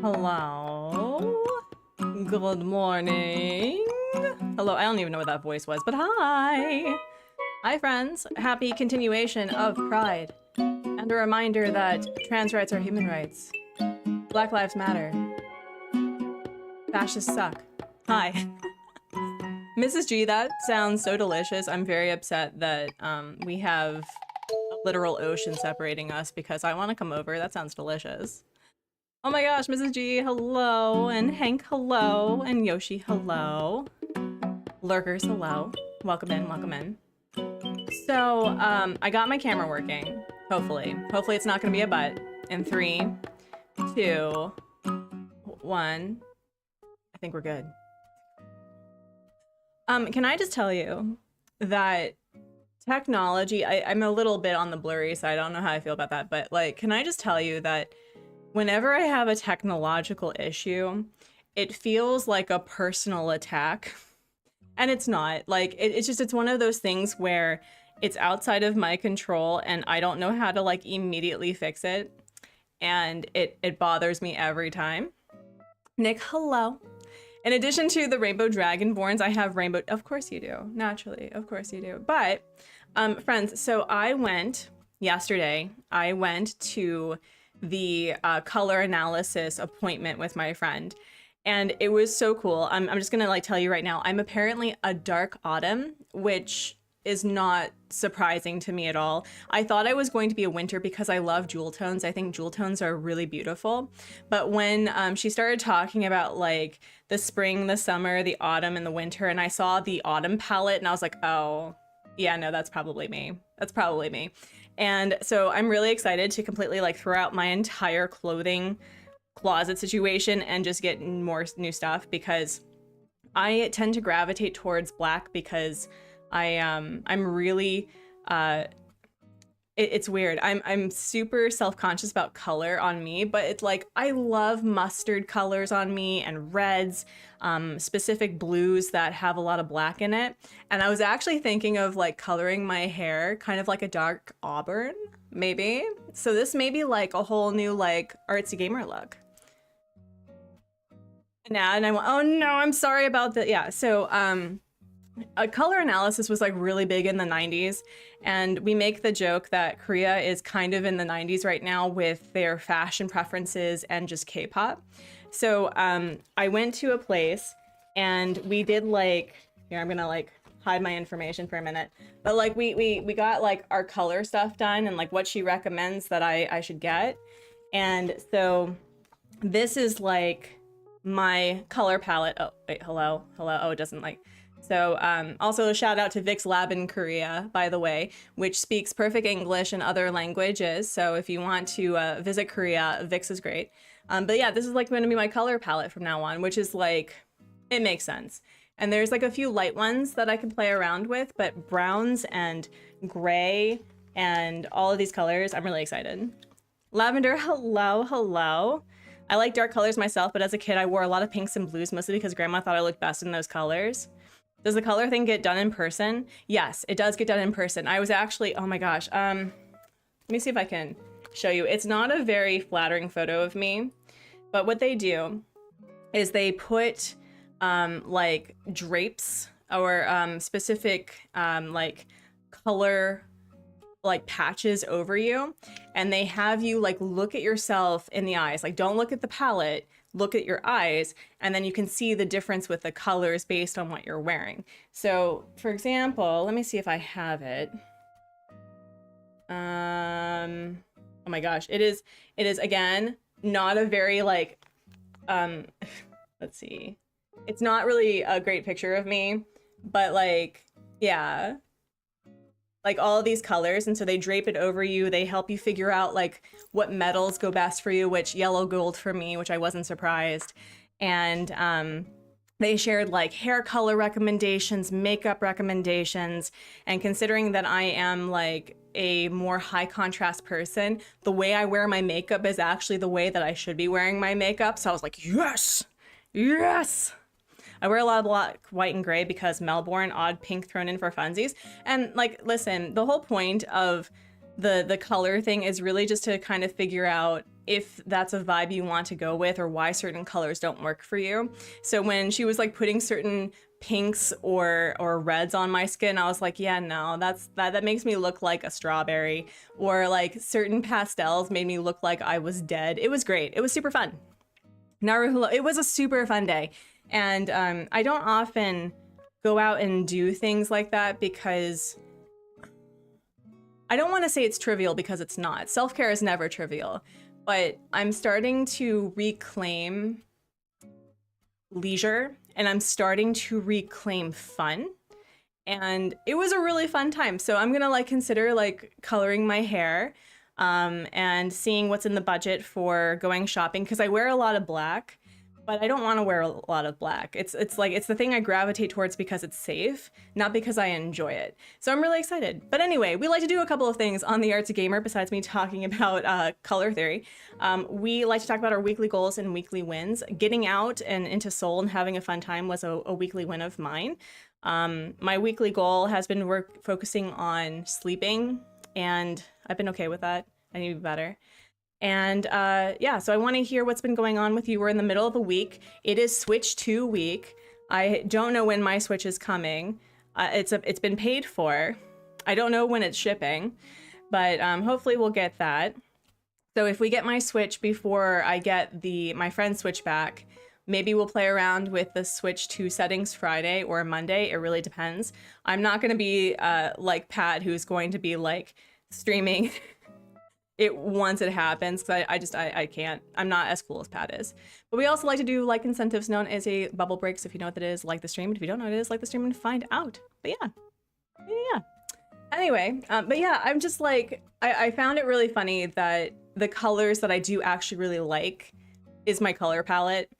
Hello. Good morning. Hello, I don't even know what that voice was, but hi. Hi, friends. Happy continuation of Pride. And a reminder that trans rights are human rights. Black lives matter. Fascists suck. Hi. Mrs. G, that sounds so delicious. I'm very upset that we have a literal ocean separating us because I want to come over. That sounds delicious. Oh my gosh, Mrs. G, hello, and Hank, hello, and Yoshi, hello. Lurkers, hello. Welcome in, welcome in. So, I got my camera working, hopefully. Hopefully it's not gonna be a butt. In 3, 2, 1. I think we're good. Can I just tell you that technology, I'm a little bit on the blurry side, I don't know how I feel about that, but like, can I just tell you that whenever I have a technological issue, it feels like a personal attack. And it's not. Like, it's one of those things where it's outside of my control and I don't know how to like immediately fix it. And it bothers me every time. Nick, hello. In addition to the Rainbow Dragonborns, I have Rainbow... Of course you do. Naturally. Of course you do. But, friends, so yesterday, I went to the color analysis appointment with my friend, and it was so cool. I'm just gonna like tell you right now, I'm apparently a dark autumn, which is not surprising to me at all. I thought I was going to be a winter because I love jewel tones. I think jewel tones are really beautiful. But when she started talking about like the spring, the summer, the autumn, and the winter, and I saw the autumn palette, and I was like, oh yeah, no, that's probably me. That's probably me. And so I'm really excited to completely like throw out my entire clothing closet situation and just get more new stuff, because I tend to gravitate towards black because I'm really it's weird. I'm super self-conscious about color on me, but it's like I love mustard colors on me and reds, specific blues that have a lot of black in it. And I was actually thinking of like coloring my hair kind of like a dark auburn, maybe. So this may be like a whole new like artsy gamer look. Now, and I went, oh no, I'm sorry about that. Yeah, so a color analysis was like really big in the 90s, and we make the joke that Korea is kind of in the 90s right now with their fashion preferences and just K-pop. So I went to a place and we did like, here I'm gonna like hide my information for a minute, but like we got like our color stuff done and like what she recommends that I should get. And so this is like my color palette. Oh wait, hello. Oh, it doesn't like. So also a shout out to Vic's lab in Korea, by the way, which speaks perfect English and other languages. So if you want to visit Korea, Vic's is great. But yeah, this is like going to be my color palette from now on, which is like, it makes sense. And there's like a few light ones that I can play around with, but browns and gray and all of these colors, I'm really excited. Lavender, hello, hello. I like dark colors myself, but as a kid, I wore a lot of pinks and blues, mostly because grandma thought I looked best in those colors. Does the color thing get done in person? Yes, it does get done in person. I was actually, oh my gosh. Let me see if I can show you. It's not a very flattering photo of me, but what they do is they put like drapes or specific like color like patches over you, and they have you like look at yourself in the eyes. Like, don't look at the palette, look at your eyes, and then you can see the difference with the colors based on what you're wearing. So for example, let me see if I have it. Oh my gosh, it is again not a very like let's see, it's not really a great picture of me, but like, yeah, like all of these colors, and so they drape it over you. They help you figure out like what metals go best for you, which yellow gold for me, which I wasn't surprised. And they shared like hair color recommendations, makeup recommendations, and considering that I am like a more high contrast person, the way I wear my makeup is actually the way that I should be wearing my makeup. So I was like, yes, yes. I wear a lot of black, white, and gray because Melbourne, odd pink thrown in for funsies. And like, listen, the whole point of the color thing is really just to kind of figure out if that's a vibe you want to go with or why certain colors don't work for you. So when she was like putting certain pinks or reds on my skin, I was like, yeah, no, that makes me look like a strawberry. Or like certain pastels made me look like I was dead. It was great. It was super fun. Naruhula, it was a super fun day. And I don't often go out and do things like that because I don't want to say it's trivial because it's not. Self-care is never trivial, but I'm starting to reclaim leisure and I'm starting to reclaim fun. And it was a really fun time. So I'm gonna like consider like coloring my hair and seeing what's in the budget for going shopping because I wear a lot of black. But I don't want to wear a lot of black. It's the thing I gravitate towards because it's safe, not because I enjoy it. So I'm really excited. But anyway, we like to do a couple of things on the Artsy Gamer besides me talking about color theory. We like to talk about our weekly goals and weekly wins. Getting out and into Seoul and having a fun time was a weekly win of mine. My weekly goal has been focusing on sleeping, and I've been okay with that. I need to be better. And yeah, so I want to hear what's been going on with you. We're in the middle of the week. It is Switch 2 week. I don't know when my Switch is coming. It's been paid for. I don't know when it's shipping, but hopefully we'll get that. So if we get my Switch before I get my friend's Switch back, maybe we'll play around with the Switch 2 settings Friday or Monday. It really depends. I'm not going to be like Pat, who's going to be like streaming it once it happens, because I can't. I'm not as cool as Pat is. But we also like to do like incentives known as a bubble breaks. If you know what that is, like the stream. And if you don't know what it is, like the stream and find out. But yeah. Anyway, but yeah, I'm just like, I found it really funny that the colors that I do actually really like is my color palette,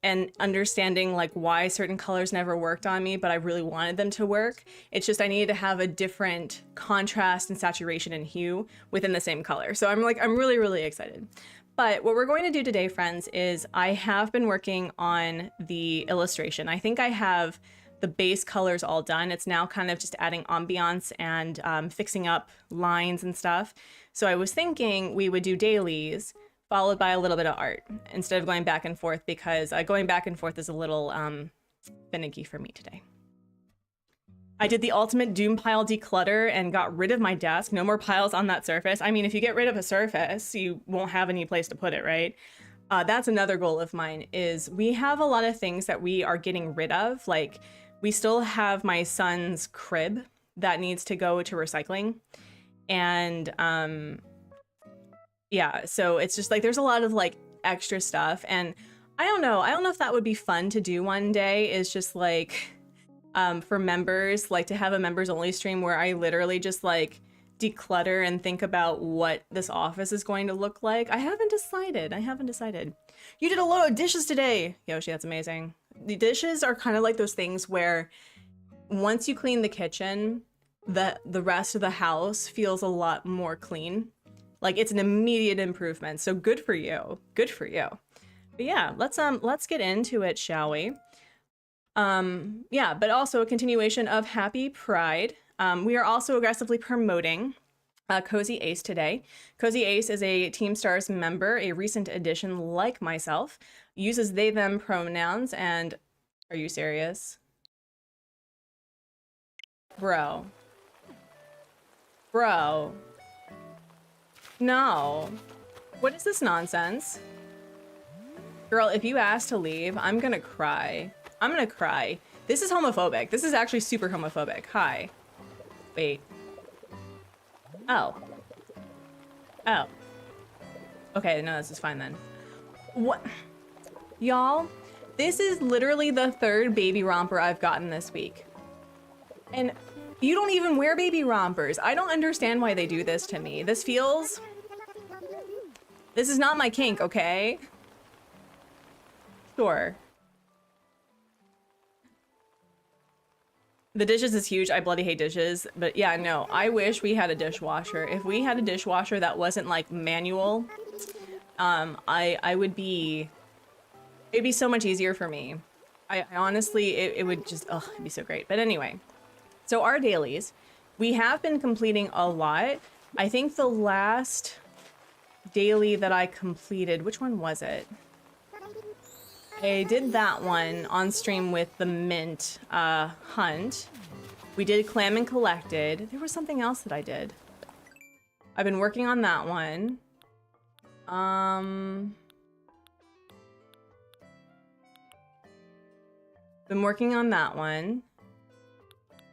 and understanding like why certain colors never worked on me, but I really wanted them to work. It's just I needed to have a different contrast and saturation and hue within the same color. So I'm really, really excited. But what we're going to do today, friends, is I have been working on the illustration. I think I have the base colors all done. It's now kind of just adding ambiance and fixing up lines and stuff. So I was thinking we would do dailies, followed by a little bit of art instead of going back and forth, because going back and forth is a little finicky for me today. I did the ultimate doom pile declutter and got rid of my desk. No more piles on that surface. I mean, if you get rid of a surface, you won't have any place to put it, right? That's another goal of mine, is we have a lot of things that we are getting rid of. Like, we still have my son's crib that needs to go to recycling. And yeah, so it's just like there's a lot of like extra stuff, and I don't know if that would be fun to do one day, is just like for members, like to have a members only stream where I literally just like declutter and think about what this office is going to look like. I haven't decided. You did a load of dishes today, Yoshi. That's amazing. The dishes are kind of like those things where once you clean the kitchen, the rest of the house feels a lot more clean. Like, it's an immediate improvement. So good for you. Good for you. But yeah, let's get into it, shall we? Yeah, but also a continuation of Happy Pride. We are also aggressively promoting Cozy Ace today. Cozy Ace is a Team Stars member, a recent addition like myself, uses they, them pronouns, and are you serious? Bro, No. What is this nonsense? Girl, if you ask to leave, I'm gonna cry. I'm gonna cry. This is homophobic. This is actually super homophobic. Hi. Wait. Oh. Oh. Okay, no, this is fine then. What? Y'all, this is literally the 3rd baby romper I've gotten this week. And you don't even wear baby rompers. I don't understand why they do this to me. This feels... This is not my kink, okay? Sure. The dishes is huge. I bloody hate dishes. But yeah, no, I wish we had a dishwasher. If we had a dishwasher that wasn't like manual, I would be... It'd be so much easier for me. I honestly, it would just, oh, it'd be so great. But anyway, so our dailies, we have been completing a lot. I think the last daily that I completed, which one was it? I did that one on stream with the mint hunt. We did clam and collected. There was something else that I did. I've been working on that one. Been working on that one.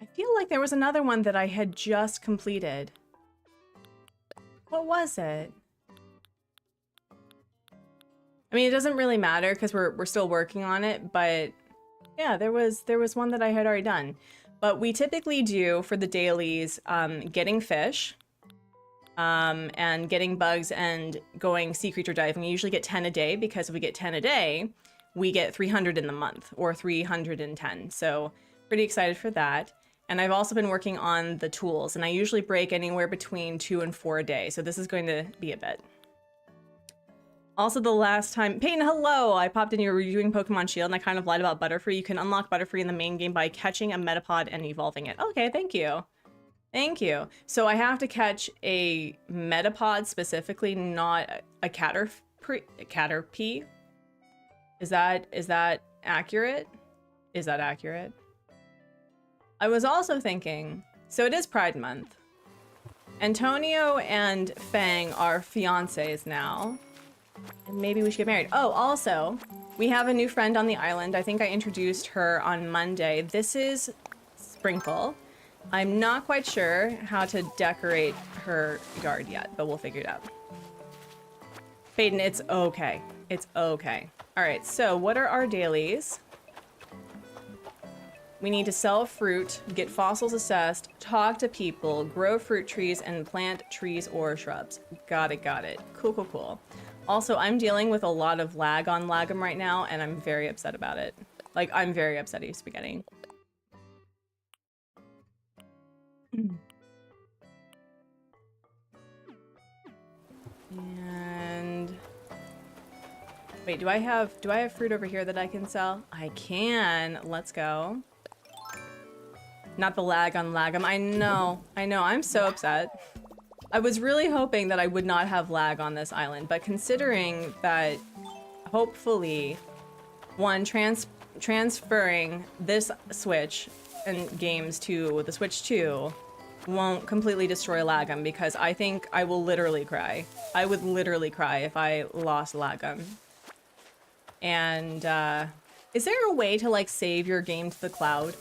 I feel like there was another one that I had just completed. What was it? I mean, it doesn't really matter because we're still working on it, but yeah, there was one that I had already done. But we typically do for the dailies, getting fish, and getting bugs and going sea creature diving. We usually get 10 a day because if we get 10 a day, we get 300 in the month or 310. So pretty excited for that. And I've also been working on the tools and I usually break anywhere between 2 and 4 a day. So this is going to be a bit. Also the last time, Peyton, hello! I popped in, you were reviewing Pokemon Shield and I kind of lied about Butterfree. You can unlock Butterfree in the main game by catching a Metapod and evolving it. Okay, thank you. Thank you. So I have to catch a Metapod specifically, not a Caterpie. Is that accurate? Is that accurate? I was also thinking, so it is Pride Month. Antonio and Fang are fiancés now. And maybe we should get married. Oh, also, we have a new friend on the island. I think I introduced her on Monday. This is Sprinkle. I'm not quite sure how to decorate her yard yet, but we'll figure it out. Peyton, it's okay. It's okay. All right, so what are our dailies? We need to sell fruit, get fossils assessed, talk to people, grow fruit trees, and plant trees or shrubs. Got it, got it. Cool, cool, cool. Also, I'm dealing with a lot of lag on Lagom right now, and I'm very upset about it. Like, I'm very upset at spaghetti. And... wait, do I have fruit over here that I can sell? I can. Let's go. Not the lag on Lagom. I know. I'm so upset. I was really hoping that I would not have lag on this island, but considering that hopefully transferring this Switch and games to the Switch 2 won't completely destroy Lagom, because I think I will literally cry. I would literally cry if I lost Lagom. And is there a way to like save your game to the cloud?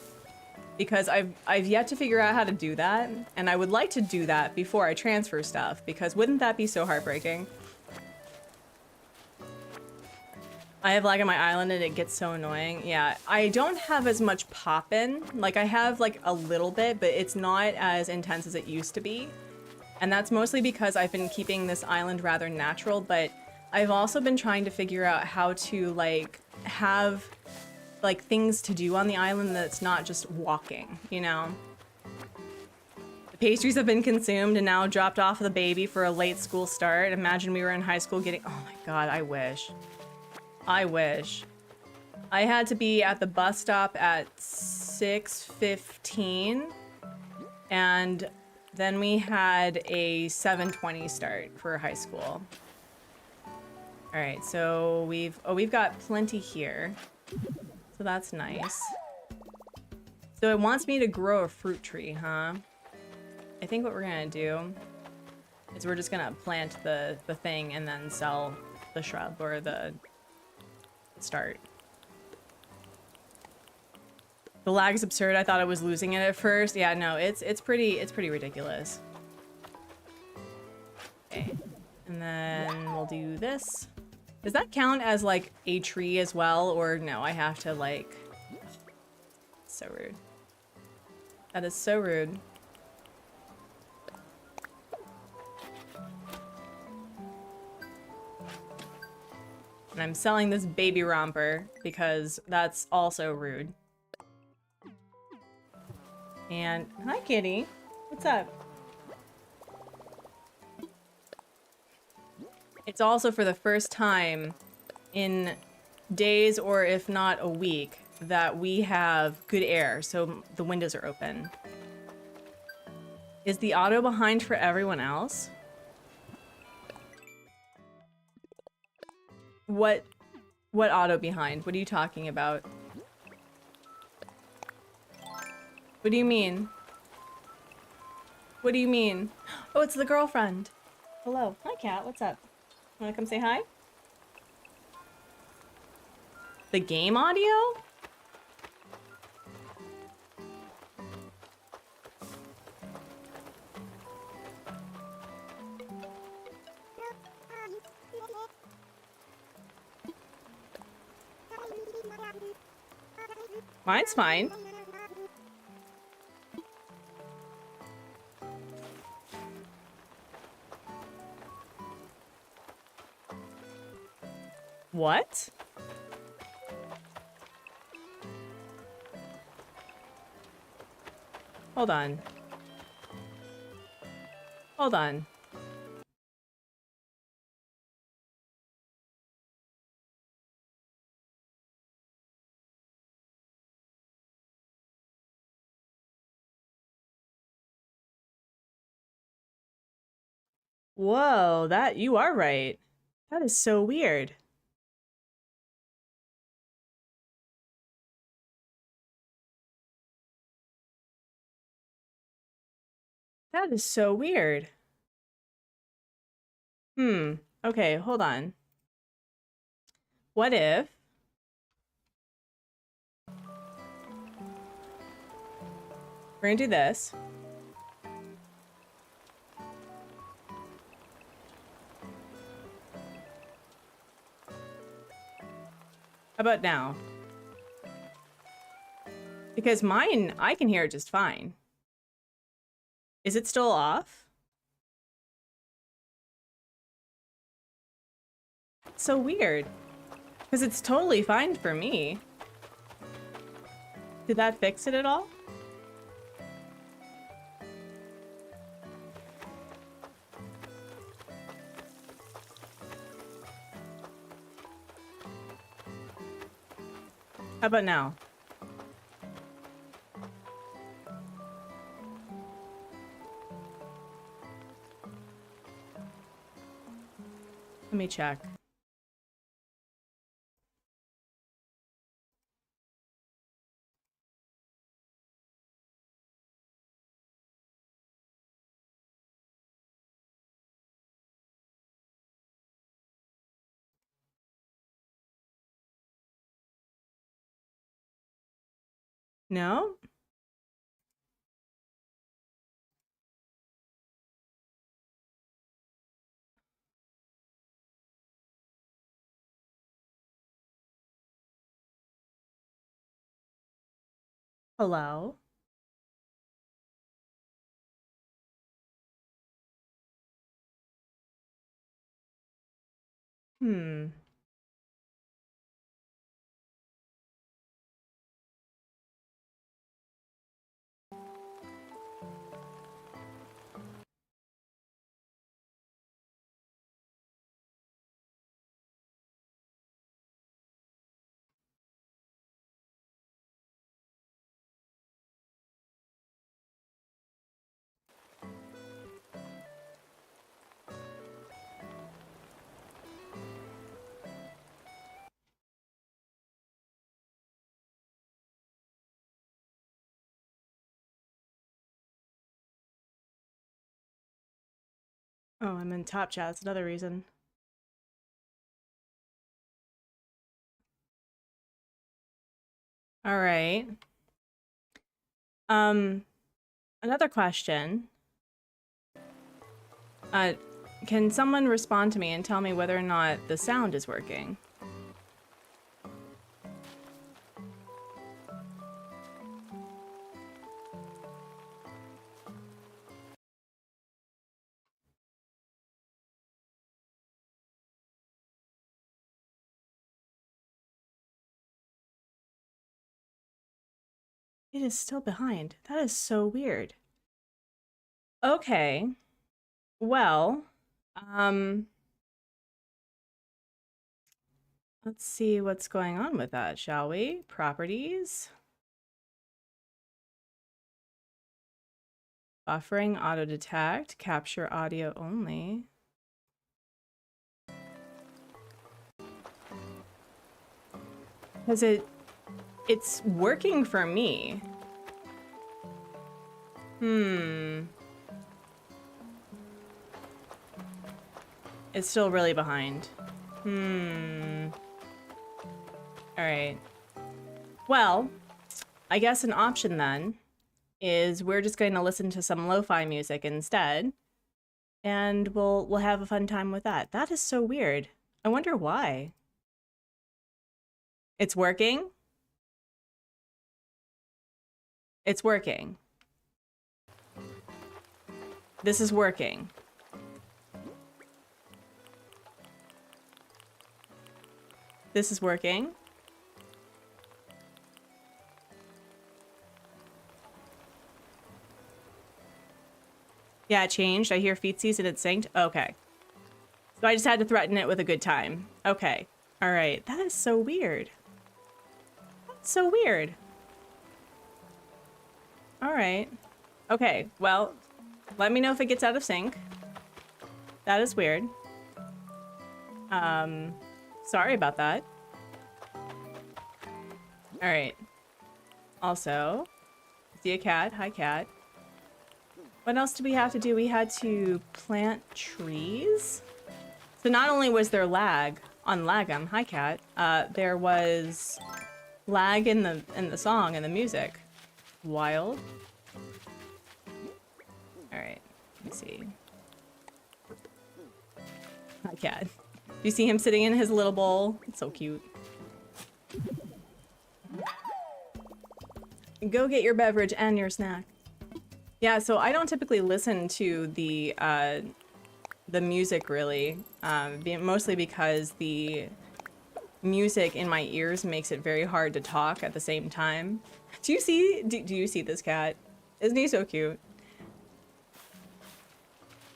Because I've yet to figure out how to do that, and I would like to do that before I transfer stuff, because wouldn't that be so heartbreaking? I have lag on my island and it gets so annoying. Yeah, I don't have as much poppin'. Like, I have like a little bit, but it's not as intense as it used to be. And that's mostly because I've been keeping this island rather natural, but I've also been trying to figure out how to like have like things to do on the island that's not just walking, you know? The pastries have been consumed and now dropped off the baby for a late school start. Imagine we were in high school getting, oh my God, I wish. I wish. I had to be at the bus stop at 6:15 and then we had a 7:20 start for high school. All right, so we've got plenty here. So that's nice. So it wants me to grow a fruit tree, huh? I think what we're gonna do is we're just gonna plant the thing and then sell the shrub or the start. The lag is absurd. I thought I was losing it at first. Yeah, no, it's pretty ridiculous. Okay. And then we'll do this. Does that count as like a tree as well, or no, I have to like... So rude. That is so rude. And I'm selling this baby romper because that's also rude. And hi, kitty. What's up? It's also for the first time in days, or if not a week, that we have good air, so the windows are open. Is the auto behind for everyone else? What auto behind? What are you talking about? What do you mean? What do you mean? Oh, it's the girlfriend. Hello. Hi, cat. What's up? Wanna come say hi? The game audio? Mine's fine. What? Hold on. Hold on. Whoa, that you are right. That is so weird. That is so weird. Okay, hold on. What if... We're gonna do this. How about now? Because mine, I can hear it just fine. Is it still off? It's so weird. Because it's totally fine for me. Did that fix it at all? How about now? Let me check. No? Hello? Hmm. Oh, I'm in top chat. That's another reason. All right. Another question. Can someone respond to me and tell me whether or not the sound is working? It is still behind. That is so weird. Okay. Well, let's see what's going on with that, shall we? Properties. Buffering, auto detect, capture audio only. Because it's working for me. It's still really behind. Alright. Well, I guess an option then is we're just going to listen to some lo-fi music instead. And we'll have a fun time with that. That is so weird. I wonder why. It's working? It's working. This is working. This is working. Yeah, it changed. I hear feetsies and it synced. Okay. So I just had to threaten it with a good time. Okay. All right. That is so weird. That's so weird. All right. Okay. Well, let me know if it gets out of sync. That is weird. Sorry about that. All right. Also, see a cat. Hi, cat. What else did we have to do? We had to plant trees. So not only was there lag on Lag'em, hi cat, there was lag in the song and the music. Wild. All right, let me see. Hi cat. Do you see him sitting in his little bowl? It's so cute. Go get your beverage and your snack. Yeah, so I don't typically listen to the music really, mostly because the music in my ears makes it very hard to talk at the same time. Do you see this cat? Isn't he so cute?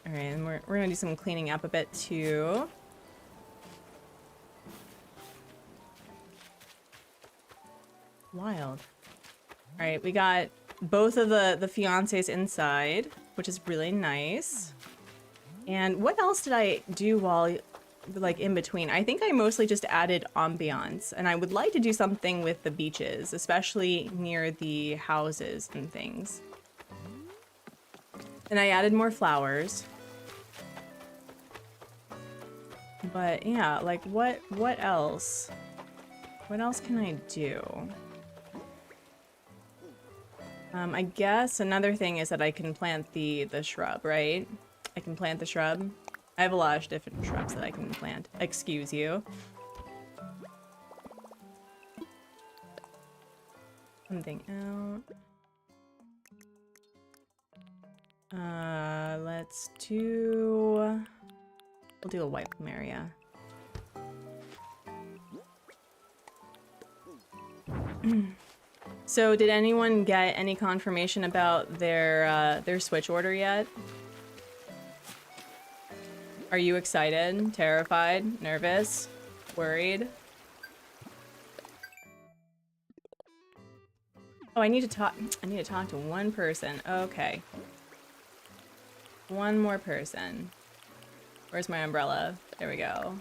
All right, and we're gonna do some cleaning up a bit too. Wild. All right, we got both of the fiancés inside, which is really nice. And what else did I do while, like, in between? I think I mostly just added ambiance, and I would like to do something with the beaches, especially near the houses and things. And I added more flowers. But yeah, like, what else? What else can I do? I guess another thing is that I can plant the shrub, right? I can plant the shrub. I have a lot of different shrubs that I can plant. Excuse you. Something out. Let's do... We'll do a white plumeria. So did anyone get any confirmation about their switch order yet? Are you excited, terrified, nervous, worried? Oh, I need to talk to one person. Okay. One more person. Where's my umbrella? There we go.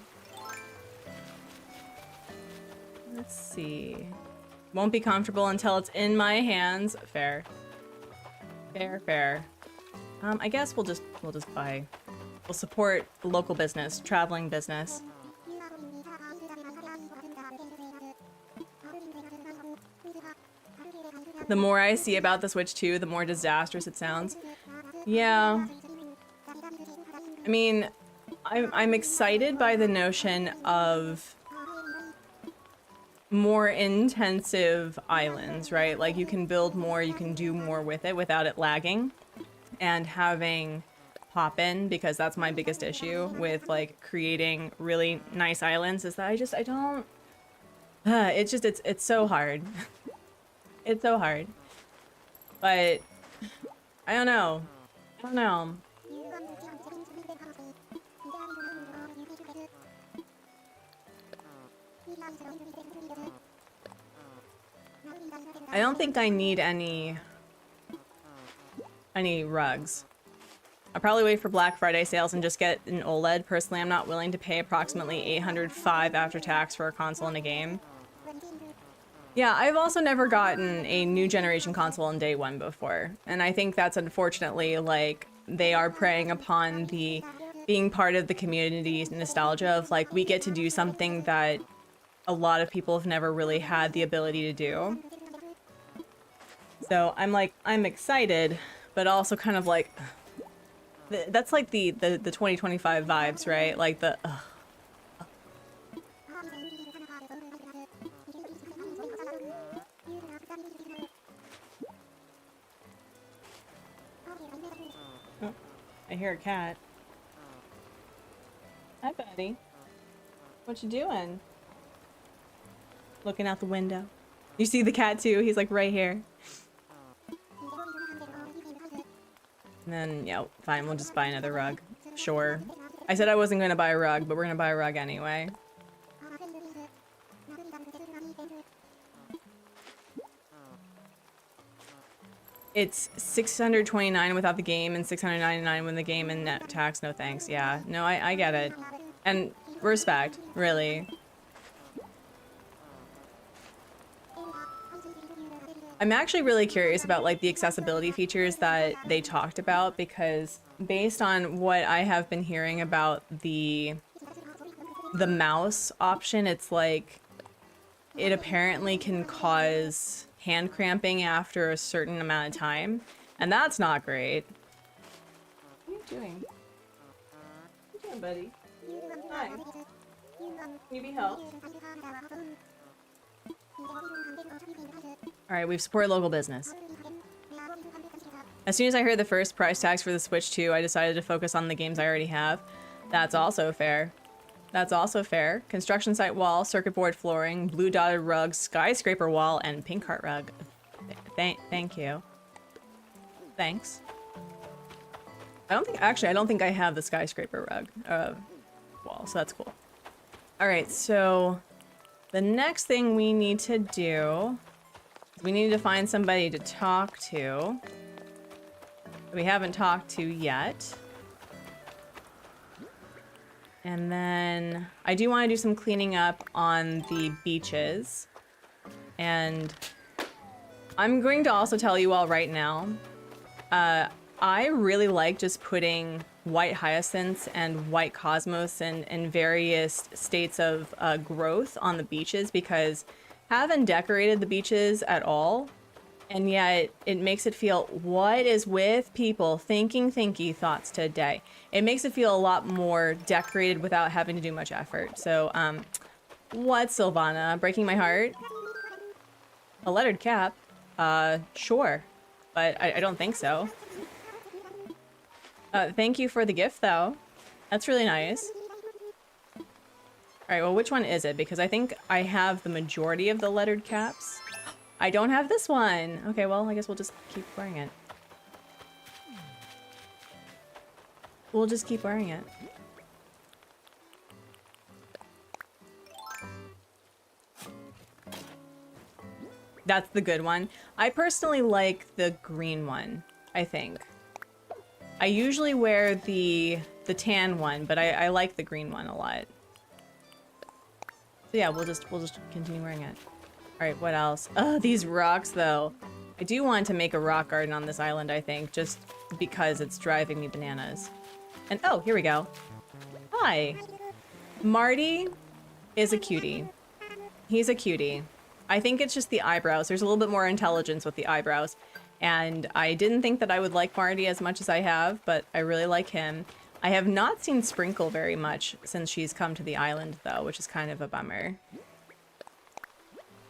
Let's see. Won't be comfortable until it's in my hands. Fair. Fair, fair. I guess we'll just buy We'll support local business, traveling business. The more I see about the Switch 2, the more disastrous it sounds. Yeah. I mean, I'm excited by the notion of more intensive islands, right? Like you can build more, you can do more with it without it lagging. And having pop-in, because that's my biggest issue with like creating really nice islands, is that I don't... it's so hard. It's so hard. But I don't know. I don't know. I don't think I need any rugs. I'll probably wait for Black Friday sales and just get an OLED. Personally, I'm not willing to pay approximately $805 after tax for a console and a game. Yeah, I've also never gotten a new generation console on day one before. And I think that's unfortunately, like, they are preying upon the being part of the community's nostalgia of, like, we get to do something that a lot of people have never really had the ability to do. So I'm excited, but also kind of like, that's like the 2025 vibes, right? Like the, Oh, I hear a cat. Hi, buddy. What you doing? Looking out the window. You see the cat too? He's like right here. And then, yeah, fine, we'll just buy another rug. Sure. I said I wasn't gonna buy a rug, but we're gonna buy a rug anyway. It's $629 without the game and $699 with the game and net tax. No thanks. Yeah, no, I get it. And respect, really. I'm actually really curious about like the accessibility features that they talked about, because based on what I have been hearing about the mouse option, it's like it apparently can cause hand cramping after a certain amount of time, and that's not great. What are you doing? What are you doing, buddy? Hi. Can you be helped? Alright, we've supported local business. As soon as I heard the first price tags for the Switch 2, I decided to focus on the games I already have. That's also fair. That's also fair. Construction site wall, circuit board flooring, blue dotted rug, skyscraper wall, and pink heart rug. Thank you. Thanks. I don't think I have the skyscraper rug wall, so that's cool. Alright, so the next thing we need to do is we need to find somebody to talk to. We haven't talked to yet. And then I do want to do some cleaning up on the beaches. And I'm going to also tell you all right now, I really like just putting white hyacinths and white cosmos in various states of growth on the beaches, because haven't decorated the beaches at all, and yet it makes it feel, what is with people thinking thinky thoughts today? It makes it feel a lot more decorated without having to do much effort. So, what, Sylvana? Breaking my heart? A lettered cap? Sure. But I don't think so. Thank you for the gift, though. That's really nice. Alright, well, which one is it? Because I think I have the majority of the lettered caps. I don't have this one! Okay, well, I guess we'll just keep wearing it. We'll just keep wearing it. That's the good one. I personally like the green one, I think. I usually wear the tan one, but I like the green one a lot. So yeah, we'll just continue wearing it. All right, what else? Oh, these rocks though. I do want to make a rock garden on this island, I think, just because it's driving me bananas. And oh, here we go. Hi. Marty is a cutie. He's a cutie. I think it's just the eyebrows. There's a little bit more intelligence with the eyebrows. And I didn't think that I would like Marty as much as I have, but I really like him. I have not seen Sprinkle very much since she's come to the island, though, which is kind of a bummer.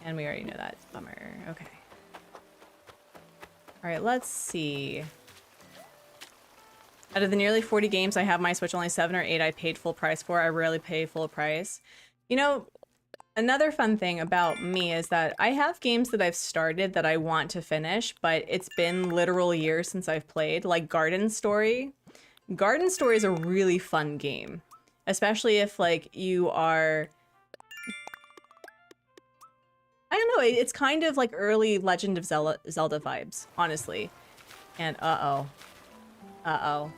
And we already know that. Bummer. Okay. All right, let's see. Out of the nearly 40 games I have my Switch, only 7 or 8 I paid full price for. I rarely pay full price. You know, another fun thing about me is that I have games that I've started that I want to finish, but it's been literal years since I've played, like Garden Story. Garden Story is a really fun game, especially if like you are, I don't know, it's kind of like early Legend of Zelda vibes, honestly. And uh-oh. Uh-oh.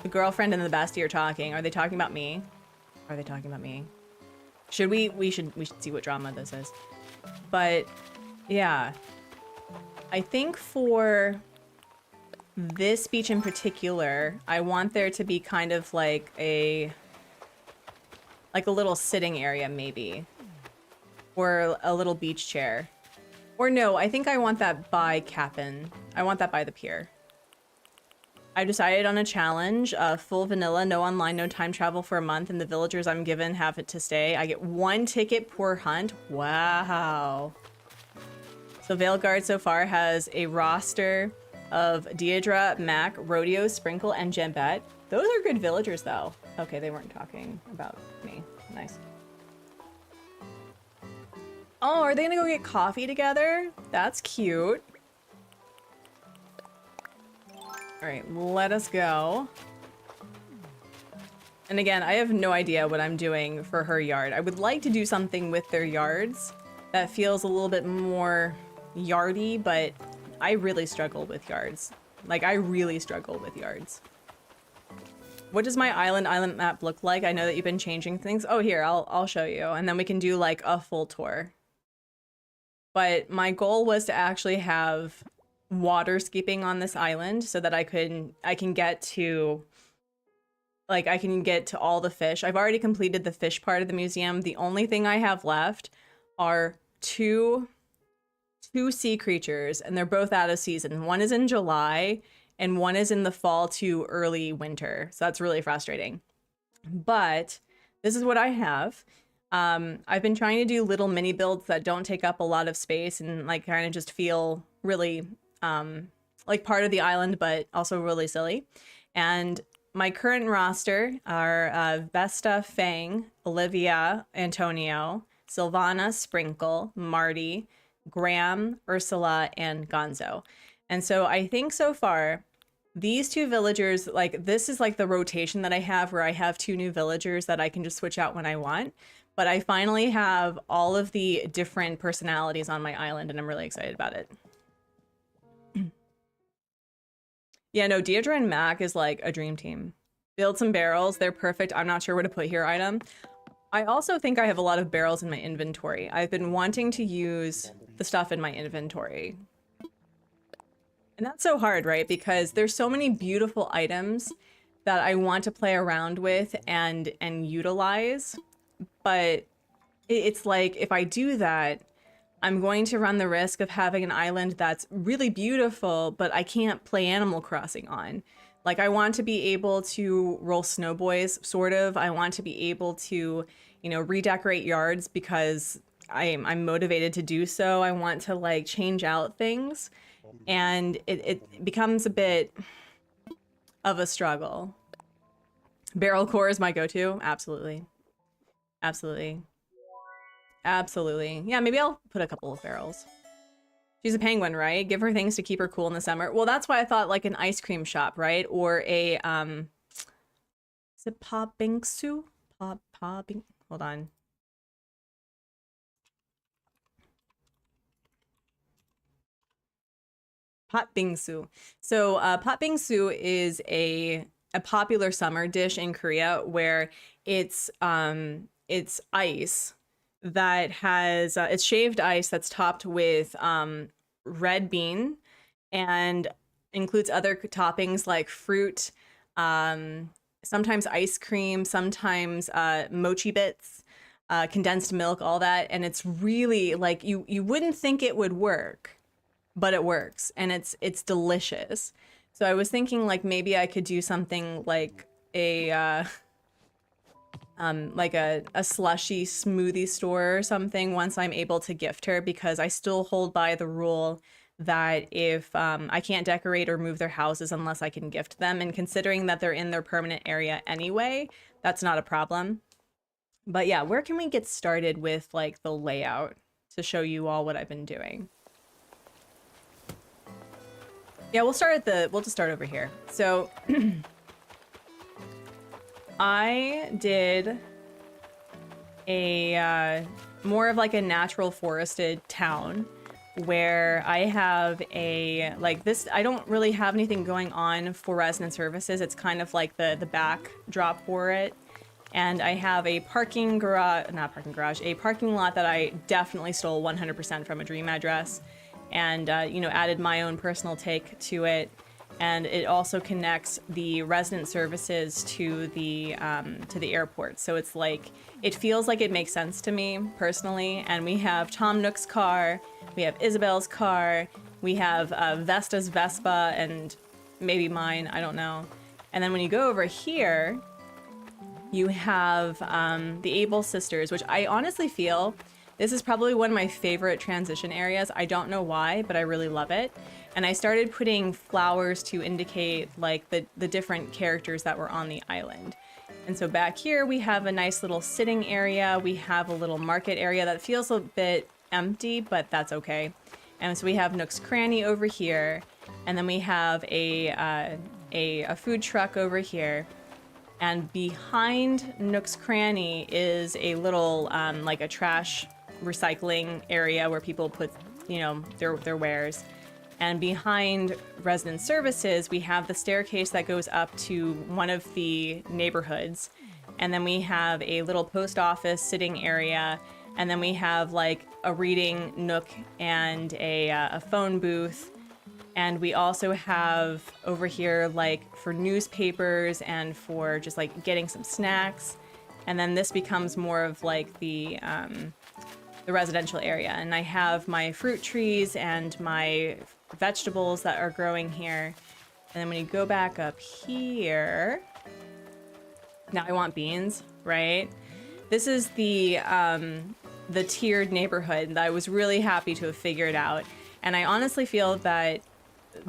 The girlfriend and the bestie are talking. Are they talking about me? Are they talking about me? Should we should see what drama this is. But yeah. I think for this beach in particular, I want there to be kind of like a little sitting area maybe. Or a little beach chair. Or no, I think I want that by Cap'n. I want that by the pier. I've decided on a challenge, full vanilla, no online, no time travel for a month, and the villagers I'm given have it to stay. I get 1 ticket per hunt. Wow. So Veilguard so far has a roster of Deidre, Mac, Rodeo, Sprinkle, and Jembet. Those are good villagers, though. Okay, they weren't talking about me. Nice. Oh, are they gonna go get coffee together? That's cute. All right, let us go. And again, I have no idea what I'm doing for her yard. I would like to do something with their yards that feels a little bit more yardy, but I really struggle with yards. Like, I really struggle with yards. What does my island map look like? I know that you've been changing things. Oh, here, I'll show you. And then we can do like a full tour. But my goal was to actually have water skipping on this island so that I can get to all the fish. I've already completed the fish part of the museum. The only thing I have left are two sea creatures, and they're both out of season. One is in July and one is in the fall to early winter. So that's really frustrating. But this is what I have. I've been trying to do little mini builds that don't take up a lot of space and like kind of just feel really like part of the island, but also really silly. And my current roster are Vesta, Fang, Olivia, Antonio, Sylvana, Sprinkle, Marty, Graham, Ursula, and Gonzo. And so I think so far, these 2 villagers, like this is like the rotation that I have where I have 2 new villagers that I can just switch out when I want. But I finally have all of the different personalities on my island and I'm really excited about it. Yeah, no, Deidre and Mac is like a dream team. Build some barrels. They're perfect. I'm not sure where to put here item. I also think I have a lot of barrels in my inventory. I've been wanting to use the stuff in my inventory. And that's so hard, right? Because there's so many beautiful items that I want to play around with and utilize. But it's like, if I do that, I'm going to run the risk of having an island that's really beautiful, but I can't play Animal Crossing on. Like, I want to be able to roll snowboys, sort of. I want to be able to, you know, redecorate yards because I'm motivated to do so. I want to, like, change out things. And it becomes a bit of a struggle. Barrel core is my go-to. Absolutely. Absolutely. Absolutely. Yeah, maybe I'll put a couple of barrels. She's a penguin, right? Give her things to keep her cool in the summer. Well, that's why I thought like an ice cream shop, right? Or a, is it Pabingsu? Hold on. Patbingsu. So patbingsu is a popular summer dish in Korea where it's ice that has it's shaved ice that's topped with red bean and includes other toppings like fruit, sometimes ice cream, sometimes mochi bits, condensed milk, all that. And it's really like you wouldn't think it would work, but it works, and it's delicious. So I was thinking like maybe I could do something like a slushy smoothie store or something once I'm able to gift her, because I still hold by the rule that if I can't decorate or move their houses unless I can gift them, and considering that they're in their permanent area anyway, that's not a problem. But yeah, where can we get started with like the layout to show you all what I've been doing? Yeah, we'll just start over here. So I did a more of like a natural forested town where I have like this. I don't really have anything going on for resident services. It's kind of like the backdrop for it. And I have a parking lot that I definitely stole 100% from a dream address, and you know, added my own personal take to it. And it also connects the resident services to the airport. So it's like, it feels like it makes sense to me personally. And we have Tom Nook's car, we have Isabel's car, we have Vesta's Vespa, and maybe mine, I don't know. And then when you go over here, you have the Able sisters, which I honestly feel this is probably one of my favorite transition areas. I don't know why, but I really love it. And I started putting flowers to indicate like the different characters that were on the island. And so back here we have a nice little sitting area. We have a little market area that feels a bit empty, but that's okay. And so we have Nook's Cranny over here, and then we have a food truck over here. And behind Nook's Cranny is a little like a trash recycling area where people put, you know, their wares. And behind resident services, we have the staircase that goes up to one of the neighborhoods. And then we have a little post office sitting area. And then we have like a reading nook and a phone booth. And we also have over here like for newspapers and for just like getting some snacks. And then this becomes more of like the residential area. And I have my fruit trees and my vegetables that are growing here. And then when you go back up here, now I want beans, right? This is the tiered neighborhood that I was really happy to have figured out. And I honestly feel that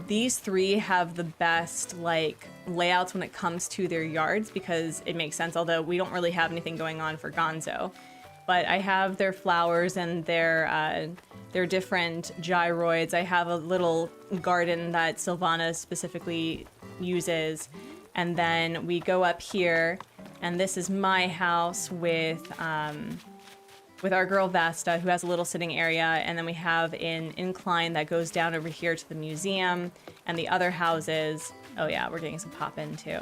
these three have the best like layouts when it comes to their yards, because it makes sense, although we don't really have anything going on for Gonzo. But I have their flowers and their different gyroids. I have a little garden that Sylvana specifically uses. And then we go up here, and this is my house with our girl Vesta, who has a little sitting area. And then we have an incline that goes down over here to the museum and the other houses. Oh yeah, we're getting some pop in too.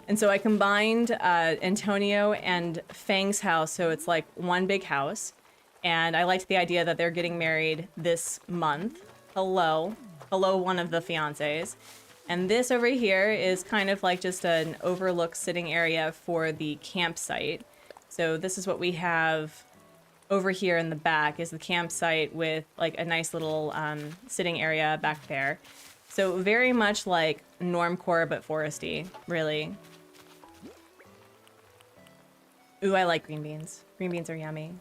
And so I combined Antonio and Fang's house, so it's like one big house. And I liked the idea that they're getting married this month. Hello, one of the fiancés. And this over here is kind of like just an overlook sitting area for the campsite. So this is what we have over here in the back, is the campsite with like a nice little sitting area back there. So very much like normcore, but foresty, really. Ooh, I like green beans. Green beans are yummy.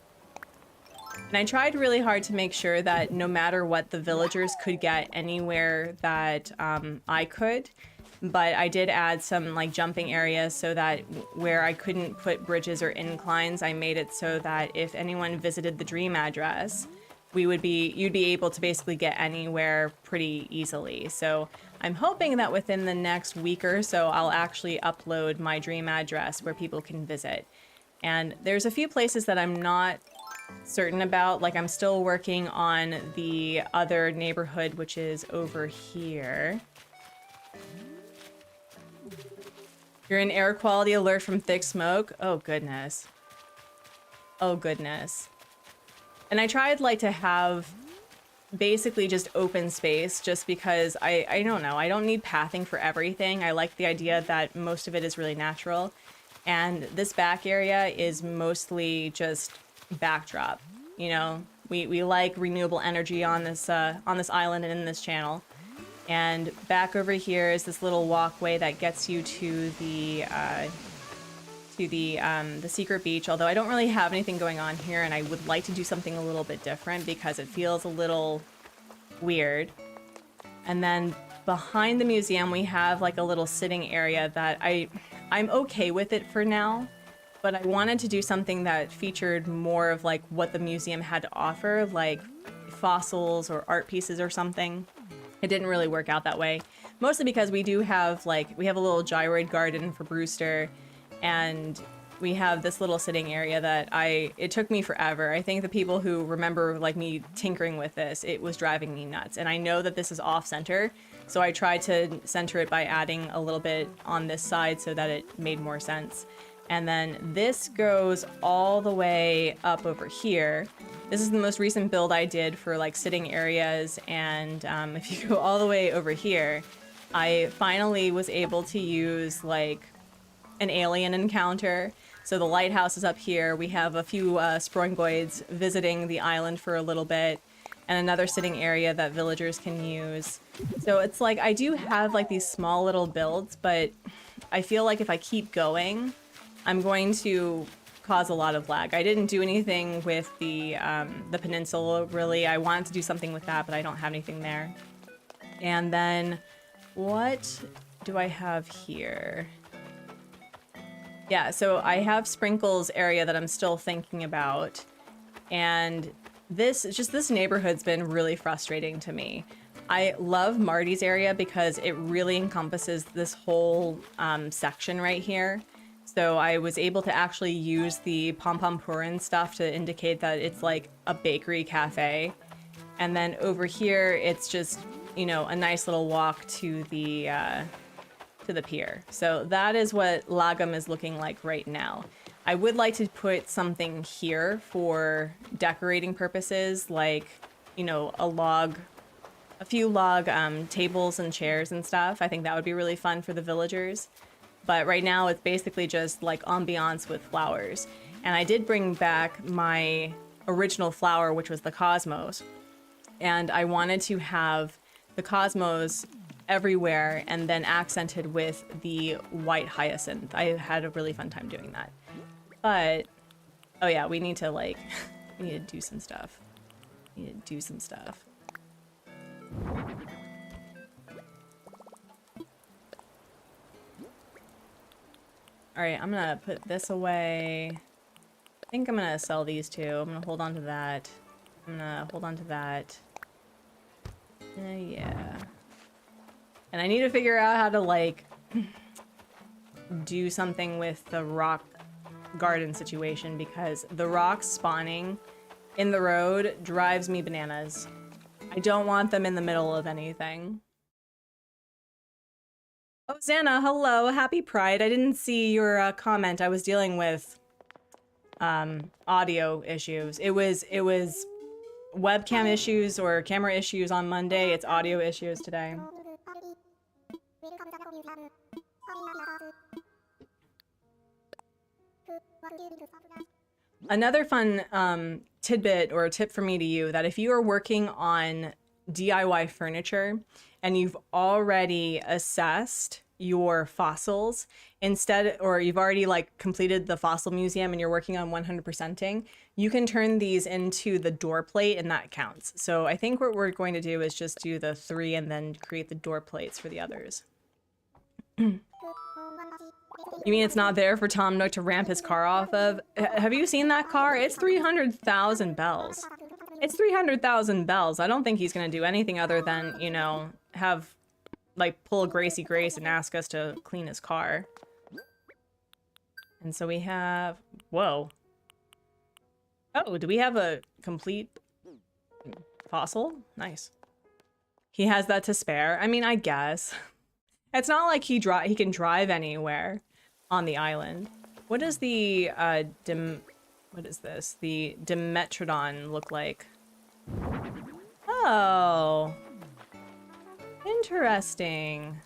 And I tried really hard to make sure that no matter what, the villagers could get anywhere that I could. But I did add some like jumping areas so that where I couldn't put bridges or inclines, I made it so that if anyone visited the dream address, you'd be able to basically get anywhere pretty easily. So I'm hoping that within the next week or so, I'll actually upload my dream address where people can visit. And there's a few places that I'm not certain about. Like I'm still working on the other neighborhood, which is over here. You're an air quality alert from thick smoke. Oh goodness. Oh goodness. And I tried like to have basically just open space just because I don't know. I don't need pathing for everything. I like the idea that most of it is really natural. And this back area is mostly just backdrop. You know, we like renewable energy on this island and in this channel. And back over here is this little walkway that gets you to the secret beach, although I don't really have anything going on here, and I would like to do something a little bit different because it feels a little weird. And then behind the museum, we have like a little sitting area that I'm okay with it for now, but I wanted to do something that featured more of like what the museum had to offer, like fossils or art pieces or something. It didn't really work out that way, mostly because we do have we have a little gyroid garden for Brewster, and we have this little sitting area that it took me forever. I think the people who remember like me tinkering with this, it was driving me nuts. And I know that this is off center, so I tried to center it by adding a little bit on this side so that it made more sense. And then this goes all the way up over here. This is the most recent build I did for like sitting areas. And if you go all the way over here, I finally was able to use like an alien encounter. So the lighthouse is up here. We have a few Sprongoids visiting the island for a little bit, and another sitting area that villagers can use. So it's like I do have like these small little builds, but I feel like if I keep going, I'm going to cause a lot of lag. I didn't do anything with the peninsula, really. I wanted to do something with that, but I don't have anything there. And then what do I have here? Yeah, so I have Sprinkles area that I'm still thinking about. And this neighborhood's been really frustrating to me. I love Marty's area because it really encompasses this whole section right here. So I was able to actually use the pom-pom purin stuff to indicate that it's like a bakery cafe. And then over here, it's just, you know, a nice little walk to the pier. So that is what Lagom is looking like right now. I would like to put something here for decorating purposes, like, you know, a few log tables and chairs and stuff. I think that would be really fun for the villagers. But right now it's basically just like ambiance with flowers. And I did bring back my original flower, which was the cosmos. And I wanted to have the cosmos everywhere and then accented with the white hyacinth. I had a really fun time doing that. But, oh yeah, we need to like, we need to do some stuff. We need to do some stuff. All right, I'm gonna put this away. I think I'm gonna sell these two. I'm gonna hold on to that. I'm gonna hold on to that. Yeah. And I need to figure out how to like do something with the rock garden situation because the rocks spawning in the road drives me bananas. I don't want them in the middle of anything. Oh, Xana, hello. Happy Pride. I didn't see your comment. I was dealing with audio issues. It was webcam issues or camera issues on Monday. It's audio issues today. Another fun tidbit or tip for me to you that if you are working on DIY furniture and you've already assessed your fossils instead, or you've already like completed the fossil museum and you're working on 100%ing, you can turn these into the door plate and that counts. So I think what we're going to do is just do the 3 and then create the door plates for the others. You mean it's not there for Tom Nook to ramp his car off of? Have you seen that car? It's 300,000 bells. It's 300,000 bells. I don't think he's gonna do anything other than, you know, have, like, pull a Gracie Grace and ask us to clean his car. And so we have... Whoa. Oh, do we have a complete fossil? Nice. He has that to spare. I mean, I guess. It's not like he can drive anywhere on the island. What does the what is this? The Dimetrodon look like? Oh, interesting.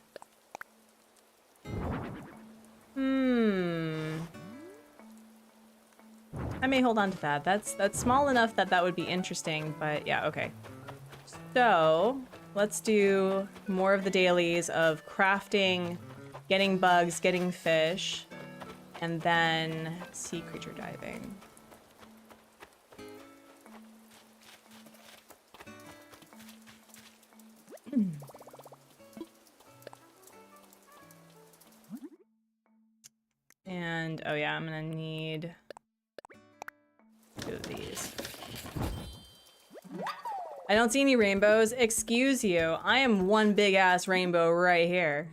I may hold on to that. That's small enough that that would be interesting, but yeah, okay. So let's do more of the dailies of crafting, getting bugs, getting fish, and then sea creature diving. And oh yeah, I'm gonna need 2 of these. I don't see any rainbows. Excuse you. I am one big ass rainbow right here.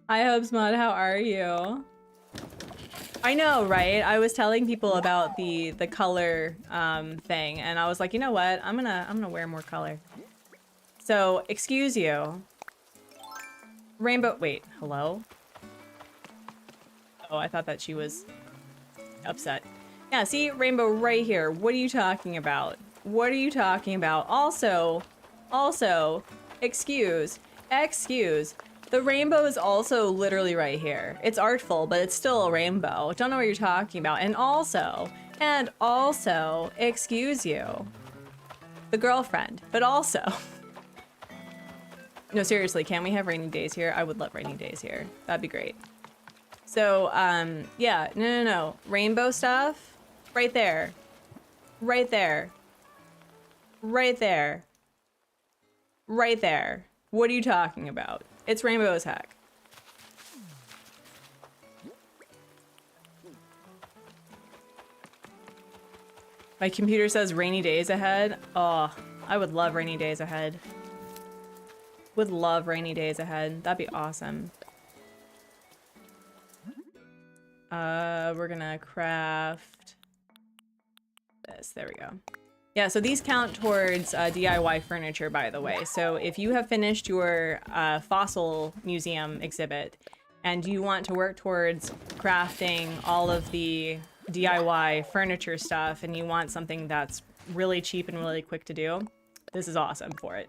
Hi Hubsmod, how are you? I know, right? I was telling people about the color thing, and I was like, you know what? I'm gonna wear more color. So, excuse you. Rainbow, wait, hello? Oh, I thought that she was upset. Yeah, see, rainbow right here. What are you talking about? What are you talking about? Also, excuse, the rainbow is also literally right here. It's artful, but it's still a rainbow. Don't know what you're talking about. And also, excuse you, the girlfriend, but also. No, seriously, can we have rainy days here? I would love rainy days here. That'd be great. So, yeah, no. Rainbow stuff, right there. Right there. Right there. Right there. What are you talking about? It's rainbow as heck. My computer says rainy days ahead. Oh, I would love rainy days ahead. Would love rainy days ahead. That'd be awesome. We're gonna craft this. There we go. Yeah, so these count towards DIY furniture, by the way. So if you have finished your fossil museum exhibit and you want to work towards crafting all of the DIY furniture stuff and you want something that's really cheap and really quick to do, this is awesome for it.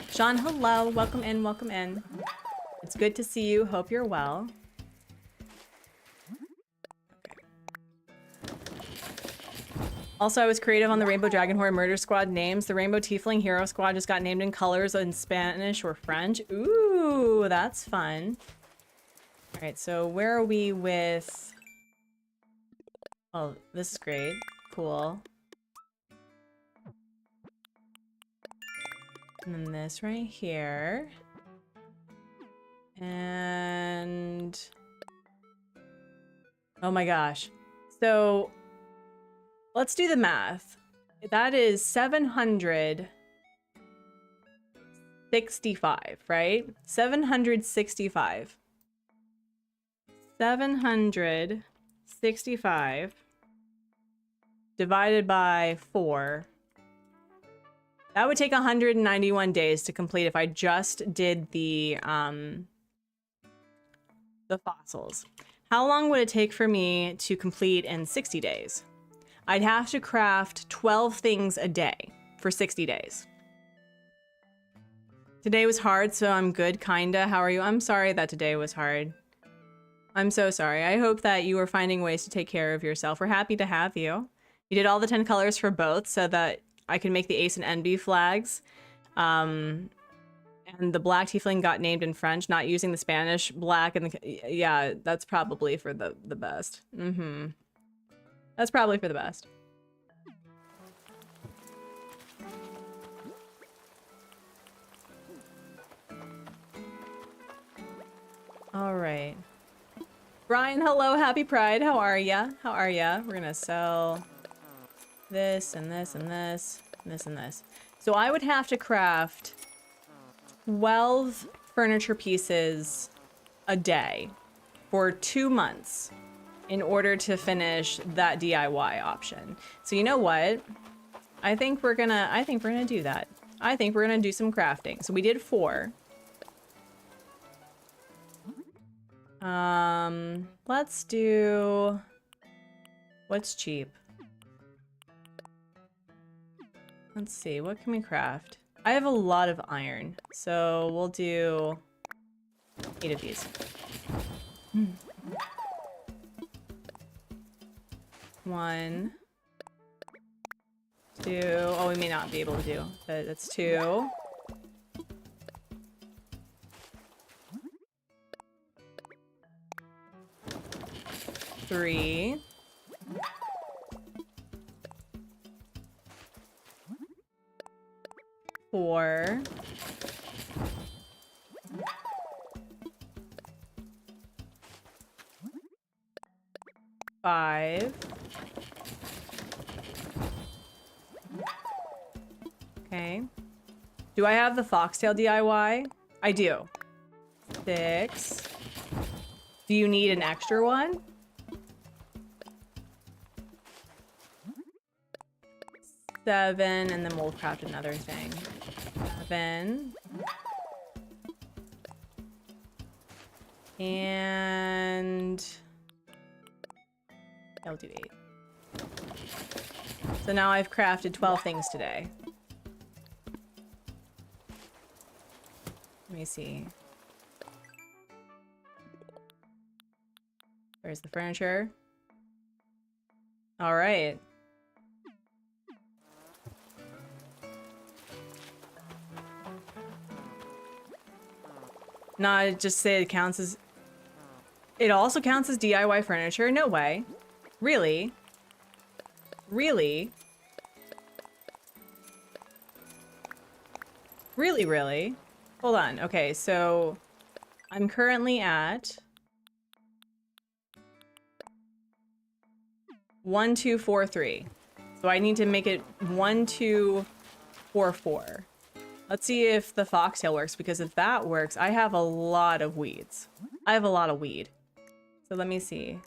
Sean, hello. Welcome in, welcome in. It's good to see you. Hope you're well. Also, I was creative on the Rainbow Dragon Horde Murder Squad names. The Rainbow Tiefling Hero Squad just got named in colors in Spanish or French. Ooh, that's fun. All right, so where are we with... Oh, this is great. Cool. And then this right here. And... Oh my gosh. So... Let's do the math. That is 765, right? 765. 765 divided by 4. That would take 191 days to complete if I just did the fossils. How long would it take for me to complete in 60 days? I'd have to craft 12 things a day for 60 days. Today was hard, so I'm good, kinda. How are you? I'm sorry that today was hard. I'm so sorry. I hope that you are finding ways to take care of yourself. We're happy to have you. You did all the 10 colors for both so that I can make the Ace and Envy flags. And the black tiefling got named in French, not using the Spanish black. And yeah, that's probably for the best. That's probably for the best. All right. Brian, hello, happy Pride. How are ya? How are ya? We're gonna sell this and this and this and this and this. So I would have to craft 12 furniture pieces a day for 2 months in order to finish that DIY option. So you know what? I think we're gonna do that. I think we're gonna do some crafting. So we did 4. Let's do... What's cheap? Let's see, what can we craft? I have a lot of iron, so we'll do 8 of these. 1, 2. Oh, we may not be able to do, but that's 2. 3. 4. 5. Okay. Do I have the foxtail DIY? I do. 6. Do you need an extra one? 7, and then we'll craft another thing. 7. And I'll do 8. So now I've crafted 12 things today. Let me see. Where's the furniture? All right. No, just say it counts as... It also counts as DIY furniture? No way. Really? Really? Really, really? Hold on. Okay, so I'm currently at 1, 2, 4, 3. So I need to make it 1, 2, 4, 4. Let's see if the foxtail works, because if that works, I have a lot of weeds. I have a lot of weed. So let me see.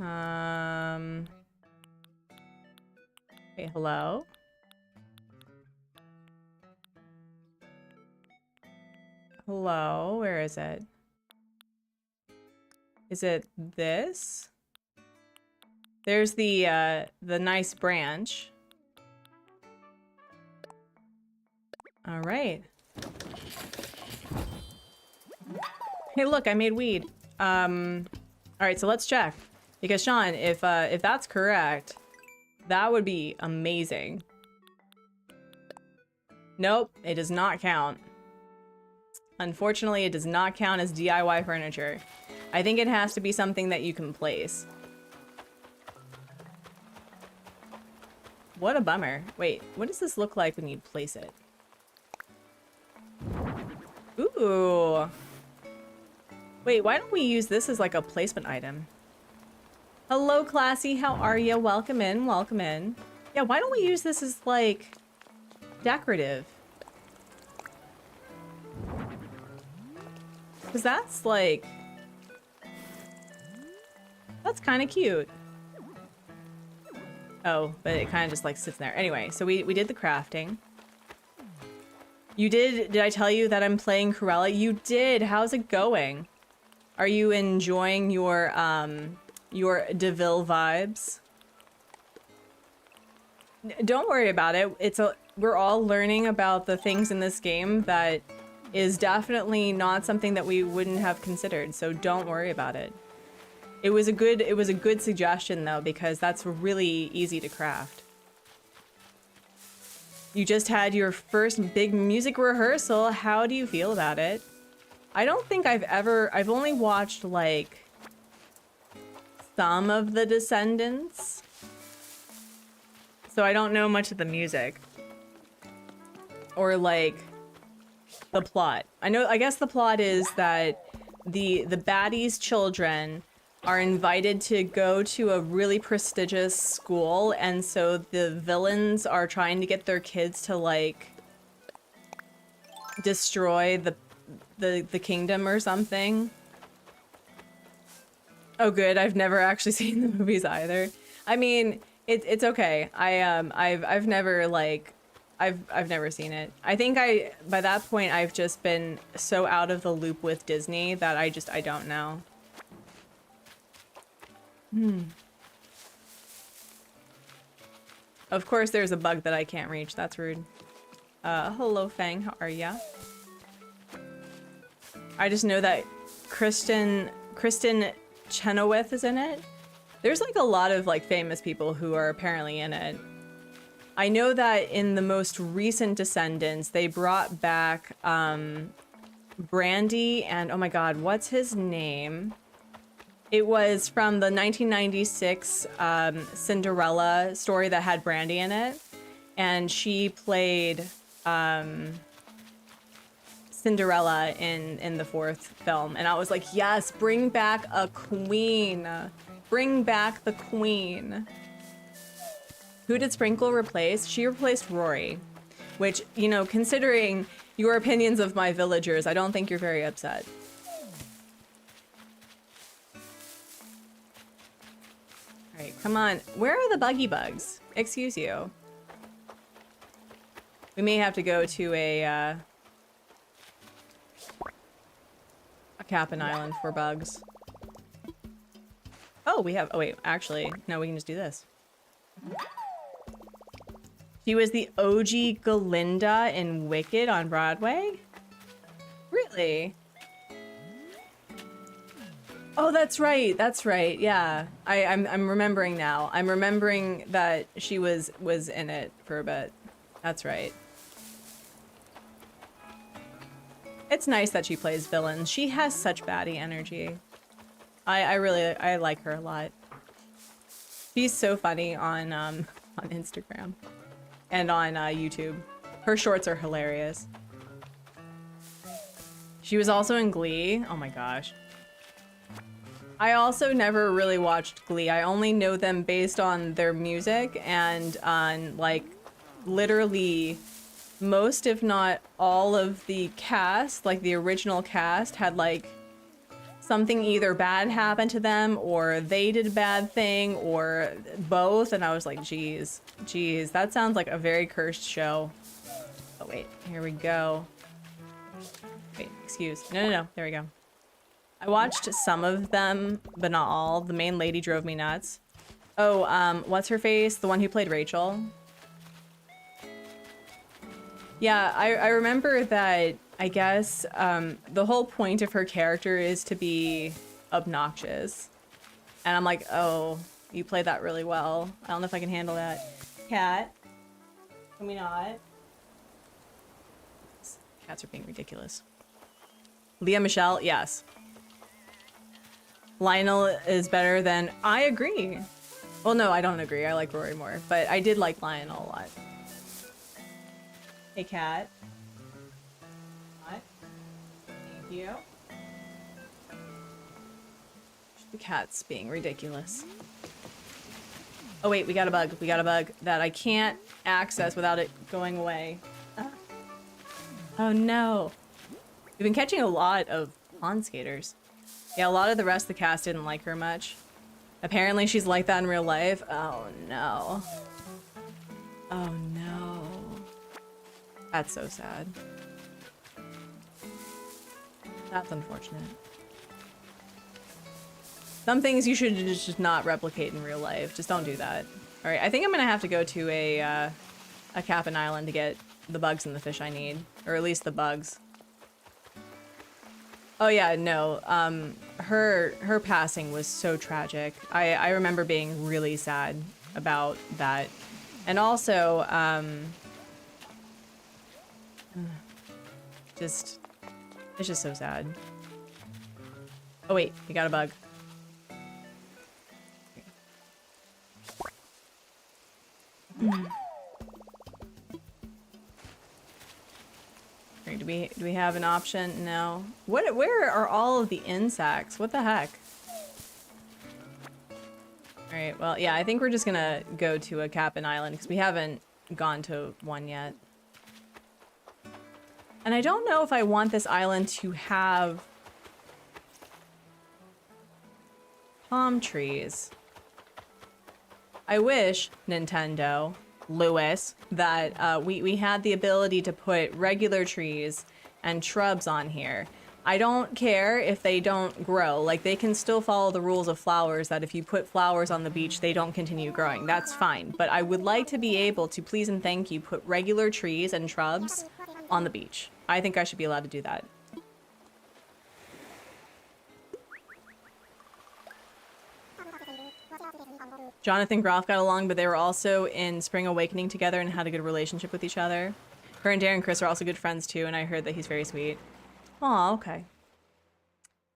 Okay, hello? Hello, where is it? Is it this? There's the nice branch. All right. Hey, look, I made weed. All right, so let's check. Because Sean, if that's correct, that would be amazing. Nope, it does not count. Unfortunately, it does not count as DIY furniture. I think it has to be something that you can place. What a bummer. Wait, what does this look like when you place it? Ooh. Wait, why don't we use this as like a placement item? Hello, Classy. How are you? Welcome in. Welcome in. Yeah, why don't we use this as like decorative? Because that's like... That's kind of cute. Oh, but it kind of just like sits there. Anyway, so we did the crafting. You did I tell you that I'm playing Cruella? You did. How's it going? Are you enjoying your DeVille vibes? Don't worry about it. We're all learning about the things in this game that is definitely not something that we wouldn't have considered. So don't worry about it. It was a good suggestion though, because that's really easy to craft. You just had your first big music rehearsal. How do you feel about it? I don't think I've only watched like some of the Descendants. So I don't know much of the music. Or like the plot. I guess the plot is that the baddie's children are invited to go to a really prestigious school, and so the villains are trying to get their kids to like destroy the kingdom or something. Oh good, I've never actually seen the movies either. I mean, it's okay. I've never like I've never seen it. I think by that point I've just been so out of the loop with Disney that I don't know. Of course there's a bug that I can't reach. That's rude. Hello Fang, how are ya? I just know that Kristen Chenoweth is in it. There's like a lot of like famous people who are apparently in it. I know that in the most recent Descendants, they brought back Brandy and, oh my god, what's his name? It was from the 1996 Cinderella story that had Brandy in it. And she played Cinderella in the fourth film. And I was like, yes, bring back a queen. Bring back the queen. Who did Sprinkle replace? She replaced Rory, which, you know, considering your opinions of my villagers, I don't think you're very upset. All right, come on. Where are the buggy bugs? Excuse you. We may have to go to a Cap'n Island for bugs. Oh, we have, oh wait, actually, no, we can just do this. She was the OG Glinda in Wicked on Broadway? Really? Oh, that's right, yeah. I'm remembering now. I'm remembering that she was in it for a bit. That's right. It's nice that she plays villains. She has such baddie energy. I like her a lot. She's so funny on Instagram and on YouTube. Her shorts are hilarious. She was also in Glee. Oh my gosh. I also never really watched Glee. I only know them based on their music and on like literally most, if not all of the cast, like the original cast had like something either bad happened to them or they did a bad thing or both. And I was like, geez, that sounds like a very cursed show. Oh wait, here we go. Wait, excuse. No. There we go. I watched some of them, but not all. The main lady drove me nuts. Oh, what's her face? The one who played Rachel. Yeah, I remember that, I guess, the whole point of her character is to be obnoxious. And I'm like, oh, you played that really well. I don't know if I can handle that. Cat, can we not? Cats are being ridiculous. Leah Michelle, yes. Lionel is better than, I agree. Well, no, I don't agree. I like Rory more, but I did like Lionel a lot. Hey, cat. What? Thank you. The cat's being ridiculous. Oh wait, we got a bug. We got a bug that I can't access without it going away. Oh no. We've been catching a lot of pond skaters. Yeah, a lot of the rest of the cast didn't like her much. Apparently she's like that in real life. Oh no. Oh no. That's so sad. That's unfortunate. Some things you should just not replicate in real life. Just don't do that. All right, I think I'm gonna have to go to a Cap'n Island to get the bugs and the fish I need, or at least the bugs. Oh yeah, no. Her passing was so tragic. I remember being really sad about that, and also it's just so sad. Oh wait, we got a bug. Do we have an option? No. Where are all of the insects? What the heck? Alright, well, yeah, I think we're just gonna go to a Cap'n Island because we haven't gone to one yet. And I don't know if I want this island to have palm trees. I wish, Nintendo, Lewis, that we had the ability to put regular trees and shrubs on here. I don't care if they don't grow. Like, they can still follow the rules of flowers, that if you put flowers on the beach, they don't continue growing. That's fine. But I would like to be able to, please and thank you, put regular trees and shrubs on the beach. I think I should be allowed to do that. Jonathan Groff got along, but they were also in Spring Awakening together and had a good relationship with each other. Her and Darren Chris are also good friends too, and I heard that he's very sweet. Oh, okay.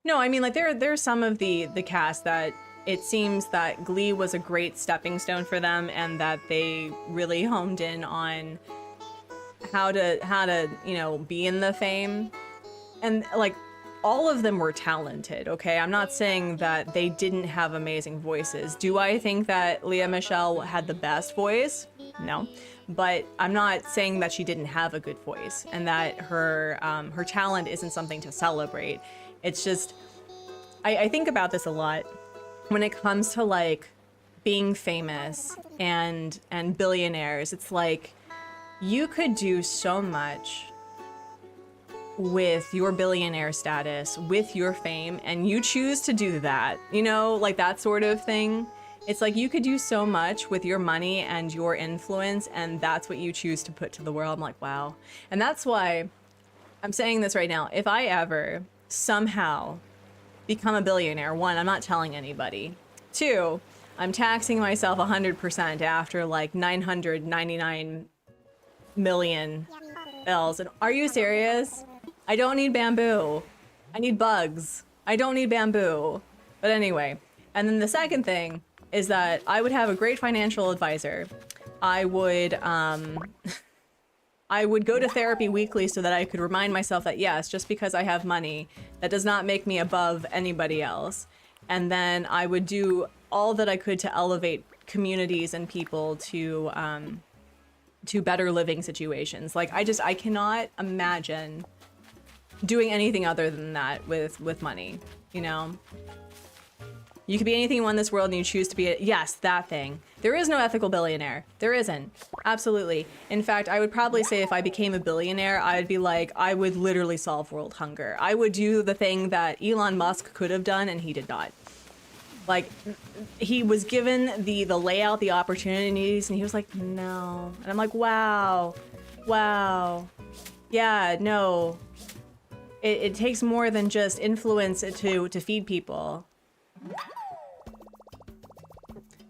No, I mean, like, there's some of the cast that it seems that Glee was a great stepping stone for them, and that they really honed in on how to, you know, be in the fame. And like, all of them were talented, okay? I'm not saying that they didn't have amazing voices. Do I think that Lea Michele had the best voice? No. But I'm not saying that she didn't have a good voice and that her talent isn't something to celebrate. It's just, I think about this a lot when it comes to like being famous and billionaires. It's like, you could do so much with your billionaire status, with your fame, and you choose to do that, you know, like that sort of thing. It's like you could do so much with your money and your influence, and that's what you choose to put to the world. I'm like, wow. And that's why I'm saying this right now. If I ever somehow become a billionaire, one, I'm not telling anybody. Two, I'm taxing myself 100% after like 999 million bells. And are you serious? I don't need bamboo. I need bugs. I don't need bamboo. But anyway, and then the second thing is that I would have a great financial advisor. I would go to therapy weekly so that I could remind myself that yes, just because I have money, that does not make me above anybody else. And then I would do all that I could to elevate communities and people to better living situations. Like, I cannot imagine doing anything other than that with money, you know? You could be anything you want in this world and you choose to be it. Yes, that thing. There is no ethical billionaire. There isn't. Absolutely. In fact, I would probably say if I became a billionaire, I'd be like, I would literally solve world hunger. I would do the thing that Elon Musk could have done and he did not. Like, he was given the layout, the opportunities, and he was like, no. And I'm like, wow. Wow. Yeah, no. It takes more than just influence to feed people.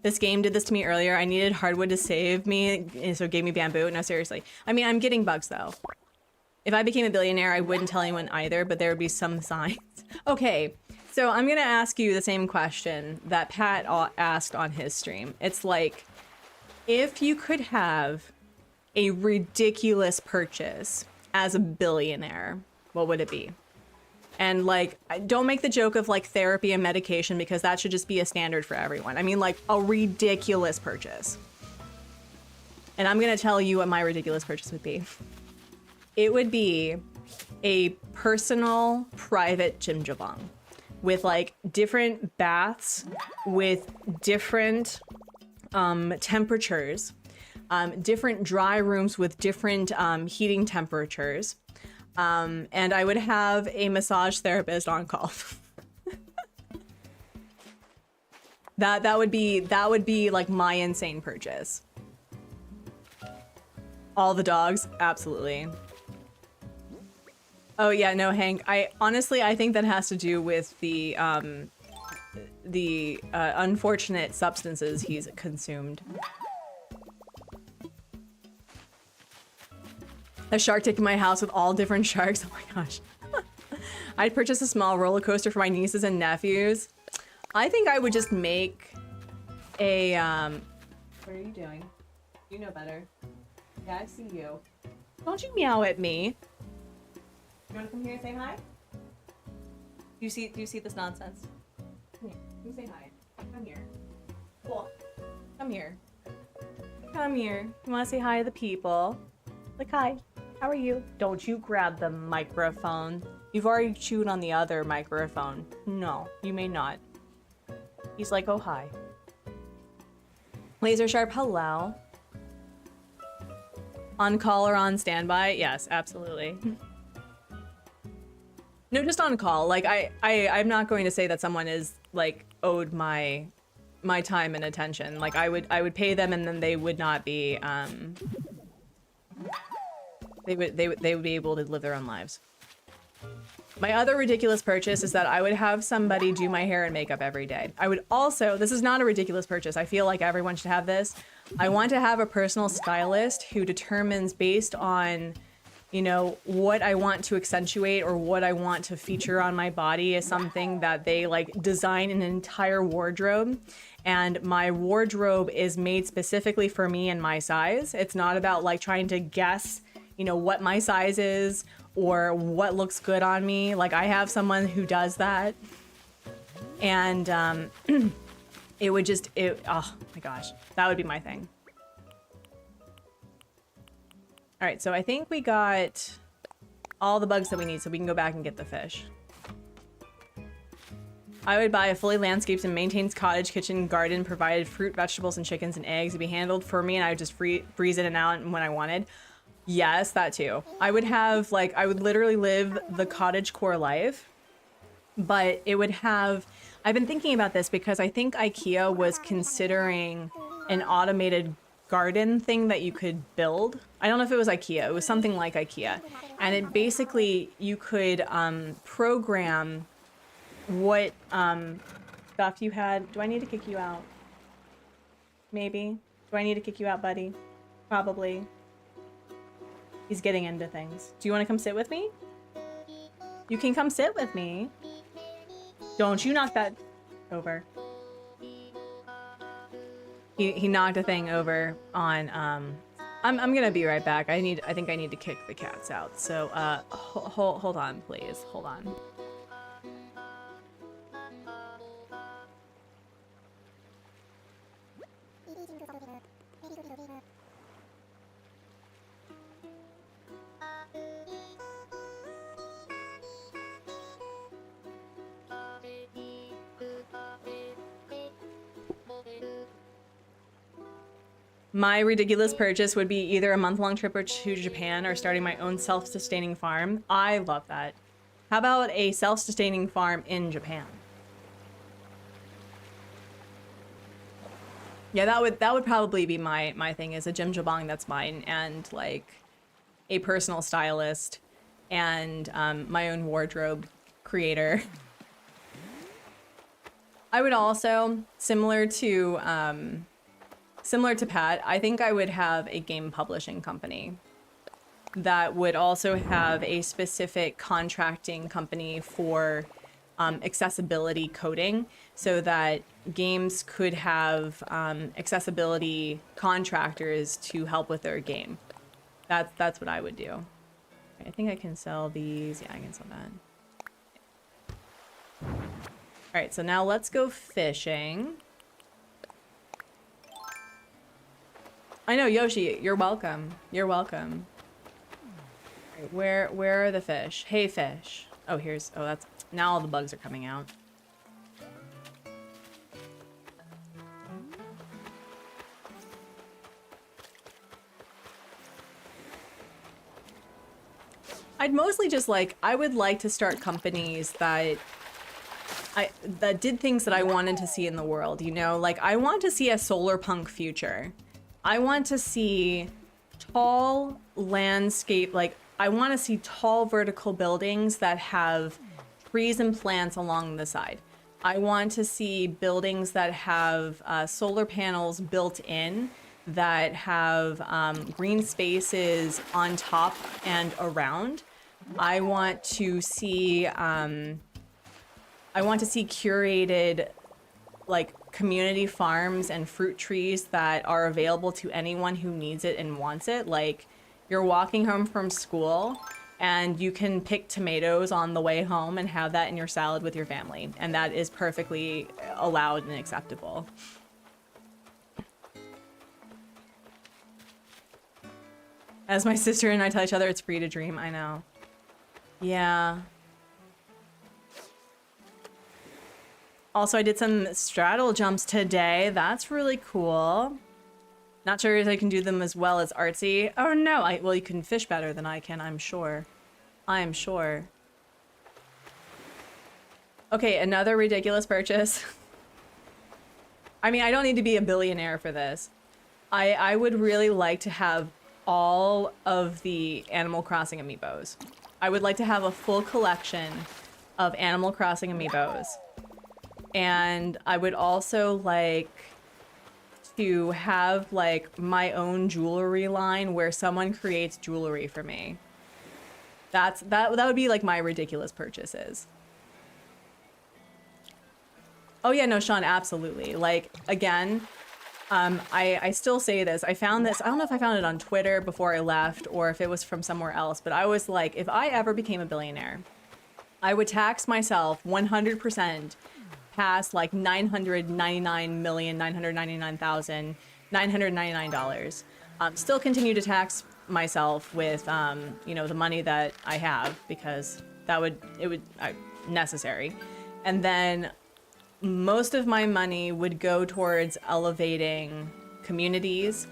This game did this to me earlier. I needed hardwood to save me, so it gave me bamboo. No, seriously. I mean, I'm getting bugs, though. If I became a billionaire, I wouldn't tell anyone either, but there would be some signs. Okay, so I'm gonna ask you the same question that Pat asked on his stream. It's like, if you could have a ridiculous purchase as a billionaire, what would it be? And like, don't make the joke of like therapy and medication, because that should just be a standard for everyone. I mean, like a ridiculous purchase. And I'm gonna tell you what my ridiculous purchase would be. It would be a personal private jjimjilbang with like different baths with different temperatures, different dry rooms with different heating temperatures. And I would have a massage therapist on call. that would be like my insane purchase. All the dogs, absolutely. Oh yeah, no, Hank. I think that has to do with the unfortunate substances he's consumed. A Shark Tank in my house with all different sharks. Oh my gosh. I'd purchase a small roller coaster for my nieces and nephews. I think I would just make a What are you doing? You know better. Yeah, I see you. Don't you meow at me. You wanna come here and say hi? Do you see this nonsense? Come here. Come say hi. Come here. Cool. Come here. Come here. You wanna say hi to the people? Like, hi. How are you? Don't you grab the microphone. You've already chewed on the other microphone. No, you may not. He's like, oh, hi. Laser Sharp, hello. On call or on standby? Yes, absolutely. No, just on call. Like I'm not going to say that someone is like owed my time and attention. Like I would pay them and then they would not be they would be able to live their own lives. My other ridiculous purchase is that I would have somebody do my hair and makeup every day. I would also, this is not a ridiculous purchase. I feel like everyone should have this. I want to have a personal stylist who determines based on, you know, what I want to accentuate or what I want to feature on my body is something that they like design an entire wardrobe. And my wardrobe is made specifically for me and my size. It's not about like trying to guess, you know, what my size is or what looks good on me. Like I have someone who does that. And it would just, oh my gosh, that would be my thing. All right, so I think we got all the bugs that we need so we can go back and get the fish. I would buy a fully landscaped and maintained cottage, kitchen, garden, provided fruit, vegetables, and chickens and eggs to be handled for me, and I would just freeze in and out when I wanted. Yes, that too. I would have, like, I would literally live the cottage core life, but it would have, I've been thinking about this because I think IKEA was considering an automated garden thing that you could build. I don't know if it was IKEA, it was something like IKEA. And it basically, you could program what stuff you had. Do I need to kick you out? Maybe. Do I need to kick you out, buddy? Probably. He's getting into things. Do you want to come sit with me? You can come sit with me. Don't you knock that over. He knocked a thing over on I'm gonna be right back. I think I need to kick the cats out. So hold on, please. Hold on. My ridiculous purchase would be either a month-long trip to Japan or starting my own self-sustaining farm. I love that. How about a self-sustaining farm in Japan? Yeah, that would probably be my thing, is a Jim Jabong that's mine, and like a personal stylist and my own wardrobe creator. I would also, similar to Pat, I think I would have a game publishing company that would also have a specific contracting company for accessibility coding, so that games could have accessibility contractors to help with their game. That's what I would do. I think I can sell these. Yeah, I can sell that. All right, so now let's go fishing. I know, Yoshi, you're welcome. You're welcome. Right, where are the fish? Hey, fish. Oh, that's, now all the bugs are coming out. I'd mostly just I would like to start companies that did things that I wanted to see in the world, you know? Like, I want to see a solar punk future. I want to see tall landscape, I want to see tall vertical buildings that have trees and plants along the side. I want to see buildings that have solar panels built in, that have green spaces on top and around. I want to see curated community farms and fruit trees that are available to anyone who needs it and wants it. Like, you're walking home from school and you can pick tomatoes on the way home and have that in your salad with your family, and that is perfectly allowed and acceptable. As my sister and I tell each other, it's free to dream. I know. Yeah. Also, I did some straddle jumps today. That's really cool. Not sure if I can do them as well as Artsy. Oh no, well, you can fish better than I can, I'm sure. I'm sure. Okay, another ridiculous purchase. I mean, I don't need to be a billionaire for this. I would really like to have all of the Animal Crossing amiibos. I would like to have a full collection of Animal Crossing amiibos. And I would also like to have like my own jewelry line where someone creates jewelry for me. That would be like my ridiculous purchases. Oh yeah, no, Sean, absolutely. Like, again, I still say this. I found this, I don't know if I found it on Twitter before I left or if it was from somewhere else, but I was like, if I ever became a billionaire, I would tax myself 100% past like $999,999,999. Still continue to tax myself with, you know, the money that I have because it would necessary. And then most of my money would go towards elevating communities.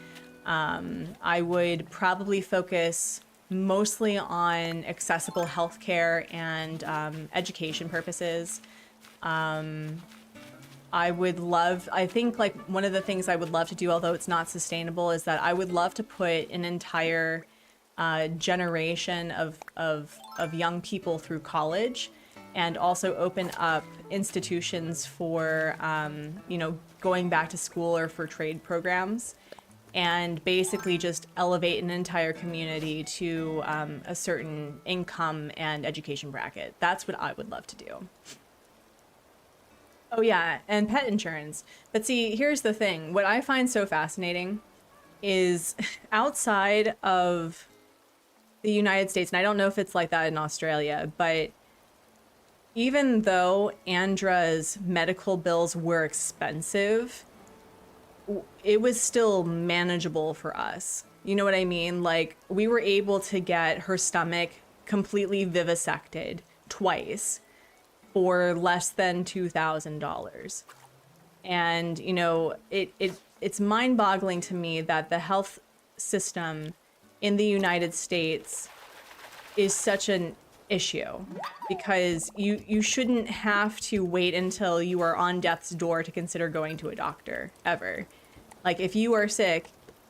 I would probably focus mostly on accessible healthcare and education purposes. I think like one of the things I would love to do, although it's not sustainable, is that I would love to put an entire generation of young people through college and also open up institutions for, you know, going back to school or for trade programs, and basically just elevate an entire community to a certain income and education bracket. That's what I would love to do. Oh yeah, and pet insurance. But see, here's the thing. What I find so fascinating is outside of the United States, and I don't know if it's like that in Australia, but even though Andra's medical bills were expensive, it was still manageable for us. You know what I mean? Like, we were able to get her stomach completely vivisected twice for less than $2,000. And, you know, it's mind-boggling to me that the health system in the United States is such an issue, because you shouldn't have to wait until you are on death's door to consider going to a doctor, ever. Like, if you are sick,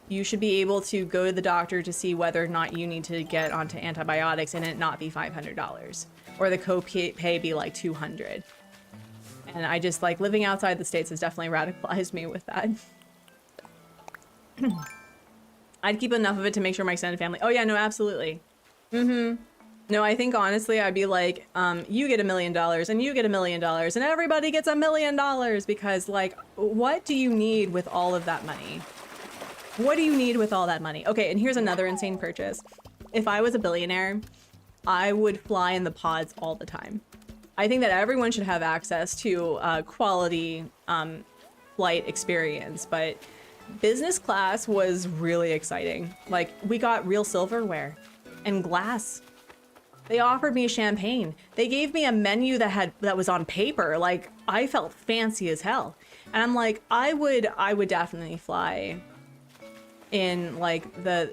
you should be able to go to the doctor to see whether or not you need to get onto antibiotics and it not be $500, or the copay be like $200. And I just, like, living outside the States has definitely radicalized me with that. I'd keep enough of it to make sure my extended family. Oh yeah, no, absolutely. No, I think honestly, I'd be like, you get $1 million and you get $1 million and everybody gets $1 million, because like, what do you need with all of that money? What do you need with all that money? Okay, and here's another insane purchase. If I was a billionaire, I would fly in the pods all the time. I think that everyone should have access to quality flight experience, but business class was really exciting. Like, we got real silverware and glass. They offered me champagne. They gave me a menu that was on paper. Like, I felt fancy as hell. And I'm like, I would definitely fly in like the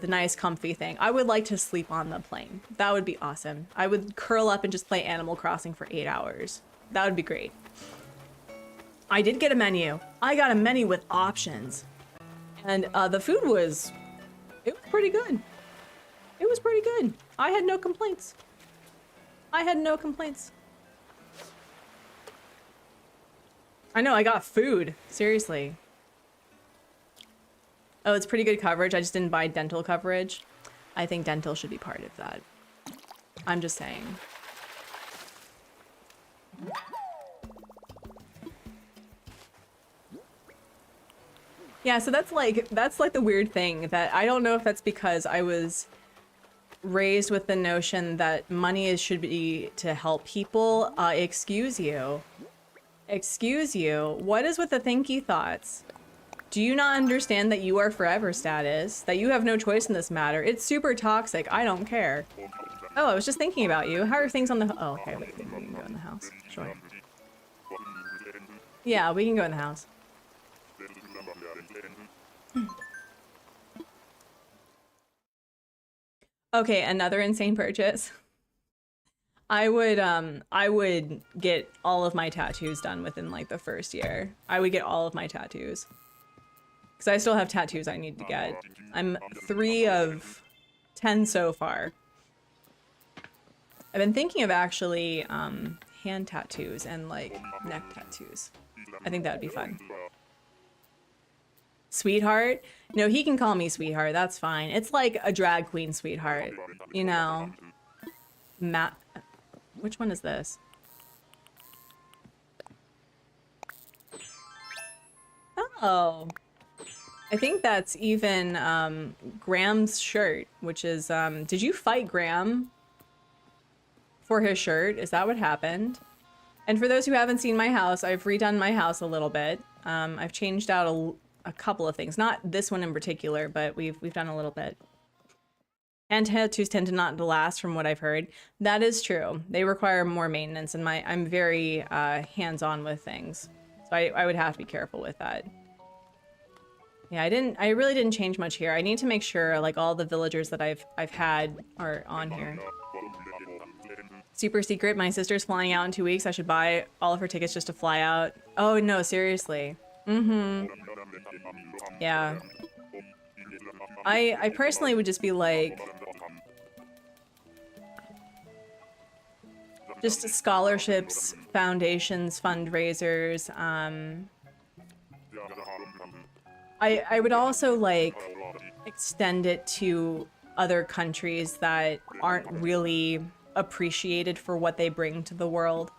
nice comfy thing. I would like to sleep on the plane. That would be awesome. I would curl up and just play Animal Crossing for 8 hours. That would be great. I did get a menu. I got a menu with options. And the food it was pretty good. It was pretty good. I had no complaints. I had no complaints. I know, I got food. Seriously. Oh, it's pretty good coverage. I just didn't buy dental coverage. I think dental should be part of that. I'm just saying. Yeah, so that's like the weird thing, that I don't know if that's because I was raised with the notion that money should be to help people. Excuse you. Excuse you. What is with the thinky thoughts? Do you not understand that you are forever status? That you have no choice in this matter? It's super toxic. I don't care. Oh, I was just thinking about you. How are things on the... Oh, okay. We can go in the house. Sure. Yeah, we can go in the house. Okay, another insane purchase. I would get all of my tattoos done within like the first year. I would get all of my tattoos. Because I still have tattoos I need to get. I'm 3 of 10 so far. I've been thinking of actually hand tattoos and like neck tattoos. I think that would be fun. Sweetheart? No, he can call me sweetheart. That's fine. It's like a drag queen sweetheart. You know? Which one is this? Oh. I think that's even Graham's shirt, which is, did you fight Graham for his shirt? Is that what happened? And for those who haven't seen my house, I've redone my house a little bit. I've changed out a couple of things, not this one in particular, but we've done a little bit. And tattoos tend to not to last, from what I've heard. That is true. They require more maintenance, and I'm very hands-on with things, so I would have to be careful with that. Yeah, I really didn't change much here. I need to make sure like all the villagers that I've had are on here. Super secret. My sister's flying out in 2 weeks. I should buy all of her tickets just to fly out. Oh no, seriously. Mm-hmm. Yeah. I personally would just be like, just scholarships, foundations, fundraisers. I would also like extend it to other countries that aren't really appreciated for what they bring to the world.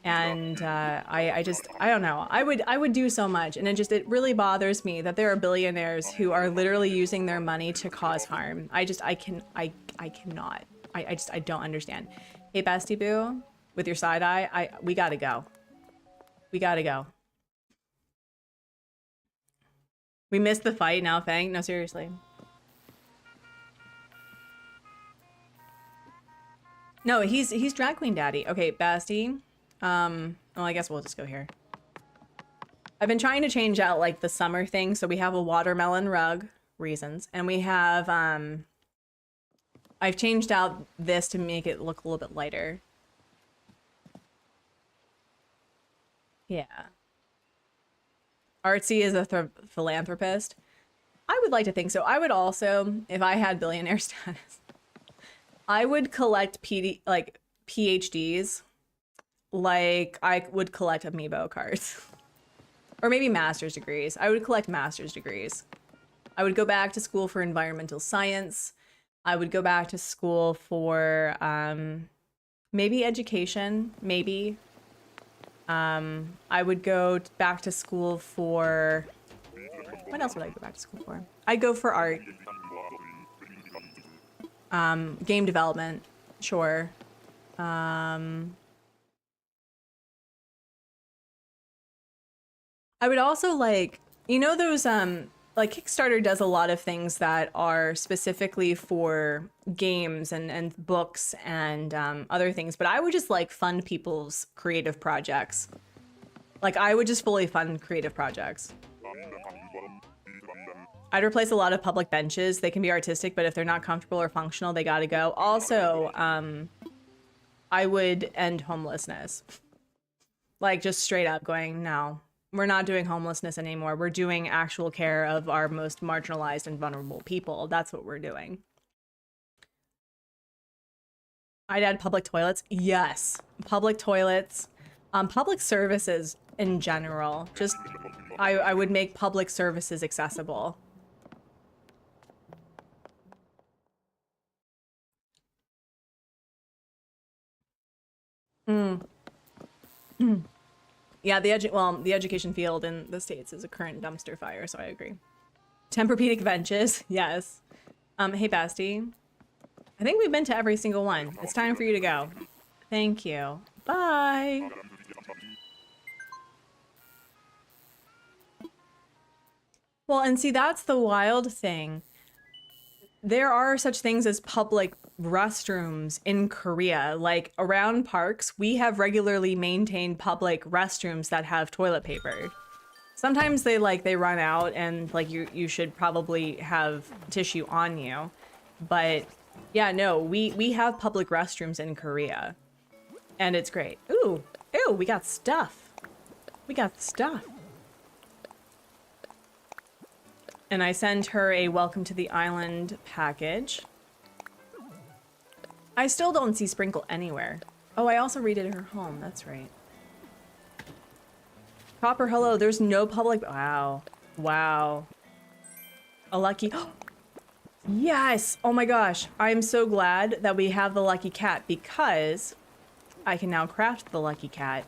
And I don't know. I would do so much, and it really bothers me that there are billionaires who are literally using their money to cause harm. I cannot. I don't understand. Hey, Bestie Boo, with your side eye, we gotta go. We gotta go. We missed the fight now, Fang. No, seriously. No, he's drag queen daddy. Okay, Basti. Well, I guess we'll just go here. I've been trying to change out like the summer thing, so we have a watermelon rug, reasons, and we have I've changed out this to make it look a little bit lighter. Yeah. Artsy is a philanthropist. I would like to think so. I would also, if I had billionaire status, I would collect PhDs like I would collect amiibo cards. Or maybe master's degrees. I would collect master's degrees. I would go back to school for environmental science. I would go back to school for maybe education, maybe. I would go back to school for... What else would I go back to school for? I'd go for art. Game development, sure. I would also like, you know those, like Kickstarter does a lot of things that are specifically for games and books and other things, but I would just like fund people's creative projects. Like I would just fully fund creative projects. I'd replace a lot of public benches. They can be artistic, but if they're not comfortable or functional, they gotta go. Also, I would end homelessness. Like just straight up going, no, we're not doing homelessness anymore. We're doing actual care of our most marginalized and vulnerable people. That's what we're doing. I'd add public toilets. Yes, public toilets. Public services in general. Just, I would make public services accessible. Yeah, the education field in the States is a current dumpster fire, so I agree. Tempur-Pedic benches, yes. Hey Basti. I think we've been to every single one. It's time for you to go. Thank you. Bye. Well, and see, that's the wild thing. There are such things as public restrooms in Korea. Like around parks, we have regularly maintained public restrooms that have toilet paper. Sometimes they run out and like you should probably have tissue on you. But yeah, no, we have public restrooms in Korea. And it's great. Ooh, ooh, we got stuff. We got stuff. And I send her a welcome to the island package. I still don't see Sprinkle anywhere. Oh, I also redid her home. That's right. Copper, hello. There's no public. Wow. Wow. A lucky. Yes. Oh my gosh. I'm so glad that we have the lucky cat because I can now craft the lucky cat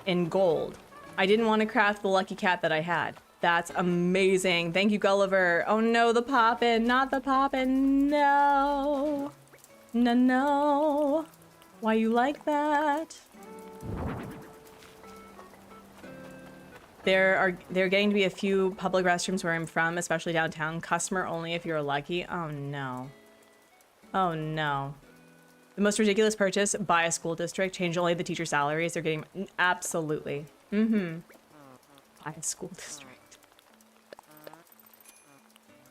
in gold. I didn't want to craft the lucky cat that I had. That's amazing. Thank you, Gulliver. Oh no, the poppin', not the poppin'. No. No, no. Why you like that? There getting to be a few public restrooms where I'm from, especially downtown. Customer only if you're lucky. Oh no. Oh no. The most ridiculous purchase, buy a school district, change only the teacher salaries. They're getting absolutely. Mm-hmm. Buy a school district.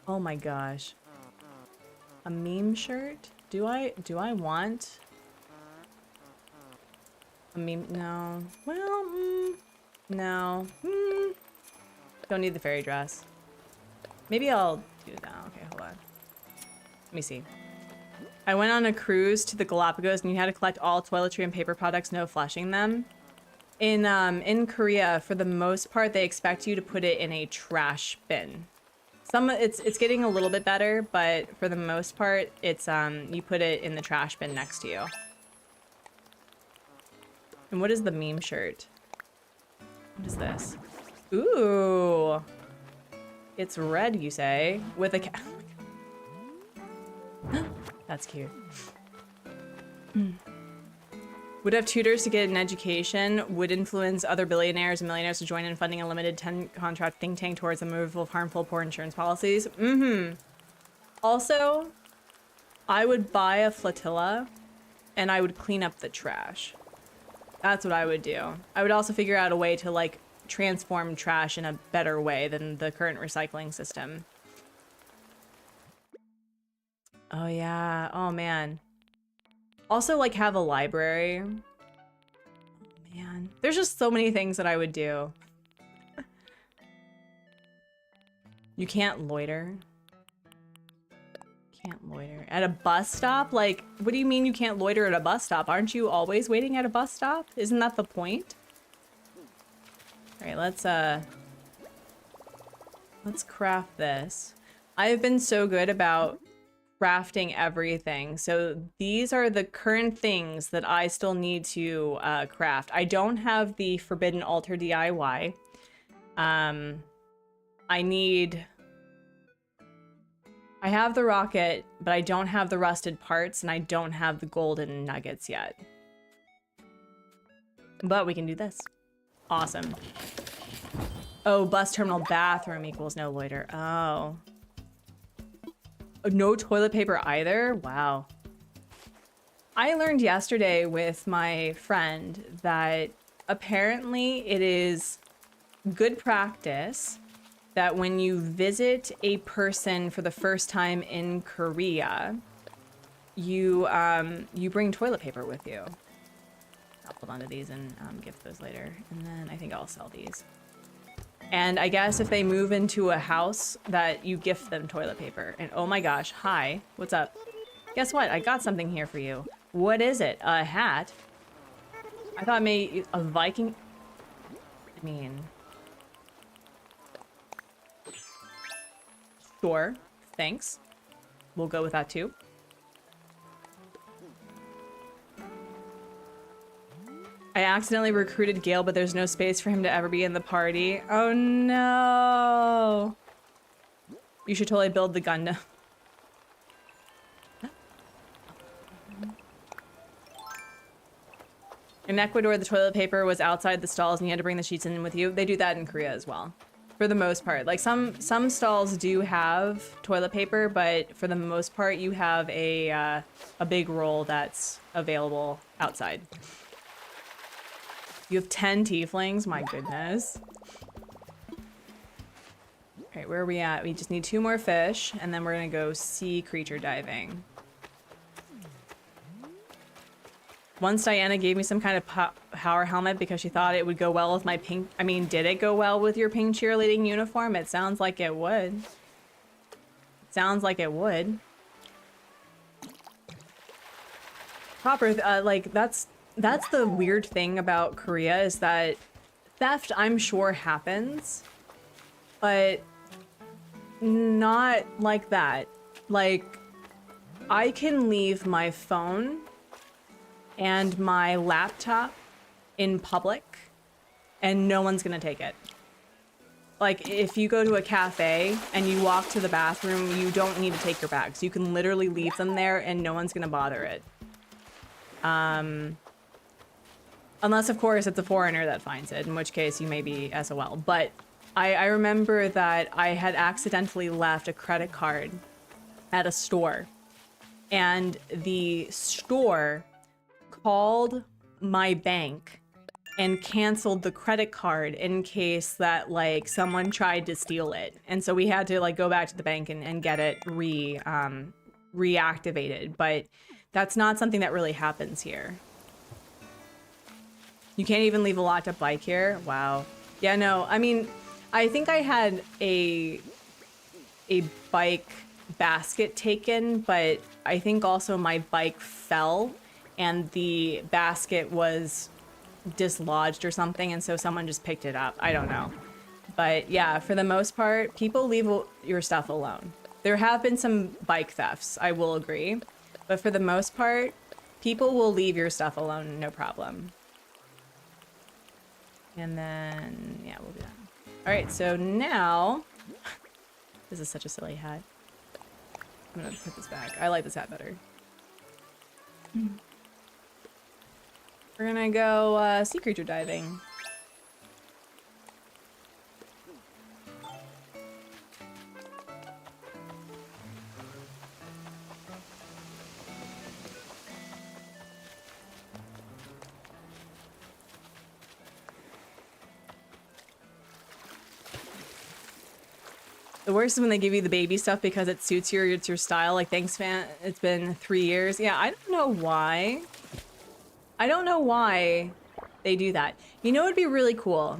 Oh my gosh. A meme shirt? Do I want a meme? No. Well, no. Don't need the fairy dress. Maybe I'll do that. Okay, hold on. Let me see. I went on a cruise to the Galapagos and you had to collect all toiletry and paper products, no flushing them. In Korea, for the most part, they expect you to put it in a trash bin. It's getting a little bit better, but for the most part, it's you put it in the trash bin next to you. And what is the meme shirt? What is this? Ooh. It's red, you say, with a cat. That's cute. Would have tutors to get an education, would influence other billionaires and millionaires to join in funding a limited 10-contract think tank towards the removal of harmful poor insurance policies. Also, I would buy a flotilla and I would clean up the trash. That's what I would do. I would also figure out a way to like transform trash in a better way than the current recycling system. Oh yeah, oh man. Also, like, have a library. Oh, man. There's just so many things that I would do. You can't loiter. Can't loiter. At a bus stop? Like, what do you mean you can't loiter at a bus stop? Aren't you always waiting at a bus stop? Isn't that the point? Alright, let's craft this. I've been so good about crafting everything. So these are the current things that I still need to craft. I don't have the Forbidden Altar DIY. I have the rocket, but I don't have the rusted parts and I don't have the golden nuggets yet. But we can do this. Awesome. Oh, bus terminal bathroom equals no loiter. Oh. No toilet paper either? Wow. I learned yesterday with my friend that apparently it is good practice that when you visit a person for the first time in Korea, you bring toilet paper with you. I'll hold on to these and gift those later. And then I think I'll sell these. And I guess if they move into a house that you gift them toilet paper. And oh my gosh, hi, what's up? Guess what? I got something here for you. What is it? A hat? I thought maybe a Viking. I mean, sure, thanks. We'll go with that too. I accidentally recruited Gale, but there's no space for him to ever be in the party. Oh no. You should totally build the Gundam. In Ecuador, the toilet paper was outside the stalls and you had to bring the sheets in with you. They do that in Korea as well. For the most part. Like some stalls do have toilet paper, but for the most part you have a big roll that's available outside. You have 10 tieflings? My goodness. Alright, where are we at? We just need 2 more fish, and then we're gonna go sea creature diving. Once Diana gave me some kind of power helmet because she thought it would go well with my pink. I mean, did it go well with your pink cheerleading uniform? It sounds like it would. It sounds like it would. Proper, like that's the weird thing about Korea is that theft, I'm sure, happens, but not like that. Like, I can leave my phone and my laptop in public and no one's gonna take it. Like, if you go to a cafe and you walk to the bathroom, you don't need to take your bags. You can literally leave them there and no one's gonna bother it. Unless, of course, it's a foreigner that finds it, in which case you may be SOL. But I remember that I had accidentally left a credit card at a store. And the store called my bank and canceled the credit card in case that, like, someone tried to steal it. And so we had to, like, go back to the bank and get it reactivated. But that's not something that really happens here. You can't even leave a locked up bike here? Wow. Yeah, no, I mean, I think I had a bike basket taken, but I think also my bike fell and the basket was dislodged or something, and so someone just picked it up. I don't know. But yeah, for the most part, people leave your stuff alone. There have been some bike thefts, I will agree. But for the most part, people will leave your stuff alone, no problem. And then, yeah, we'll do that. All right, so now, this is such a silly hat. I'm gonna put this back. I like this hat better. We're gonna go sea creature diving. The worst is when they give you the baby stuff because it suits it's your style. Like, thanks, fan. It's been 3 years. Yeah, I don't know why. I don't know why they do that. You know, it'd be really cool.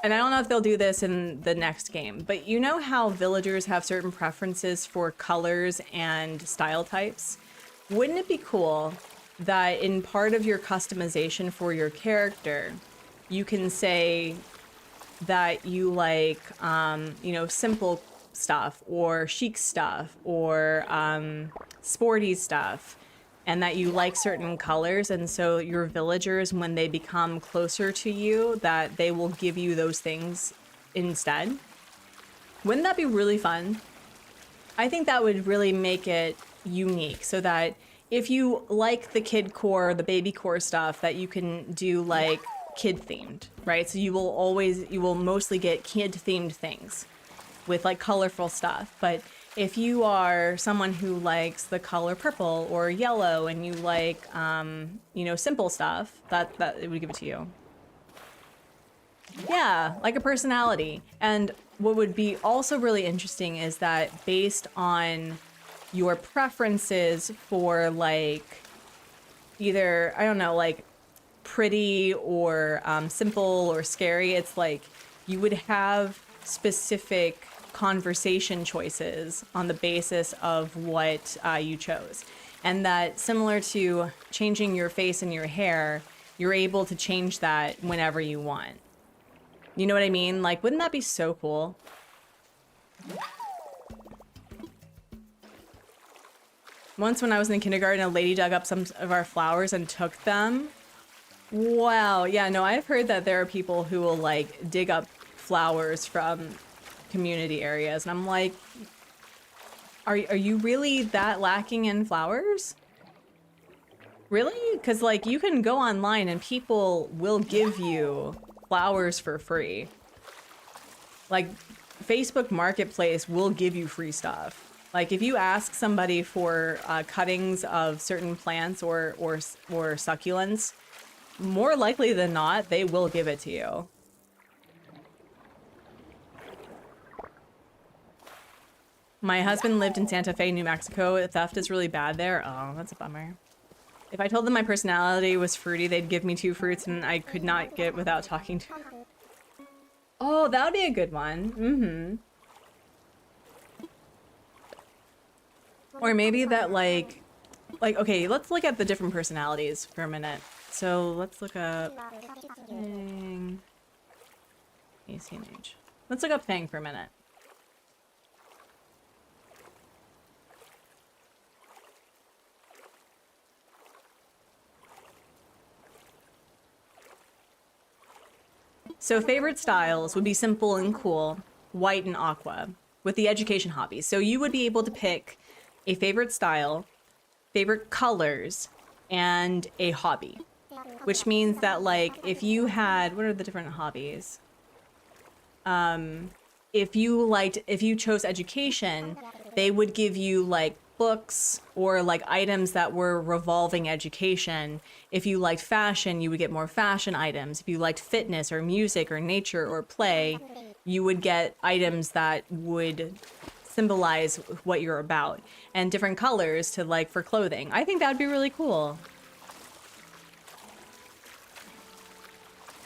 And I don't know if they'll do this in the next game, but you know how villagers have certain preferences for colors and style types? Wouldn't it be cool that in part of your customization for your character, you can say that you like, you know, simple stuff or chic stuff or sporty stuff, and that you like certain colors, and so your villagers, when they become closer to you, that they will give you those things instead? Wouldn't that be really fun? I think that would really make it unique, so that if you like the kid core, the baby core stuff, that you can do like kid themed, right? So you will mostly get kid themed things with like colorful stuff. But if you are someone who likes the color purple or yellow and you like, you know, simple stuff, that it would give it to you. Yeah, like a personality. And what would be also really interesting is that based on your preferences for like either, I don't know, like pretty or simple or scary, it's like you would have specific conversation choices on the basis of what you chose. And that, similar to changing your face and your hair, you're able to change that whenever you want. You know what I mean? Like, wouldn't that be so cool? Once when I was in kindergarten, a lady dug up some of our flowers and took them. Wow, yeah, no, I've heard that there are people who will like dig up flowers from community areas, and I'm like, are you really that lacking in flowers? Really? Because like you can go online and people will give you flowers for free. Like Facebook Marketplace will give you free stuff. Like if you ask somebody for cuttings of certain plants or succulents, more likely than not, they will give it to you. My husband lived in Santa Fe, New Mexico. Theft is really bad there. Oh, that's a bummer. If I told them my personality was fruity, they'd give me 2 fruits and I could not get without talking to. Oh, that would be a good one. Mm-hmm. Or maybe that like, okay, let's look at the different personalities for a minute. So let's look up Fang, ACNH. Let's look up Fang for a minute. So favorite styles would be simple and cool, white and aqua, with the education hobbies. So you would be able to pick a favorite style, favorite colors, and a hobby. Which means that, like, if you had, what are the different hobbies? If you chose education, they would give you like books or like items that were revolving education. If you liked fashion, you would get more fashion items. If you liked fitness or music or nature or play, you would get items that would symbolize what you're about, and different colors to like for clothing. I think that'd be really cool.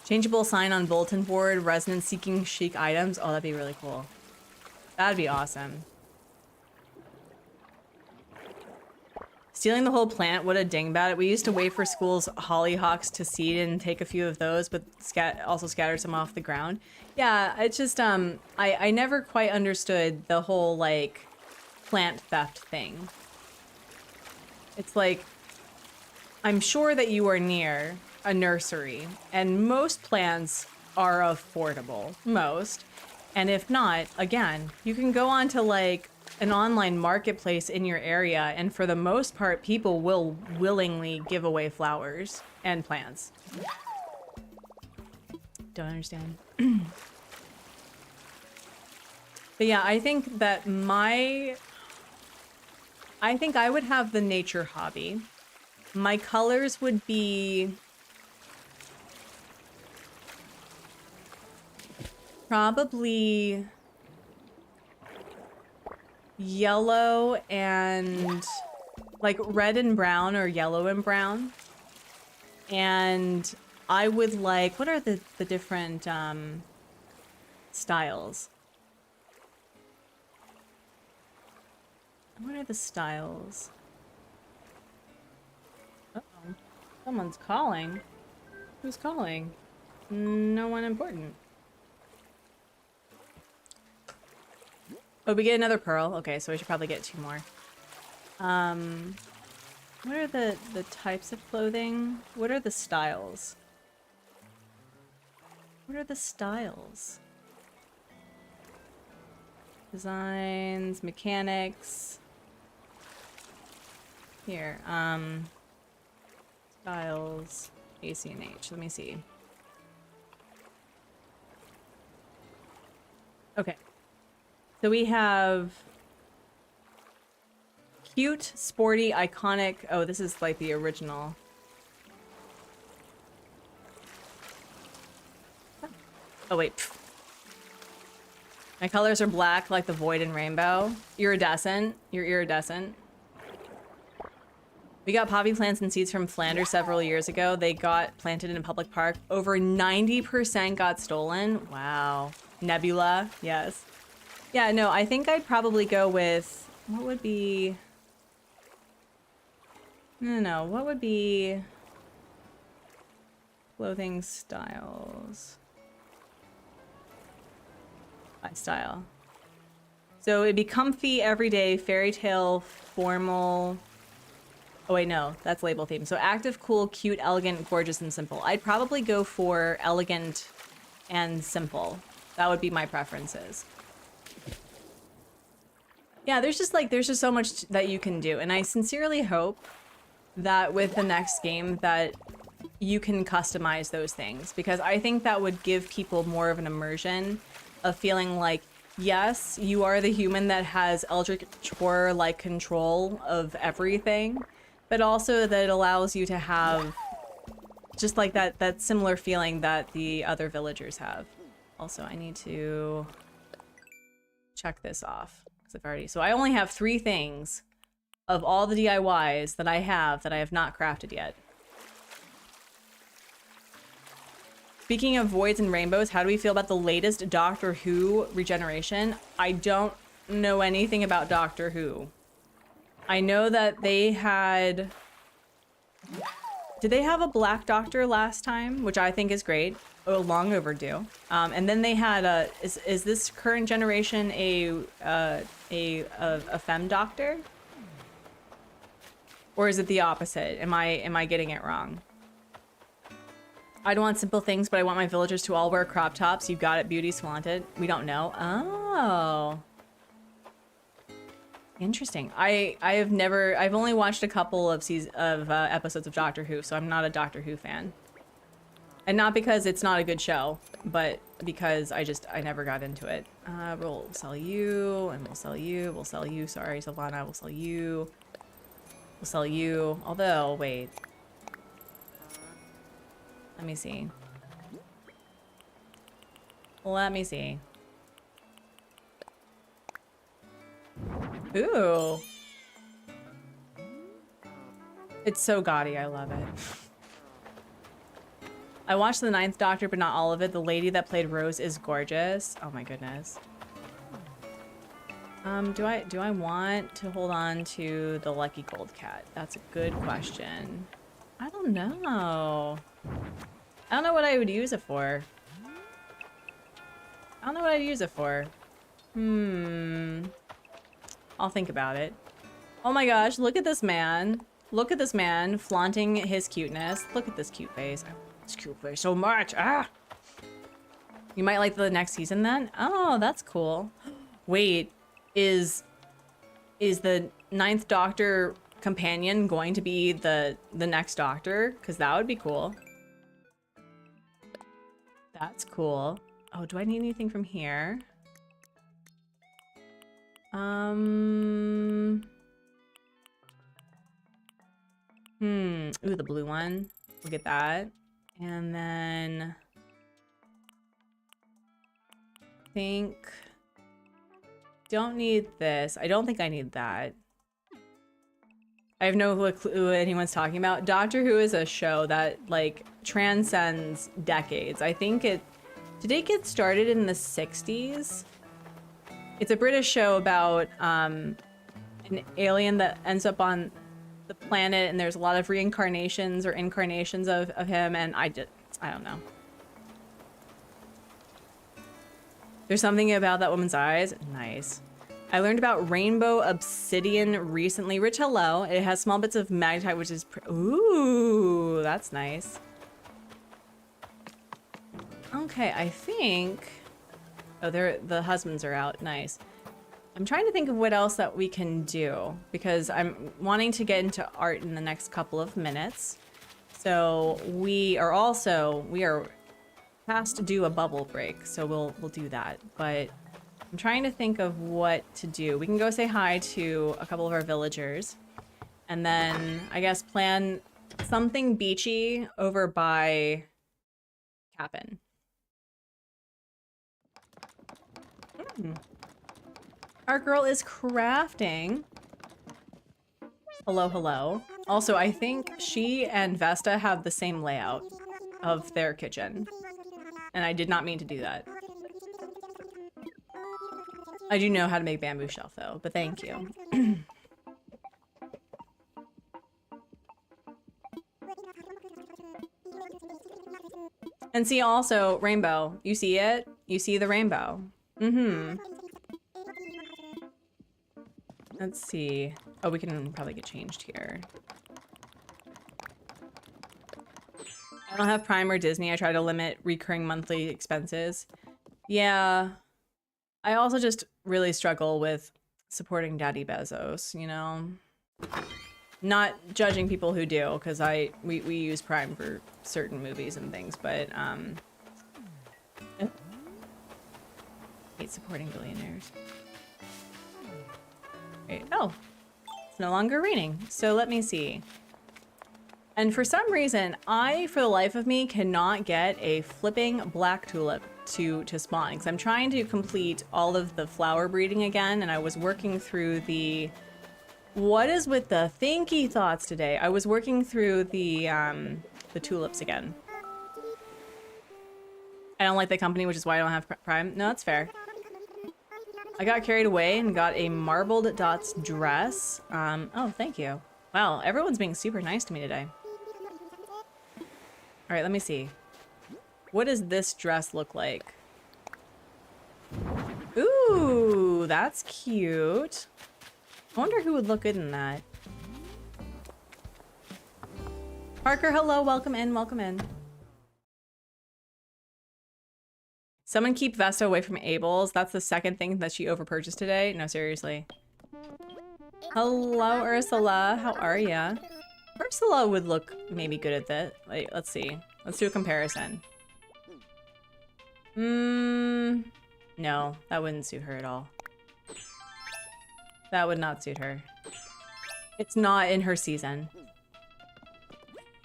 Changeable sign on bulletin board, resonance seeking chic items. Oh, that'd be really cool. That'd be awesome. Stealing the whole plant, what a dingbat. We used to wait for school's hollyhocks to seed and take a few of those, but also scatter some off the ground. Yeah, it's just, I never quite understood the whole, like, plant theft thing. It's like, I'm sure that you are near a nursery, and most plants are affordable. Most. And if not, again, you can go on to, like, an online marketplace in your area, and for the most part, people will willingly give away flowers and plants. Don't understand. But yeah, I think that I think I would have the nature hobby. My colors would be probably yellow and like red and brown or yellow and brown. And I would like, what are the different styles? What are the styles? Uh-oh. Someone's calling. Who's calling? No one important. Oh, we get another pearl. Okay, so we should probably get 2 more. What are the types of clothing? What are the styles? What are the styles? Designs, mechanics. Here, styles, ACNH. Let me see. Okay. So we have cute, sporty, iconic. Oh, this is like the original. Oh, wait. Pfft. My colors are black like the void and rainbow. Iridescent. You're iridescent. We got poppy plants and seeds from Flanders several years ago. They got planted in a public park. Over 90% got stolen. Wow. Nebula. Yes. Yeah, no, I think I'd probably go with... What would be... No. What would be... Clothing styles? My style. So it'd be comfy, everyday, fairy tale, formal... Oh wait, no, that's label theme. So active, cool, cute, elegant, gorgeous, and simple. I'd probably go for elegant and simple. That would be my preferences. Yeah, there's just so much that you can do. And I sincerely hope that with the next game that you can customize those things, because I think that would give people more of an immersion of feeling like, yes, you are the human that has Eldritch Horror-like control of everything, but also that it allows you to have just like that similar feeling that the other villagers have. Also, I need to check this off. So I only have 3 things. of all the DIYs that I have not crafted yet. Speaking of voids and rainbows, how do we feel about the latest Doctor Who regeneration? I don't know anything about Doctor Who. I know that they had... Did they have a Black Doctor last time? Which I think is great. Oh, long overdue. And then they had a... Is this current generation a femme Doctor? Or is it the opposite? Am I getting it wrong? I don't want simple things, but I want my villagers to all wear crop tops. You got it, beauties flaunt it. We don't know. Oh. Interesting. I've only watched a couple of episodes of Doctor Who, so I'm not a Doctor Who fan. And not because it's not a good show, but because I never got into it. We'll sell you, and we'll sell you, we'll sell you. Sorry, Savannah, we'll sell you. We'll sell you. Although, wait. Let me see. Let me see. Ooh. It's so gaudy. I love it. I watched the 9th Doctor, but not all of it. The lady that played Rose is gorgeous. Oh my goodness. Do I want to hold on to the Lucky Gold Cat? That's a good question. I don't know. I don't know what I would use it for. I don't know what I'd use it for. I'll think about it. Oh my gosh, look at this man. Look at this man flaunting his cuteness. Look at this cute face. I love this cute face so much. Ah! You might like the next season then? Oh, that's cool. Wait, is the 9th Doctor companion going to be the next Doctor? Because that would be cool. That's cool. Oh, do I need anything from here? Ooh, the blue one. We'll get that. And then... think... Don't need this. I don't think I need that. I have no clue what anyone's talking about. Doctor Who is a show that, like, transcends decades. I think it... Did it get started in the 60s? It's a British show about an alien that ends up on the planet, and there's a lot of reincarnations or incarnations of him, and I don't know. There's something about that woman's eyes. Nice. I learned about rainbow obsidian recently. Rich hello. It has small bits of magnetite, which is... Ooh, that's nice. Okay, I think... Oh, the husbands are out. Nice. I'm trying to think of what else that we can do, because I'm wanting to get into art in the next couple of minutes. So we are past to do a bubble break, so we'll do that. But I'm trying to think of what to do. We can go say hi to a couple of our villagers, and then I guess plan something beachy over by Cap'n. Our girl is crafting. Hello, hello. Also, I think she and Vesta have the same layout of their kitchen. And I did not mean to do that. I do know how to make bamboo shelf though, but thank you. And see also, rainbow. You see it? You see the rainbow. Let's see. Oh, we can probably get changed here. I don't have Prime or Disney. I try to limit recurring monthly expenses. Yeah. I also just really struggle with supporting Daddy Bezos, you know? Not judging people who do, because we use Prime for certain movies and things, but hate supporting billionaires. Wait, oh, it's no longer raining. So let me see. And for some reason, I, for the life of me, cannot get a flipping black tulip to spawn, because I'm trying to complete all of the flower breeding again, and I was working through the What is with the thinky thoughts today? I was working through the tulips again. I don't like the company, which is why I don't have Prime. No, that's fair. I got carried away and got a marbled dots dress. Oh, thank you. Wow, everyone's being super nice to me today. All right, let me see. What does this dress look like? Ooh, that's cute. I wonder who would look good in that. Parker, hello, welcome in, welcome in. Someone keep Vesta away from Abel's. That's the second thing that she overpurchased today. No, seriously. Hello, Ursula. How are ya? Ursula would look maybe good at that. Wait, let's see. Let's do a comparison. No, that wouldn't suit her at all. That would not suit her. It's not in her season.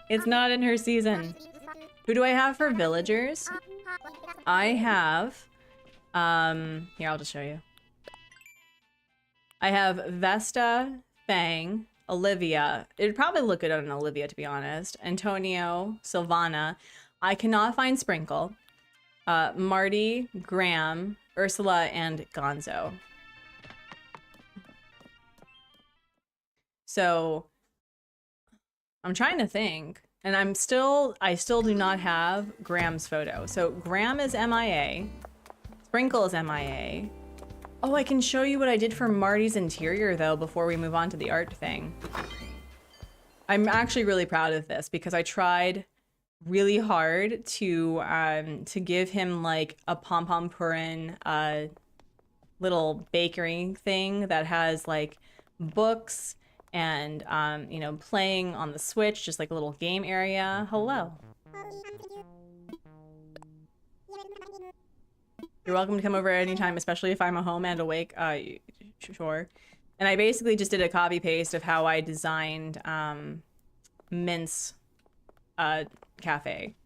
It's not in her season. Who do I have for villagers? I have, here, I'll just show you. I have Vesta, Fang, Olivia. It'd probably look good on Olivia, to be honest. Antonio, Sylvana. I cannot find Sprinkle. Marty, Graham, Ursula, and Gonzo. So, I'm trying to think. And I still do not have Graham's photo. So Graham is MIA. Sprinkle is MIA. Oh, I can show you what I did for Marty's interior though before we move on to the art thing. I'm actually really proud of this because I tried really hard to give him like a pom-pom purin little bakery thing that has like books and, you know, playing on the Switch, just like a little game area. Hello. You're welcome to come over anytime, especially if I'm home and awake. Sure. And I basically just did a copy paste of how I designed Mint's cafe.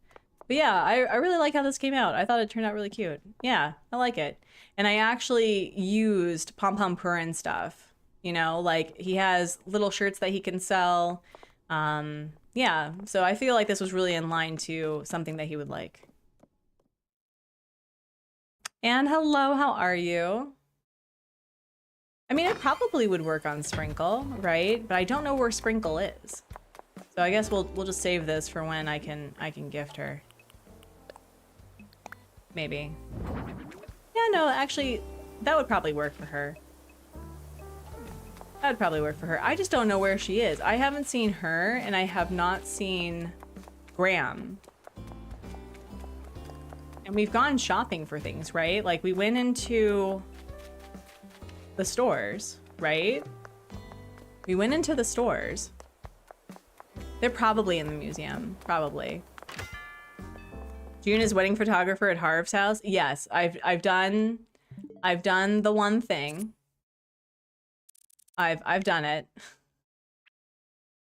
But yeah, I really like how this came out. I thought it turned out really cute. Yeah, I like it. And I actually used pom-pom purin stuff. You know, like he has little shirts that he can sell. Yeah, so I feel like this was really in line to something that he would like. And hello, how are you? I mean, it probably would work on Sprinkle, right? But I don't know where Sprinkle is. So I guess we'll just save this for when I can gift her. Maybe. Yeah, no, actually, that would probably work for her. That'd probably work for her. I just don't know where she is. I haven't seen her, and I have not seen Graham. And we've gone shopping for things, right? Like, we went into the stores, right? We went into the stores. They're probably in the museum. Probably. June is wedding photographer at Harv's house. Yes, I've done the one thing. I've done it.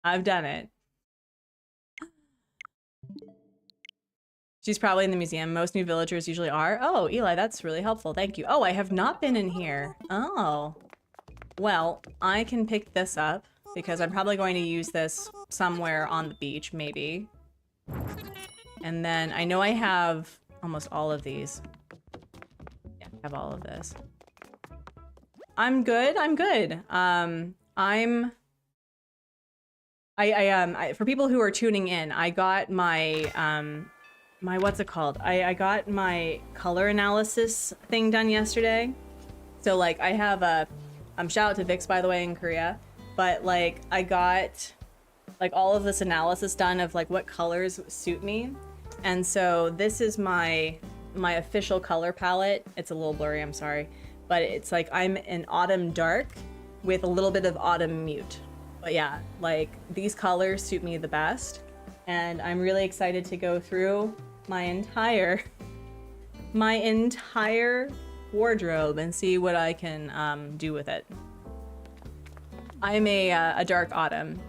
I've done it. She's probably in the museum. Most new villagers usually are. Oh, Eli, that's really helpful. Thank you. Oh, I have not been in here. Oh. Well, I can pick this up because I'm probably going to use this somewhere on the beach, maybe. And then I know I have almost all of these. Yeah, I have all of this. I'm good. I'm good. For people who are tuning in, I got my what's it called? I got my color analysis thing done yesterday. So like I have a shout out to Vix, by the way, in Korea. But like I got like all of this analysis done of like what colors suit me. And so this is my official color palette. It's a little blurry, I'm sorry. But it's like I'm an autumn dark with a little bit of autumn mute. But yeah, like these colors suit me the best. And I'm really excited to go through my entire wardrobe and see what I can do with it. I'm a dark autumn,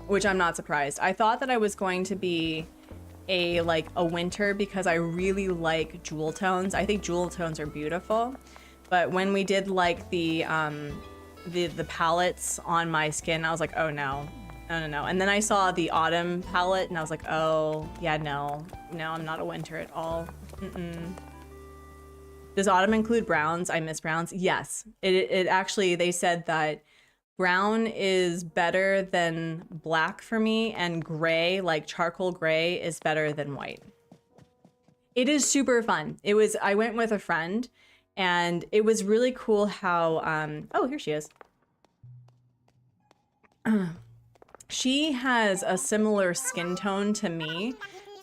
which I'm not surprised. I thought that I was going to be a winter because I really like jewel tones. I think jewel tones are beautiful. But when we did like the the palettes on my skin. I was like, oh no, no, no, no. And then I saw the autumn palette and I was like, oh yeah, no, no, I'm not a winter at all. Mm-mm. Does autumn include browns? I miss browns. Yes, it actually, they said that brown is better than black for me, and gray, like charcoal gray, is better than white. It is super fun. It was, I went with a friend and it was really cool how, oh, here she is. She has a similar skin tone to me,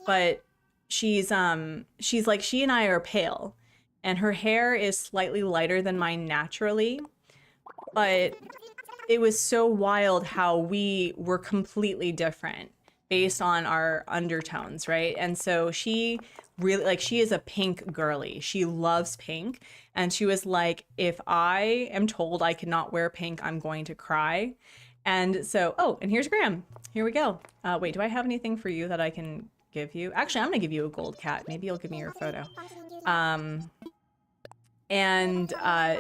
but she's like, she and I are pale and her hair is slightly lighter than mine naturally, but it was so wild how we were completely different based on our undertones, right? And so she really, like, she is a pink girly. She loves pink. And she was like, if I am told I cannot wear pink, I'm going to cry. And so, oh, and here's Graham. Here we go. Wait, do I have anything for you that I can give you? Actually, I'm gonna give you a gold cat. Maybe you'll give me your photo.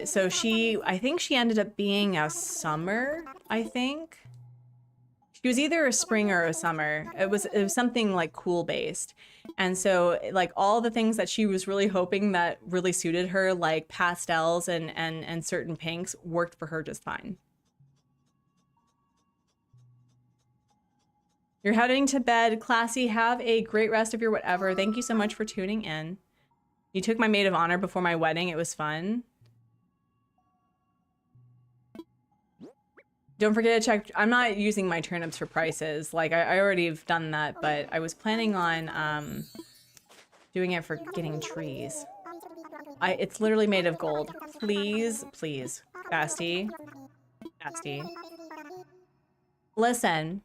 So she, I think she ended up being a summer, I think. She was either a spring or a summer. It was something like cool based. And so like all the things that she was really hoping that really suited her, like pastels and certain pinks, worked for her just fine. You're heading to bed. Classy, have a great rest of your whatever. Thank you so much for tuning in. You took my maid of honor before my wedding. It was fun. Don't forget to check. I'm not using my turnips for prices. Like, I already have done that, but I was planning on doing it for getting trees. It's literally made of gold. Please, please, Basti. Basti. Listen,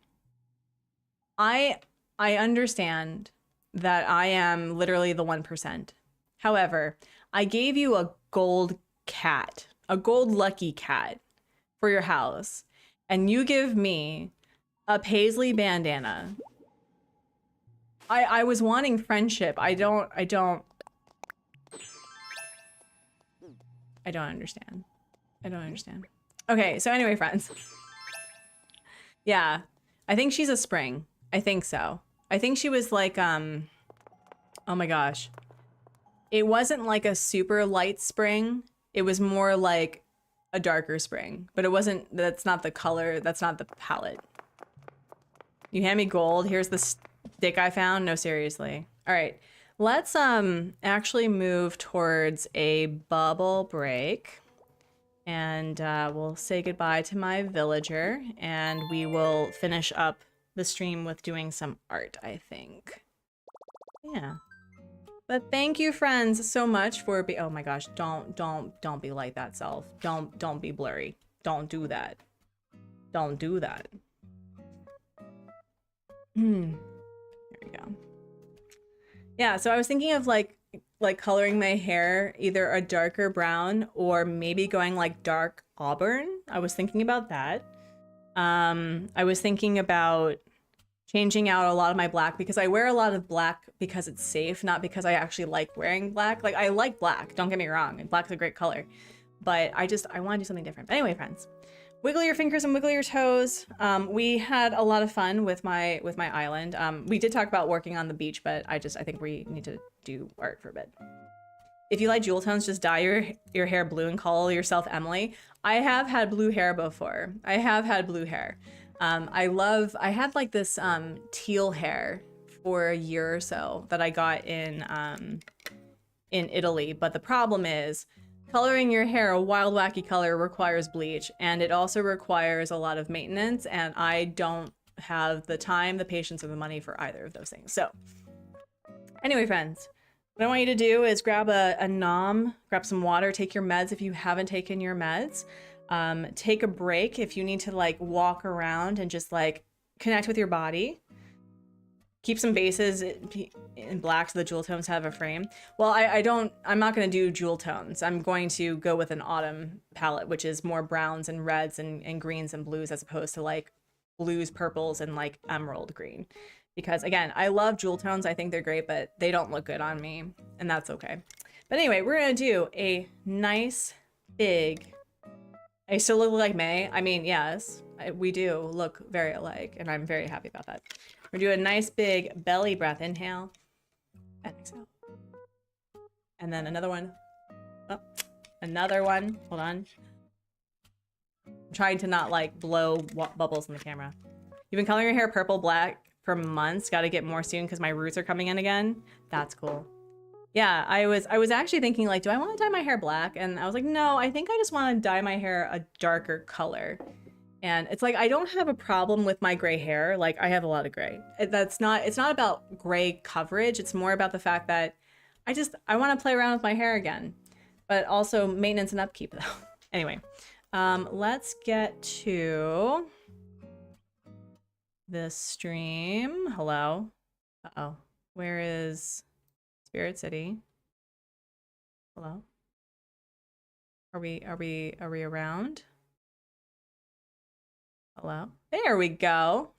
I understand that I am literally the 1%. However, I gave you a gold cat, a gold lucky cat for your house, and you give me a paisley bandana. I was wanting friendship. I don't understand. I don't understand. Okay, so anyway, friends. Yeah, I think she's a spring. I think so. I think she was like, oh my gosh. It wasn't like a super light spring. It was more like a darker spring, but it wasn't, that's not the color, that's not the palette. You hand me gold. Here's the stick I found. No, seriously. All right, let's actually move towards a bubble break, and we'll say goodbye to my villager, and we will finish up the stream with doing some art, I think. Yeah. But thank you, friends, so much for oh my gosh, don't be like that, self. Don't be blurry. Don't do that. Don't do that. There we go. Yeah, so I was thinking of like coloring my hair either a darker brown or maybe going like dark auburn. I was thinking about that. I was thinking about changing out a lot of my black because I wear a lot of black because it's safe, not because I actually like wearing black. Like, I like black, don't get me wrong, and black's a great color, but I want to do something different. But anyway, friends, wiggle your fingers and wiggle your toes. We had a lot of fun with my island. We did talk about working on the beach, but I think we need to do art for a bit. If you like jewel tones, just dye your hair blue and call yourself Emily. I have had blue hair before. I have had blue hair. I had like this teal hair for a year or so that I got in Italy. But the problem is coloring your hair a wild, wacky color requires bleach, and it also requires a lot of maintenance. And I don't have the time, the patience, or the money for either of those things. So anyway, friends, what I want you to do is grab a nom, grab some water, take your meds if you haven't taken your meds. Take a break if you need to like walk around and just like connect with your body. Keep some bases in black so the jewel tones have a frame. Well, I'm not going to do jewel tones. I'm going to go with an autumn palette, which is more browns and reds and greens and blues as opposed to like blues, purples, and like emerald green. Because again, I love jewel tones. I think they're great, but they don't look good on me, and that's okay. But anyway, we're going to do a nice big I still look like May. I mean, yes, we do look very alike, and I'm very happy about that. We're doing a nice big belly breath. Inhale and exhale. And then another one. Oh, another one. Hold on. I'm trying to not like blow bubbles in the camera. You've been coloring your hair purple black for months. Got to get more soon because my roots are coming in again. That's cool. Yeah, I was actually thinking like, do I want to dye my hair black? And I was like, no, I think I just want to dye my hair a darker color. And it's like, I don't have a problem with my gray hair. Like I have a lot of gray. It's not about gray coverage. It's more about the fact that I want to play around with my hair again, but also maintenance and upkeep though. Anyway, let's get to this stream. Hello. Uh-oh. Where is Spirit City? Hello. Are we around? Hello. There we go.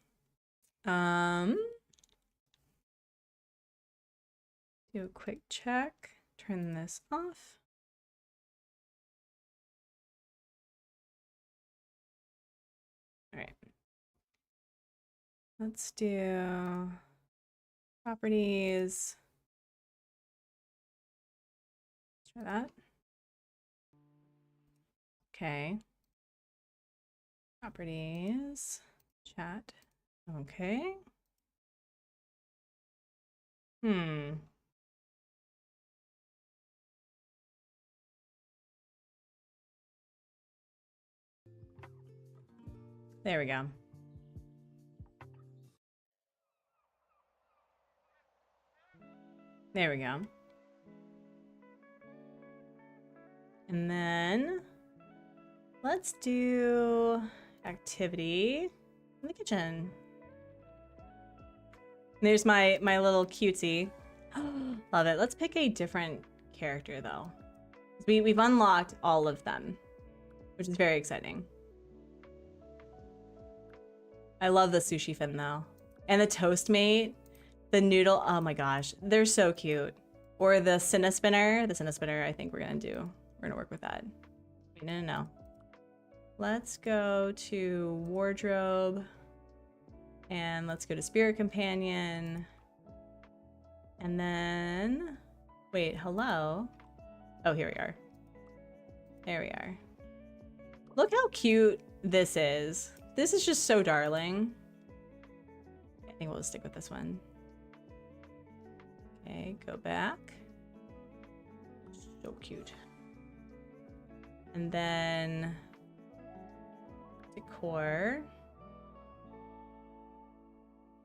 Do a quick check. Turn this off. All right. Let's do properties. Let's try that. Okay. Properties. Chat. Okay. There we go. There we go. And then let's do activity in the kitchen. There's my little cutie. Love it. Let's pick a different character though. We've unlocked all of them, which is very exciting. I love the sushi fin though. And the Toastmate, the noodle, oh my gosh, they're so cute. Or the Cinnaspinner. The Cinnaspinner, I think we're gonna work with that. Wait, no. Let's go to wardrobe. And let's go to Spirit Companion. And then, wait, hello? Oh, here we are. There we are. Look how cute this is. This is just so darling. I think we'll just stick with this one. Okay, go back. So cute. And then decor.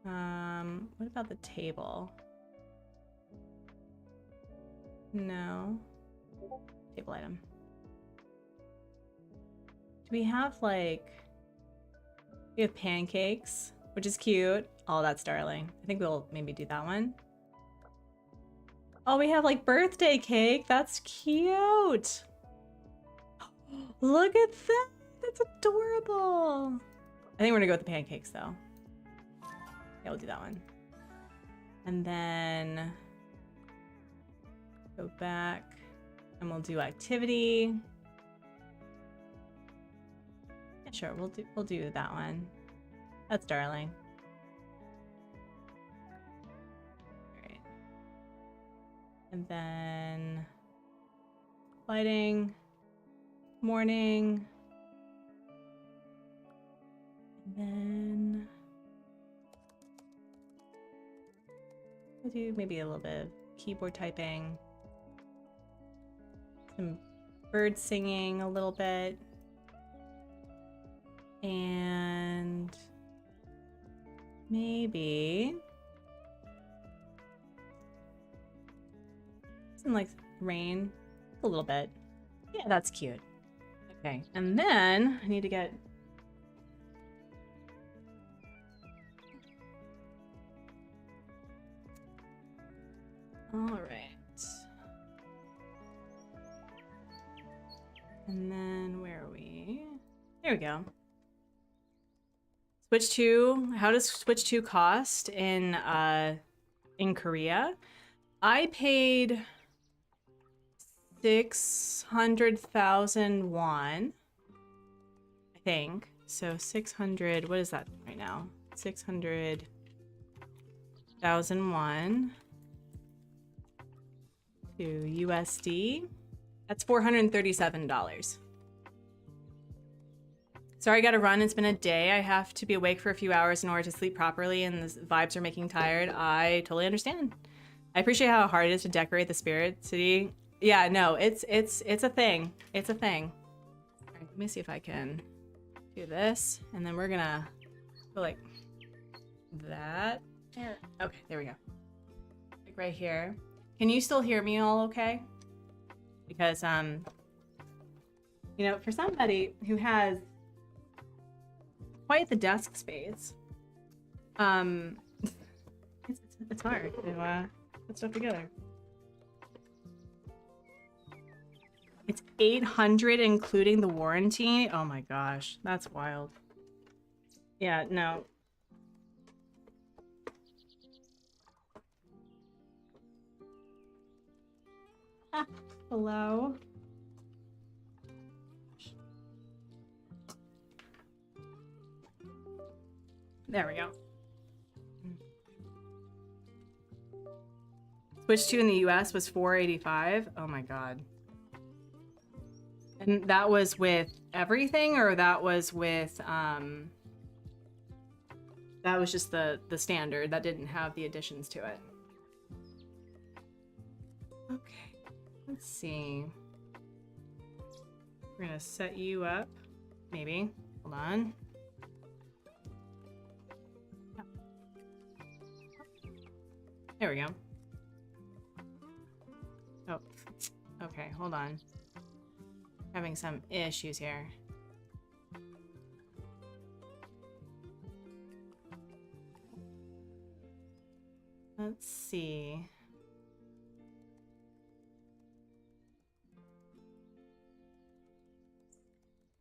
What about the table? No. Table item. Do we have like... We have pancakes, which is cute. Oh, that's darling. I think we'll maybe do that one. Oh, we have like birthday cake. That's cute. Look at that. That's adorable. I think we're gonna go with the pancakes though. Yeah, we'll do that one. And then go back and we'll do activity. Yeah, sure, we'll do that one. That's darling. All right. And then lighting, morning, and then we'll do maybe a little bit of keyboard typing, some bird singing a little bit, and maybe some like rain a little bit. Yeah, that's cute. Okay, and then I need to get all right. And then where are we? There we go. Switch 2. How does Switch 2 cost in Korea? I paid 600,000 won think. So 600, what is that right now? 600,001 to USD. That's $437. Sorry, I gotta run. It's been a day. I have to be awake for a few hours in order to sleep properly, and the vibes are making tired. I totally understand. I appreciate how hard it is to decorate the Spirit City. Yeah, no, it's a thing. It's a thing. All right, let me see if I can do this, and then we're gonna go like that. There. Okay, there we go. Like right here. Can you still hear me all okay? Because you know, for somebody who has quite the desk space, it's hard to put stuff together. It's 800 including the warranty. Oh my gosh, that's wild. Yeah, no. Ah, hello. There we go. Switch 2 in the US was $485. Oh my god. And that was with everything, or that was with that was just the standard that didn't have the additions to it. Okay, let's see. We're gonna set you up, maybe. Hold on. There we go. Oh, okay, hold on. Having some issues here. Let's see.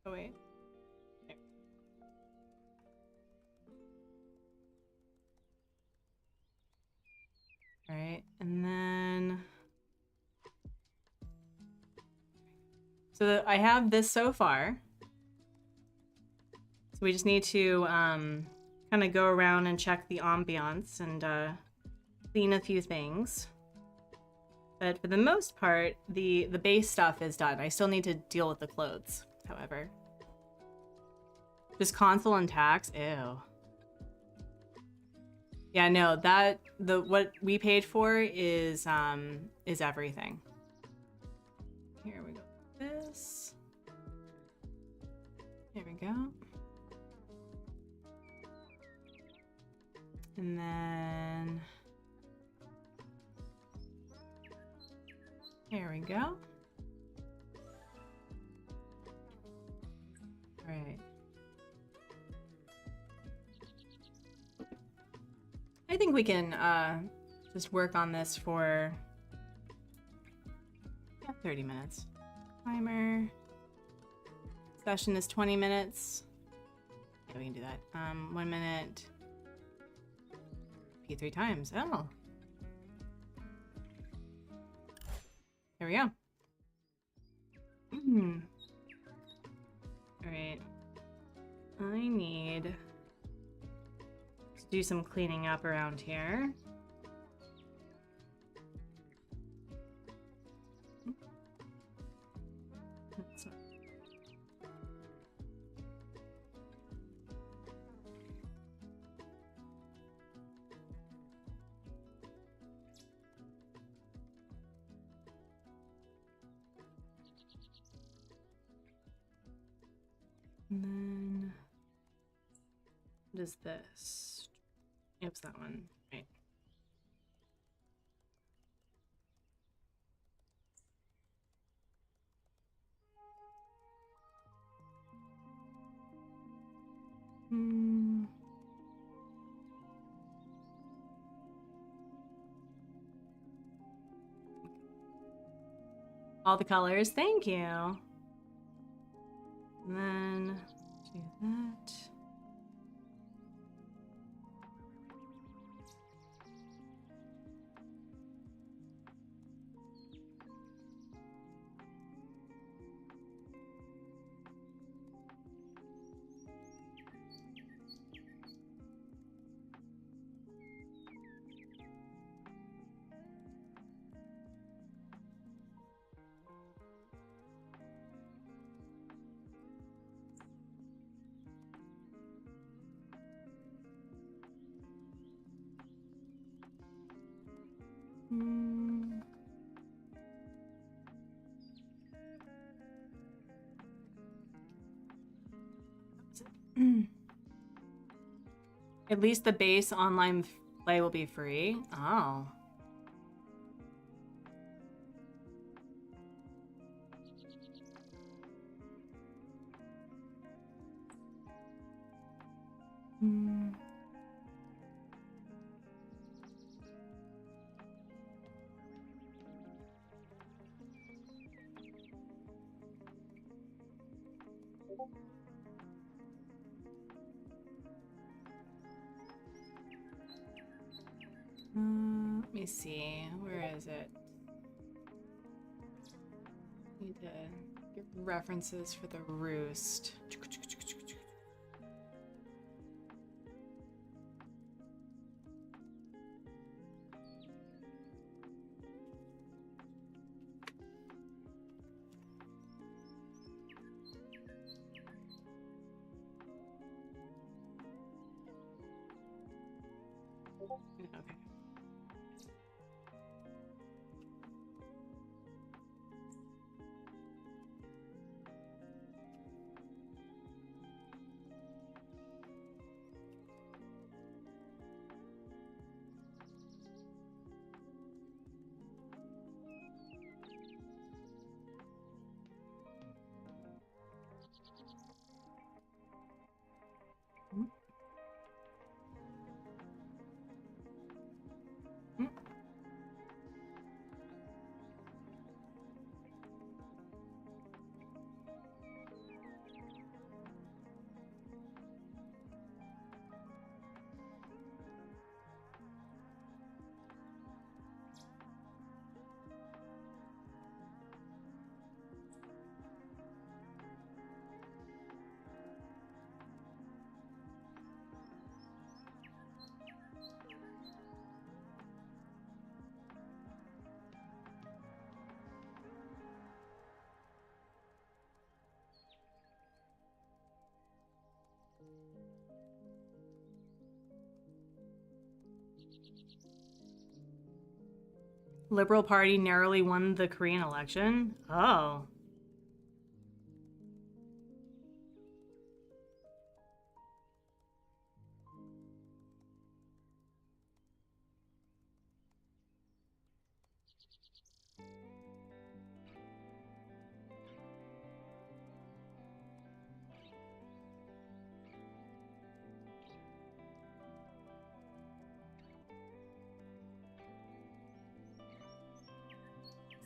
Oh, wait. Okay. All right, and then... So I have this so far. So we just need to kind of go around and check the ambiance and clean a few things. But for the most part, the base stuff is done. I still need to deal with the clothes, however. Just console and tax? Ew. Yeah, no, what we paid for is everything. Here we go. This. There we go. And then here we go. All right. I think we can just work on this for 30 minutes. Timer. Session is 20 minutes. Yeah, we can do that. 1 minute. P3 times. Oh. There we go. All right. I need to do some cleaning up around here. And then, what is this? Yep, it's that one. Right. All the colors, thank you. And then do that. At least the base online play will be free. Oh. Let me see. Where is it? Need to get references for the Roost. Okay. Liberal Party narrowly won the Korean election? Oh.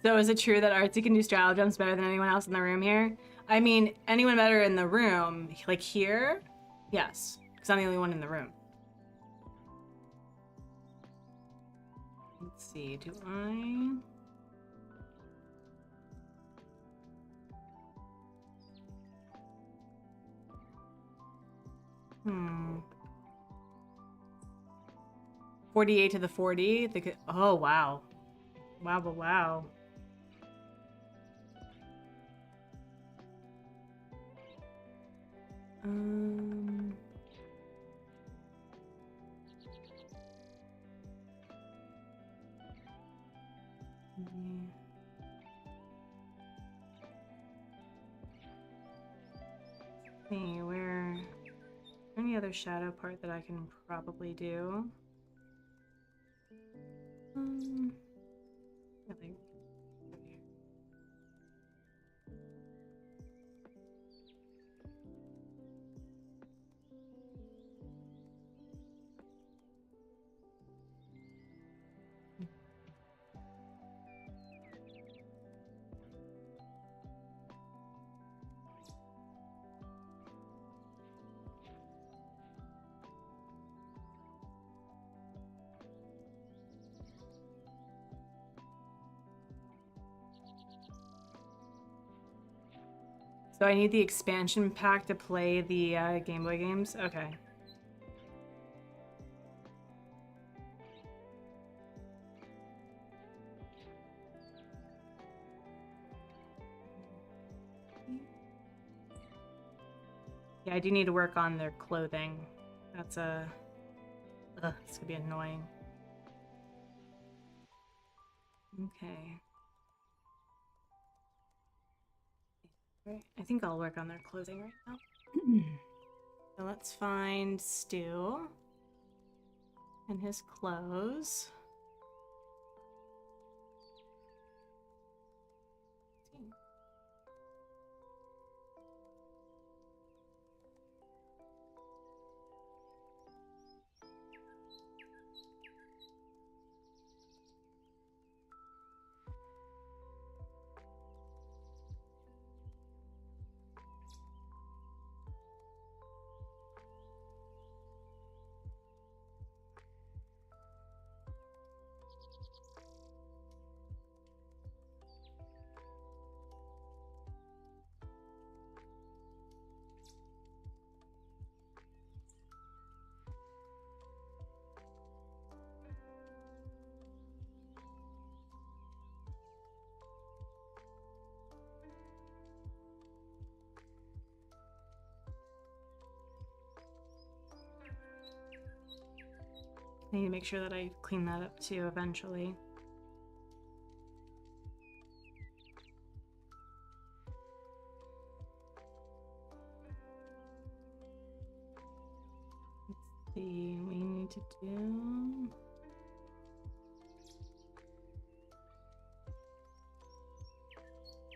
So is it true that Artsy can do straddle jumps better than anyone else in the room here? I mean, anyone better in the room, like here? Yes, because I'm the only one in the room. Let's see, do I... Hmm. 48 to the 40? Oh, wow. Wow, but wow. See, where... Any other shadow part that I can probably do? Really? So I need the expansion pack to play the Game Boy games? Okay. Yeah, I do need to work on their clothing. That's a... Ugh, this could be annoying. Okay. Right, I think I'll work on their clothing right now. So let's find Stu and his clothes. I need to make sure that I clean that up too eventually. Let's see, we need to do...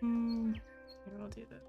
Here, we'll do this.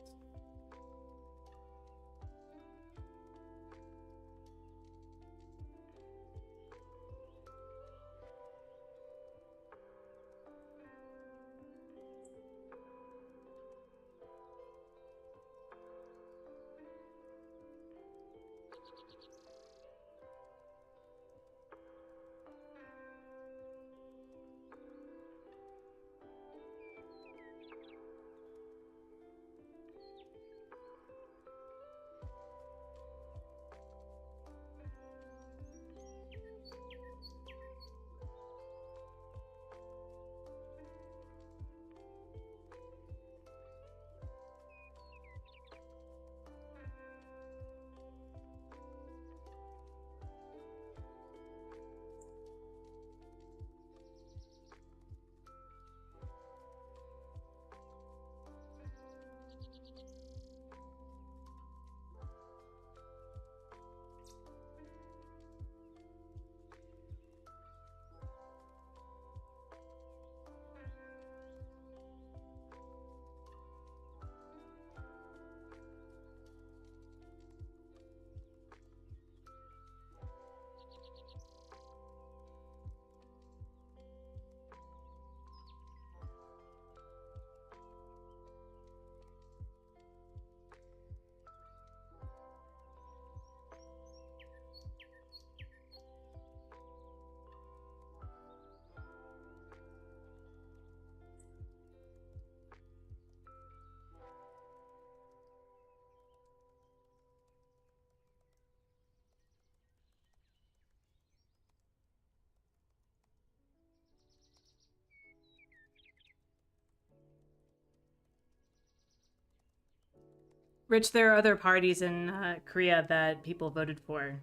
Rich, there are other parties in Korea that people voted for.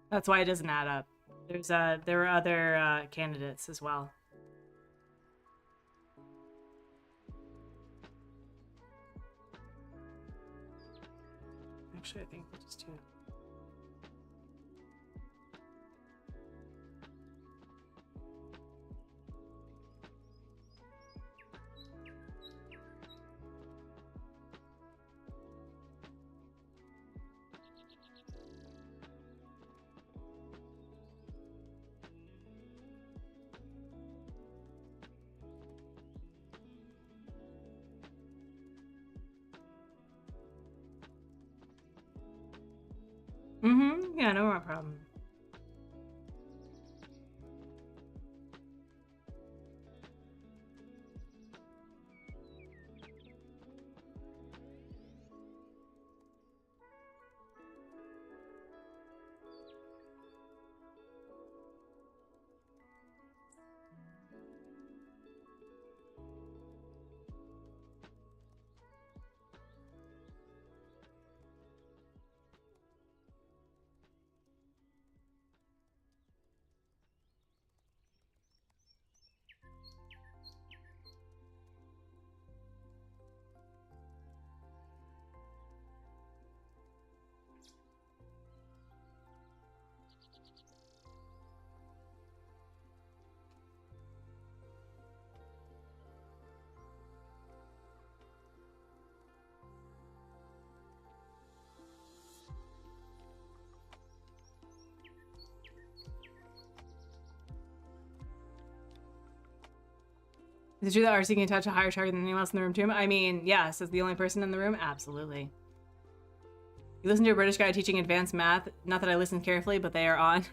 That's why it doesn't add up. There were other candidates as well. Actually, I think we'll just do it. Yeah, no more problem. Is it true that Artsy can touch a higher target than anyone else in the room too? I mean, yes, as the only person in the room, absolutely. You listen to a British guy teaching advanced math. Not that I listen carefully, but they are on.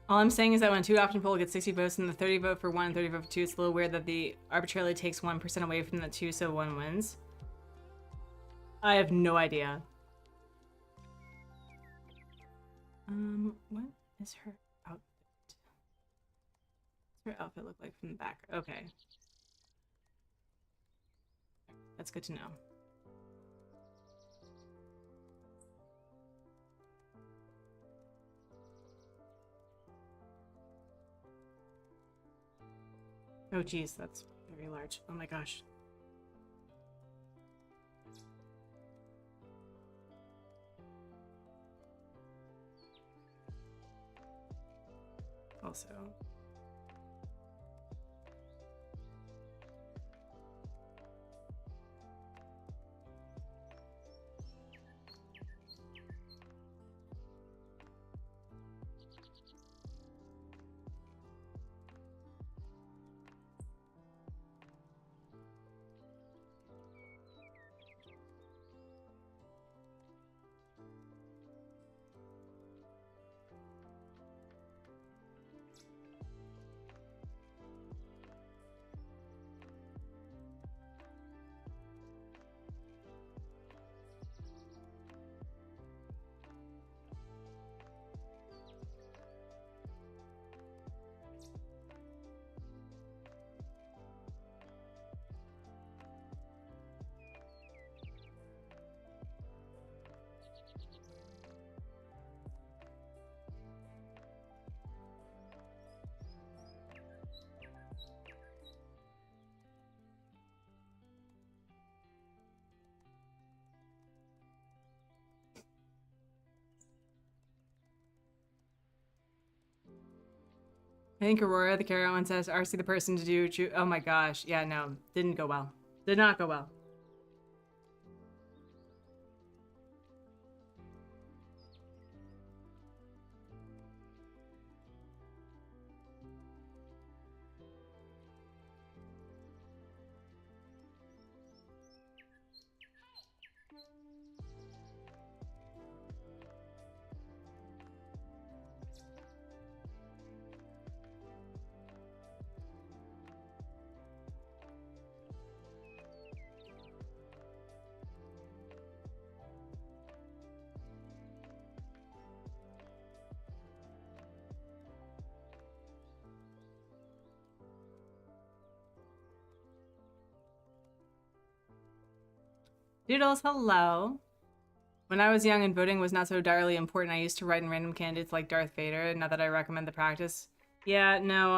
All I'm saying is that when a 2 option poll gets 60 votes and the 30 vote for 1 and 30 vote for 2, it's a little weird that the arbitrarily takes 1% away from the 2 so 1 wins. I have no idea. What is her outfit? What's her outfit look like from the back? Okay. That's good to know. Oh geez, that's very large. Oh my gosh. Also. I think Aurora, the carrier one, says, Artsy the person to do... Oh my gosh. Yeah, no. Didn't go well. Did not go well. Doodles, hello. When I was young and voting was not so direly important, I used to write in random candidates like Darth Vader, not that I recommend the practice. Yeah, no,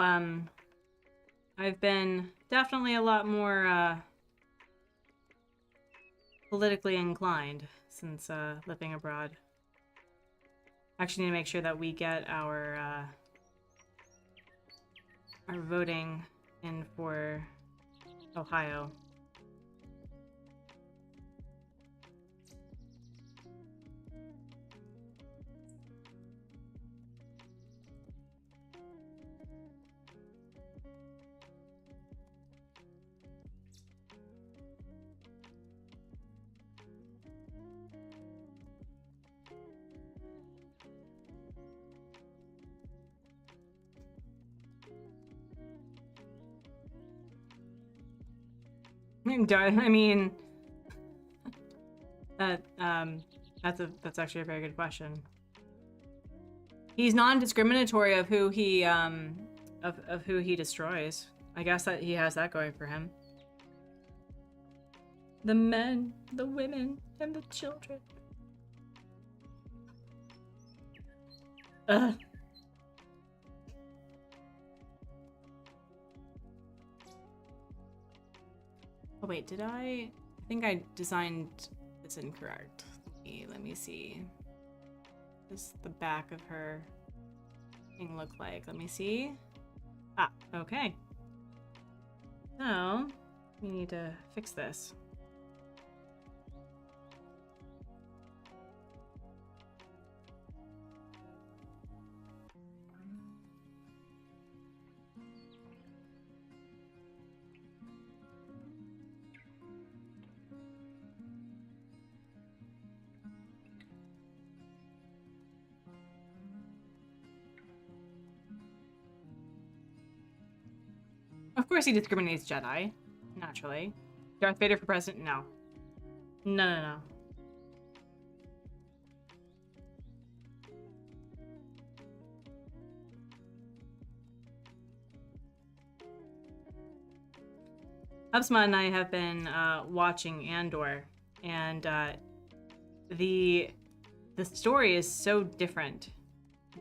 I've been definitely a lot more, politically inclined since, living abroad. Actually need to make sure that we get our voting in for Ohio. I mean, that's actually a very good question. He's non-discriminatory of who he of who he destroys. I guess that he has that going for him. The men, the women, and the children. Ugh. Oh wait, did I think I designed this incorrect. Let me see. Does the back of her thing look like? Let me see. Ah, okay. So, we need to fix this. Of course he discriminates Jedi. Naturally. Darth Vader for president? No. No. Hubsma and I have been watching Andor, and the story is so different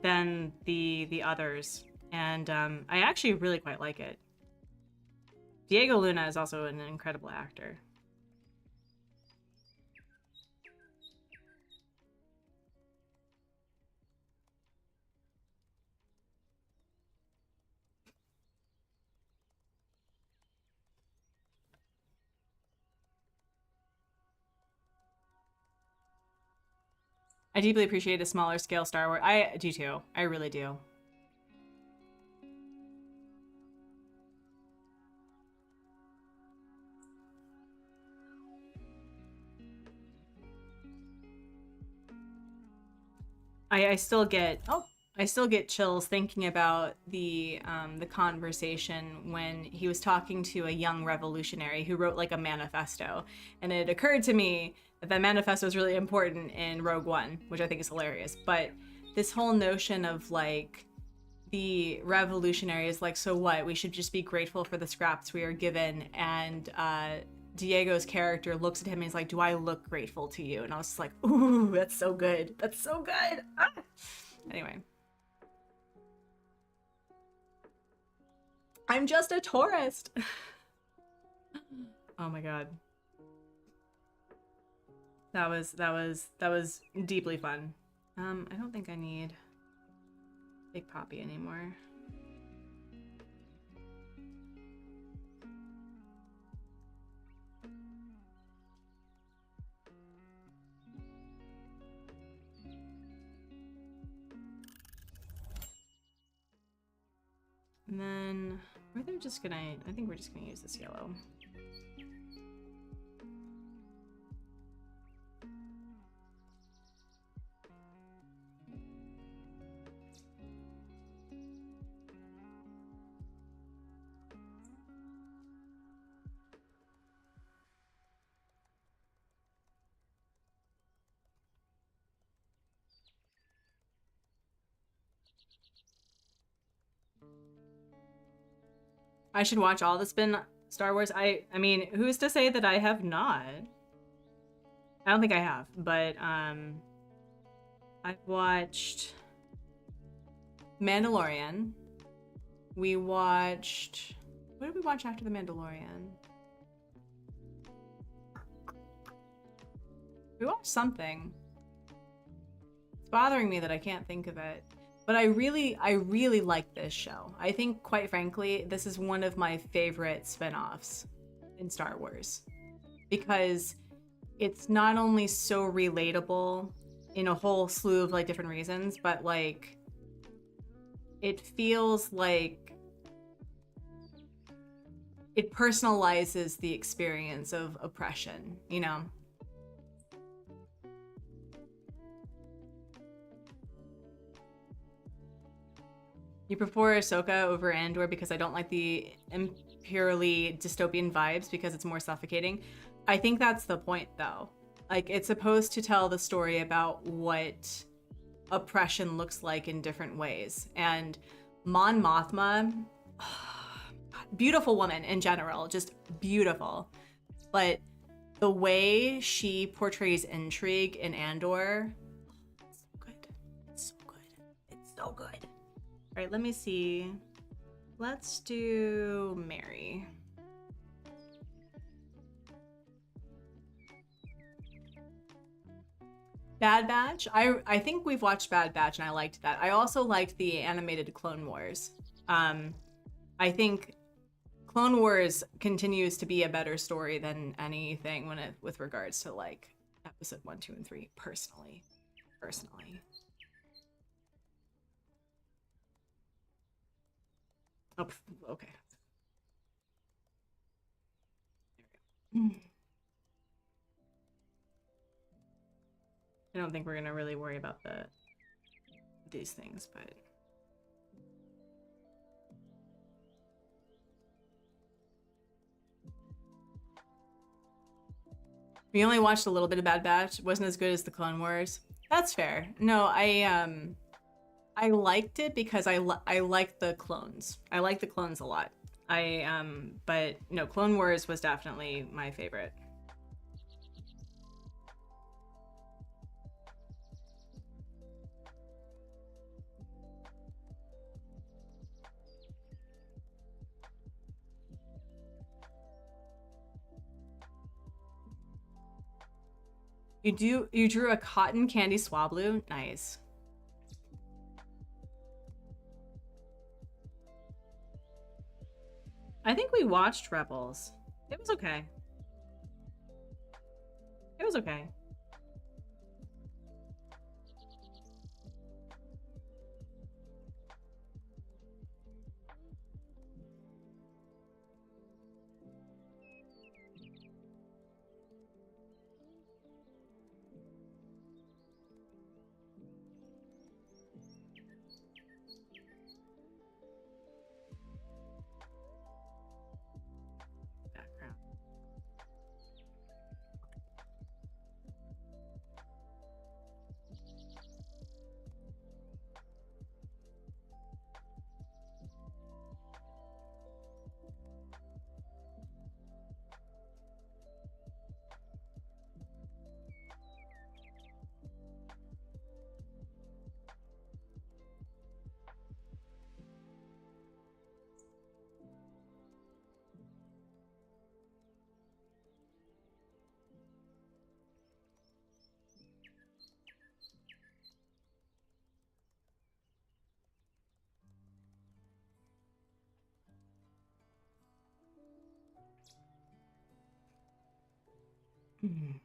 than the others, and I actually really quite like it. Diego Luna is also an incredible actor. I deeply appreciate a smaller scale Star Wars. I do too. I really do. I still get chills thinking about the conversation when he was talking to a young revolutionary who wrote like a manifesto, and it occurred to me that that manifesto is really important in Rogue One, which I think is hilarious. But this whole notion of like the revolutionary is like, so what? We should just be grateful for the scraps we are given, and Diego's character looks at him and he's like, do I look grateful to you? And I was just like, ooh, that's so good. That's so good. Ah! Anyway. I'm just a tourist. Oh my god. That was deeply fun. I don't think I need Big Poppy anymore. And then I think we're just gonna use this yellow. I should watch all the spin Star Wars. I mean, who's to say that I have not? I don't think I have, but I've watched Mandalorian. We watched, what did we watch after the Mandalorian? We watched something. It's bothering me that I can't think of it. But I really like this show. I think, quite frankly, this is one of my favorite spin-offs in Star Wars. Because it's not only so relatable in a whole slew of like different reasons, but like it feels like it personalizes the experience of oppression, you know? You prefer Ahsoka over Andor because I don't like the imperially dystopian vibes because it's more suffocating. I think that's the point, though. Like, it's supposed to tell the story about what oppression looks like in different ways. And Mon Mothma, beautiful woman in general, just beautiful. But the way she portrays intrigue in Andor, it's so good. It's so good. It's so good. All right, let me see. Let's do Mary. Bad Batch. I think we've watched Bad Batch and I liked that. I also liked the animated Clone Wars. I think Clone Wars continues to be a better story than anything with regards to like episode 1, 2, and 3. Personally. Oh, okay. There we go. I don't think we're gonna really worry about these things, but we only watched a little bit of Bad Batch. It wasn't as good as the Clone Wars. That's fair. No, I liked it because I liked the clones. I like the clones a lot. But no, Clone Wars was definitely my favorite. You drew a cotton candy swablu? Nice. I think we watched Rebels. It was okay. It was okay. Background. Mm.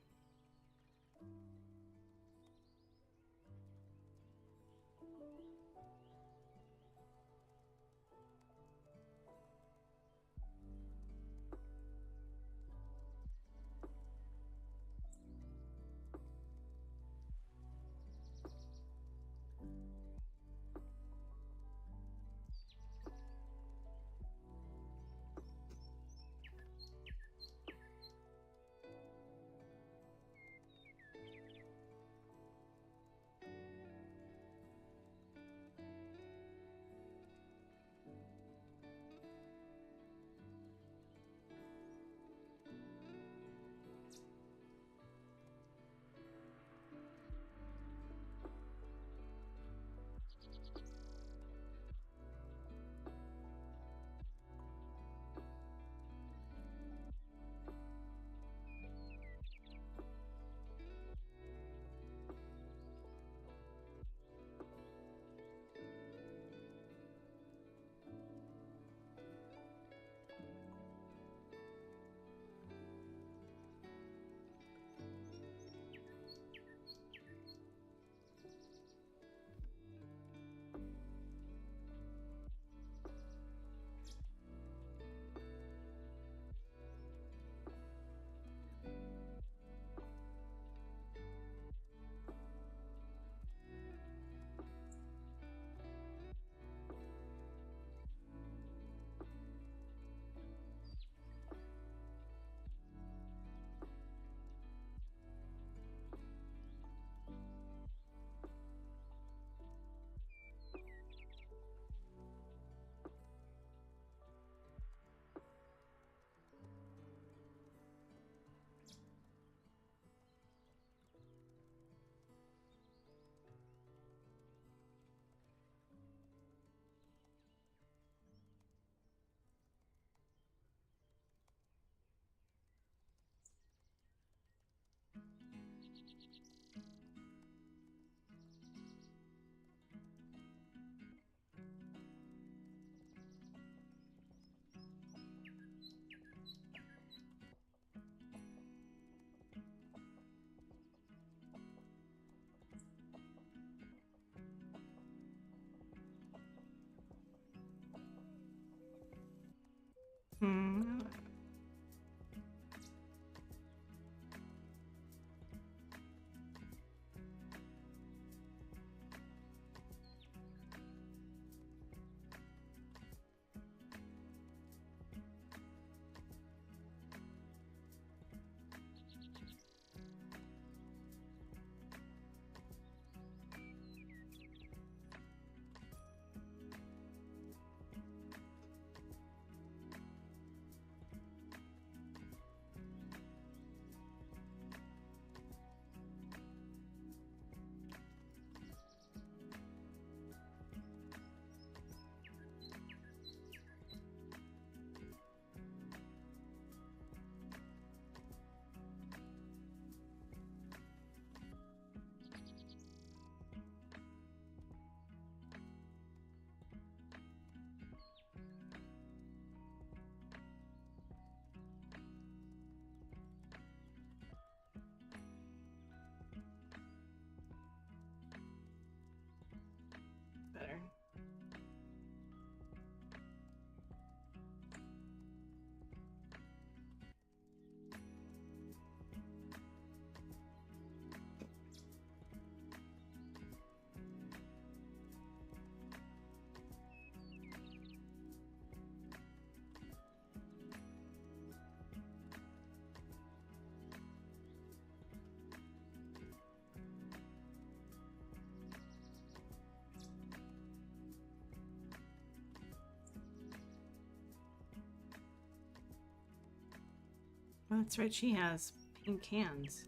Oh, that's right, she has pink hands.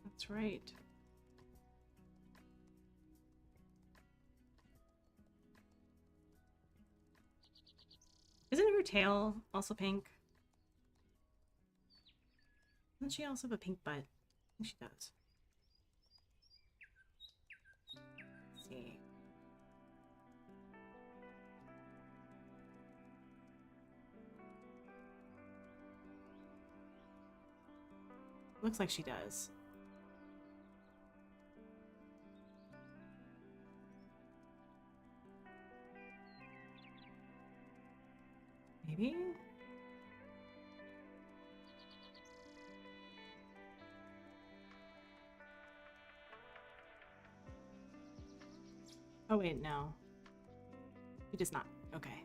That's right. Isn't her tail also pink? Doesn't she also have a pink butt? I think she does. Let's see. Looks like she does. Maybe? Oh wait, no. He does not. Okay.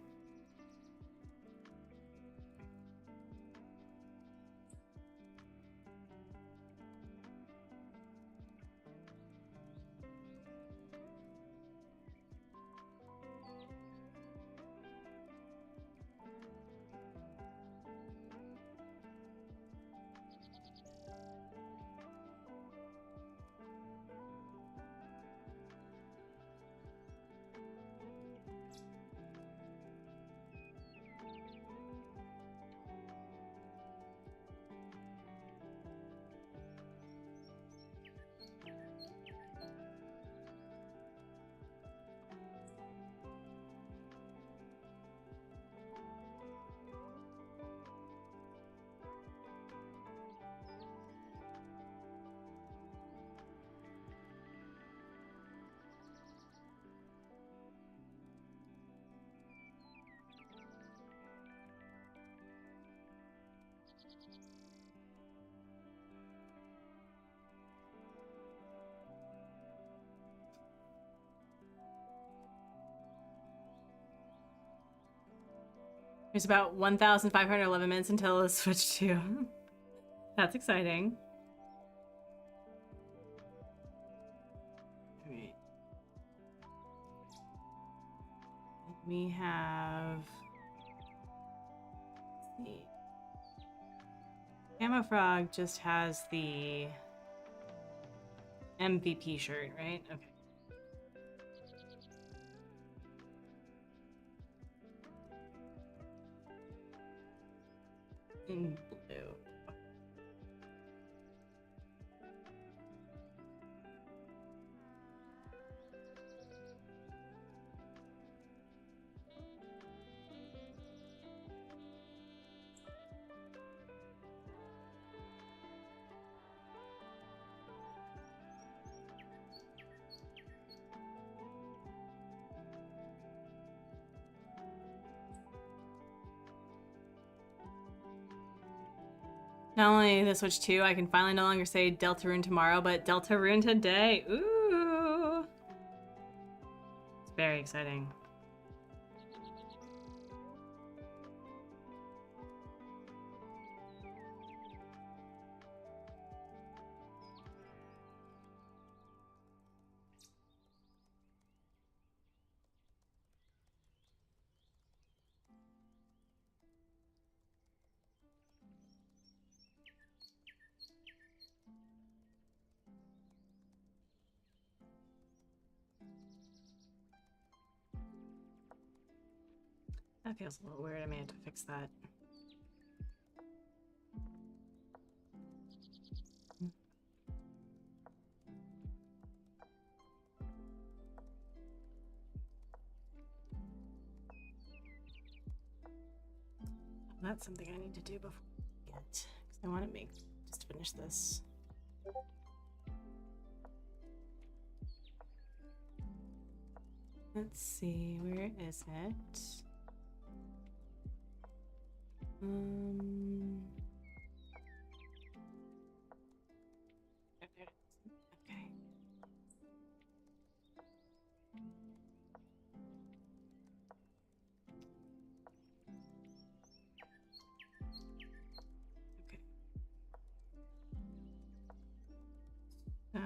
There's about 1,511 minutes until it's switched to. That's exciting. Alright. We have... Let's see. Camo Frog just has the MVP shirt, right? Okay. In blue. Not only the Switch 2, I can finally no longer say Deltarune tomorrow, but Deltarune today. Ooh! It's very exciting. That feels a little weird. I may have to fix that. That's something I need to do before I get, because I want to just finish this. Let's see, where is it? Oh, there it is. Okay. Okay. So...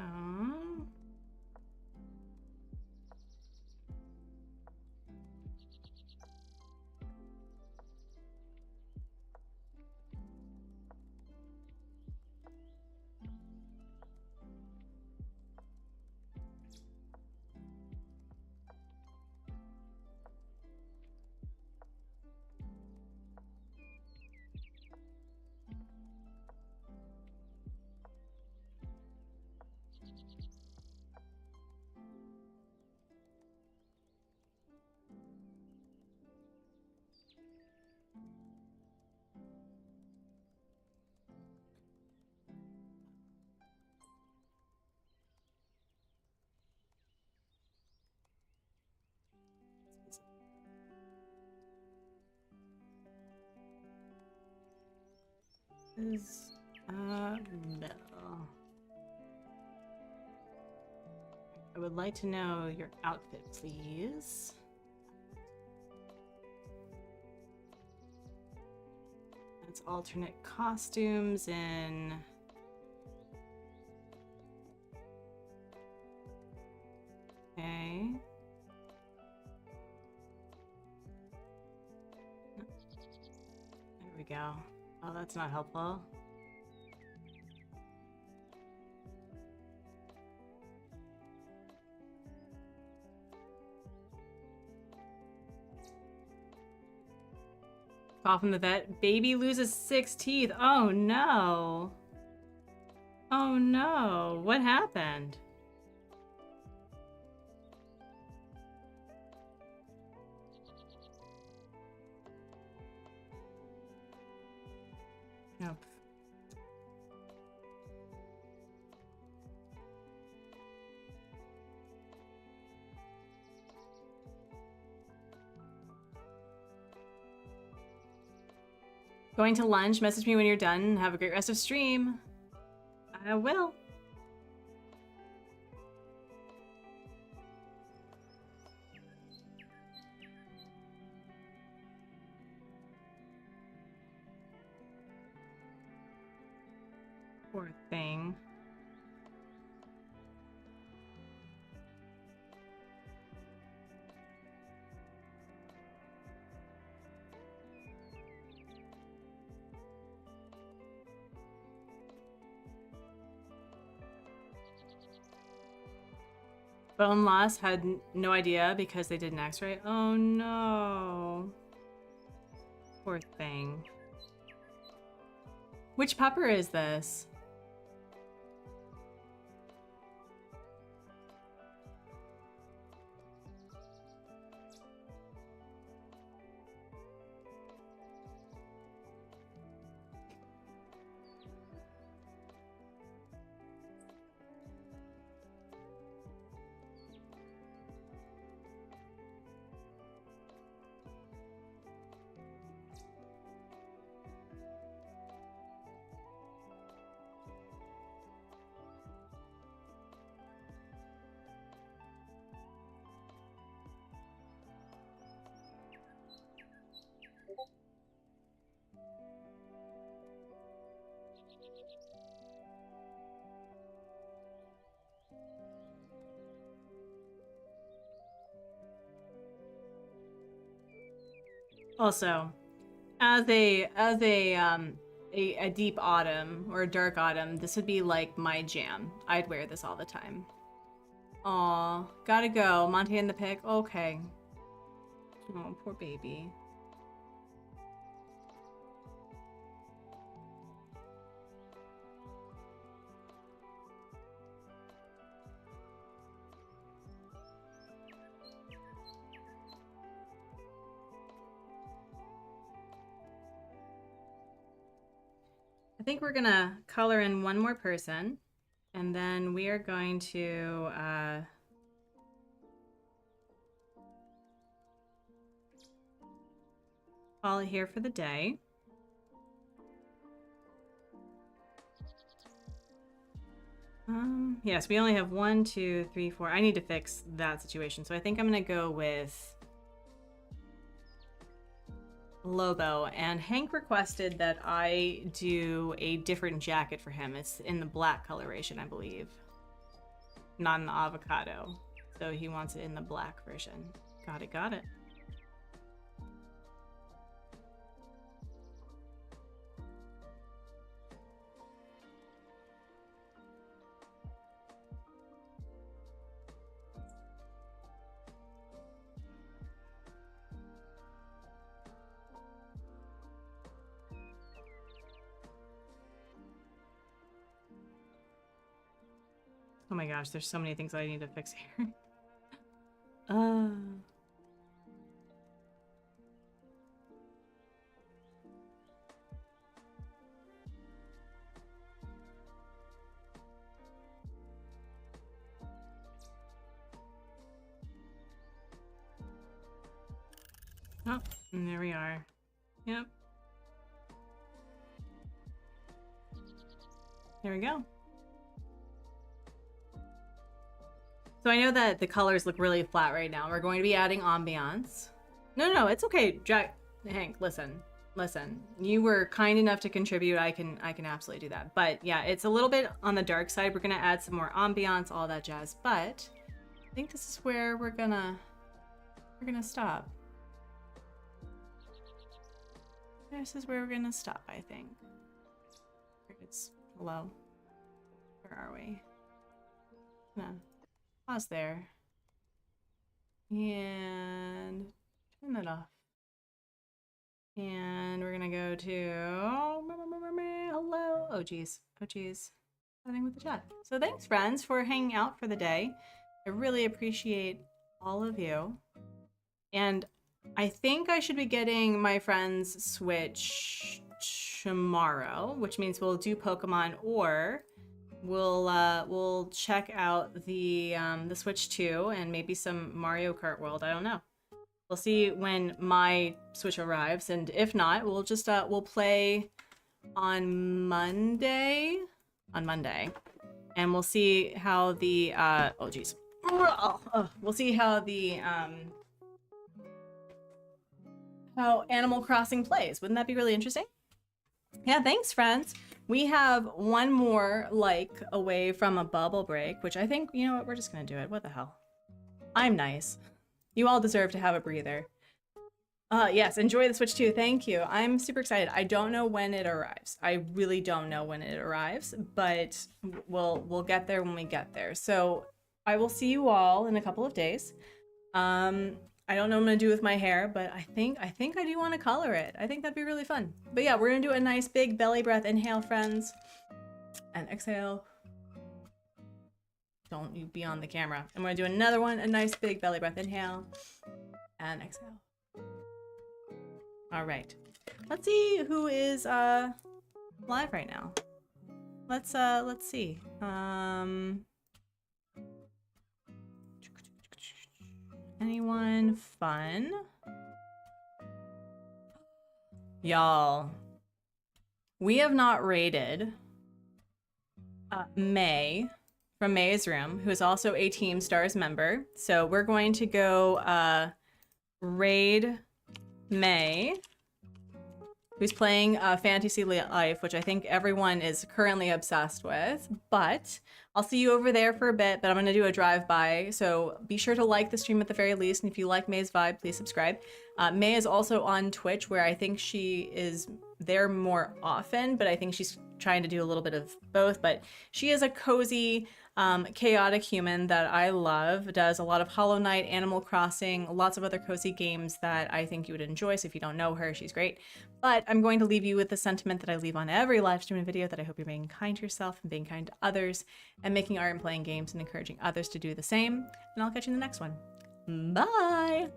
is Bill. I would like to know your outfit, please. That's alternate costumes in... Okay. There we go. Oh, that's not helpful. Call from the vet. Baby loses 6 teeth. Oh no. Oh no. What happened? Nope. Going to lunch. Message me when you're done. Have a great rest of stream. I will. Poor thing. Bone loss, had no idea because they did an x-ray. Oh no. Poor thing. Which pupper is this? Also, as a deep autumn or a dark autumn, this would be like my jam. I'd wear this all the time. Aw, gotta go. Monte and the pick. Okay. Oh, poor baby. I think we're gonna color in one more person, and then we are going to call it here for the day. Yes, we only have 1, 2, 3, 4. I need to fix that situation, so I think I'm gonna go with Lobo, and Hank requested that I do a different jacket for him. It's in the black coloration, I believe. Not in the avocado. So he wants it in the black version. Got it, got it. Oh my gosh, there's so many things I need to fix here. Oh, and there we are. Yep. There we go. So I know that the colors look really flat right now. We're going to be adding ambiance. No, it's okay. Hank, listen. You were kind enough to contribute. I can absolutely do that. But yeah, it's a little bit on the dark side. We're gonna add some more ambiance, all that jazz. But I think this is where we're gonna stop. This is where we're gonna stop, I think. It's hello. Where are we? No. Pause there. And turn that off. And we're gonna go to hello. Oh geez. Starting with the chat. So thanks friends for hanging out for the day. I really appreciate all of you. And I think I should be getting my friend's Switch tomorrow, which means we'll do Pokemon, or we'll check out the Switch 2 and maybe some Mario Kart World. I don't know. We'll see when my Switch arrives, and if not, we'll just we'll play on Monday, and we'll see how the oh geez, we'll see how the how Animal Crossing plays. Wouldn't that be really interesting? Yeah, thanks, friends. We have one more like away from a bubble break, which I think, you know what, we're just gonna do it. What the hell? I'm nice. You all deserve to have a breather. Yes, enjoy the Switch 2. Thank you. I'm super excited. I don't know when it arrives. I really don't know when it arrives, but we'll get there when we get there. So I will see you all in a couple of days. I don't know what I'm gonna do with my hair, but I think I do want to color it. I think that'd be really fun. But yeah, we're gonna do a nice big belly breath inhale, friends, and exhale. Don't you be on the camera. I'm gonna do another one, a nice big belly breath inhale and exhale. All right, let's see who is live right now. Let's see. Anyone fun? Y'all, we have not raided May from May's room, who is also a Team Stars member. So we're going to go raid May, who's playing Fantasy Life, which I think everyone is currently obsessed with. But I'll see you over there for a bit, but I'm gonna do a drive-by. So be sure to like the stream at the very least, and if you like May's vibe, please subscribe. May is also on Twitch, where I think she is there more often, but I think she's trying to do a little bit of both. But she is a cozy, chaotic human that I love, does a lot of Hollow Knight, Animal Crossing, lots of other cozy games that I think you would enjoy. So if you don't know her, she's great. But I'm going to leave you with the sentiment that I leave on every live stream and video, that I hope you're being kind to yourself and being kind to others and making art and playing games and encouraging others to do the same. And I'll catch you in the next one. Bye!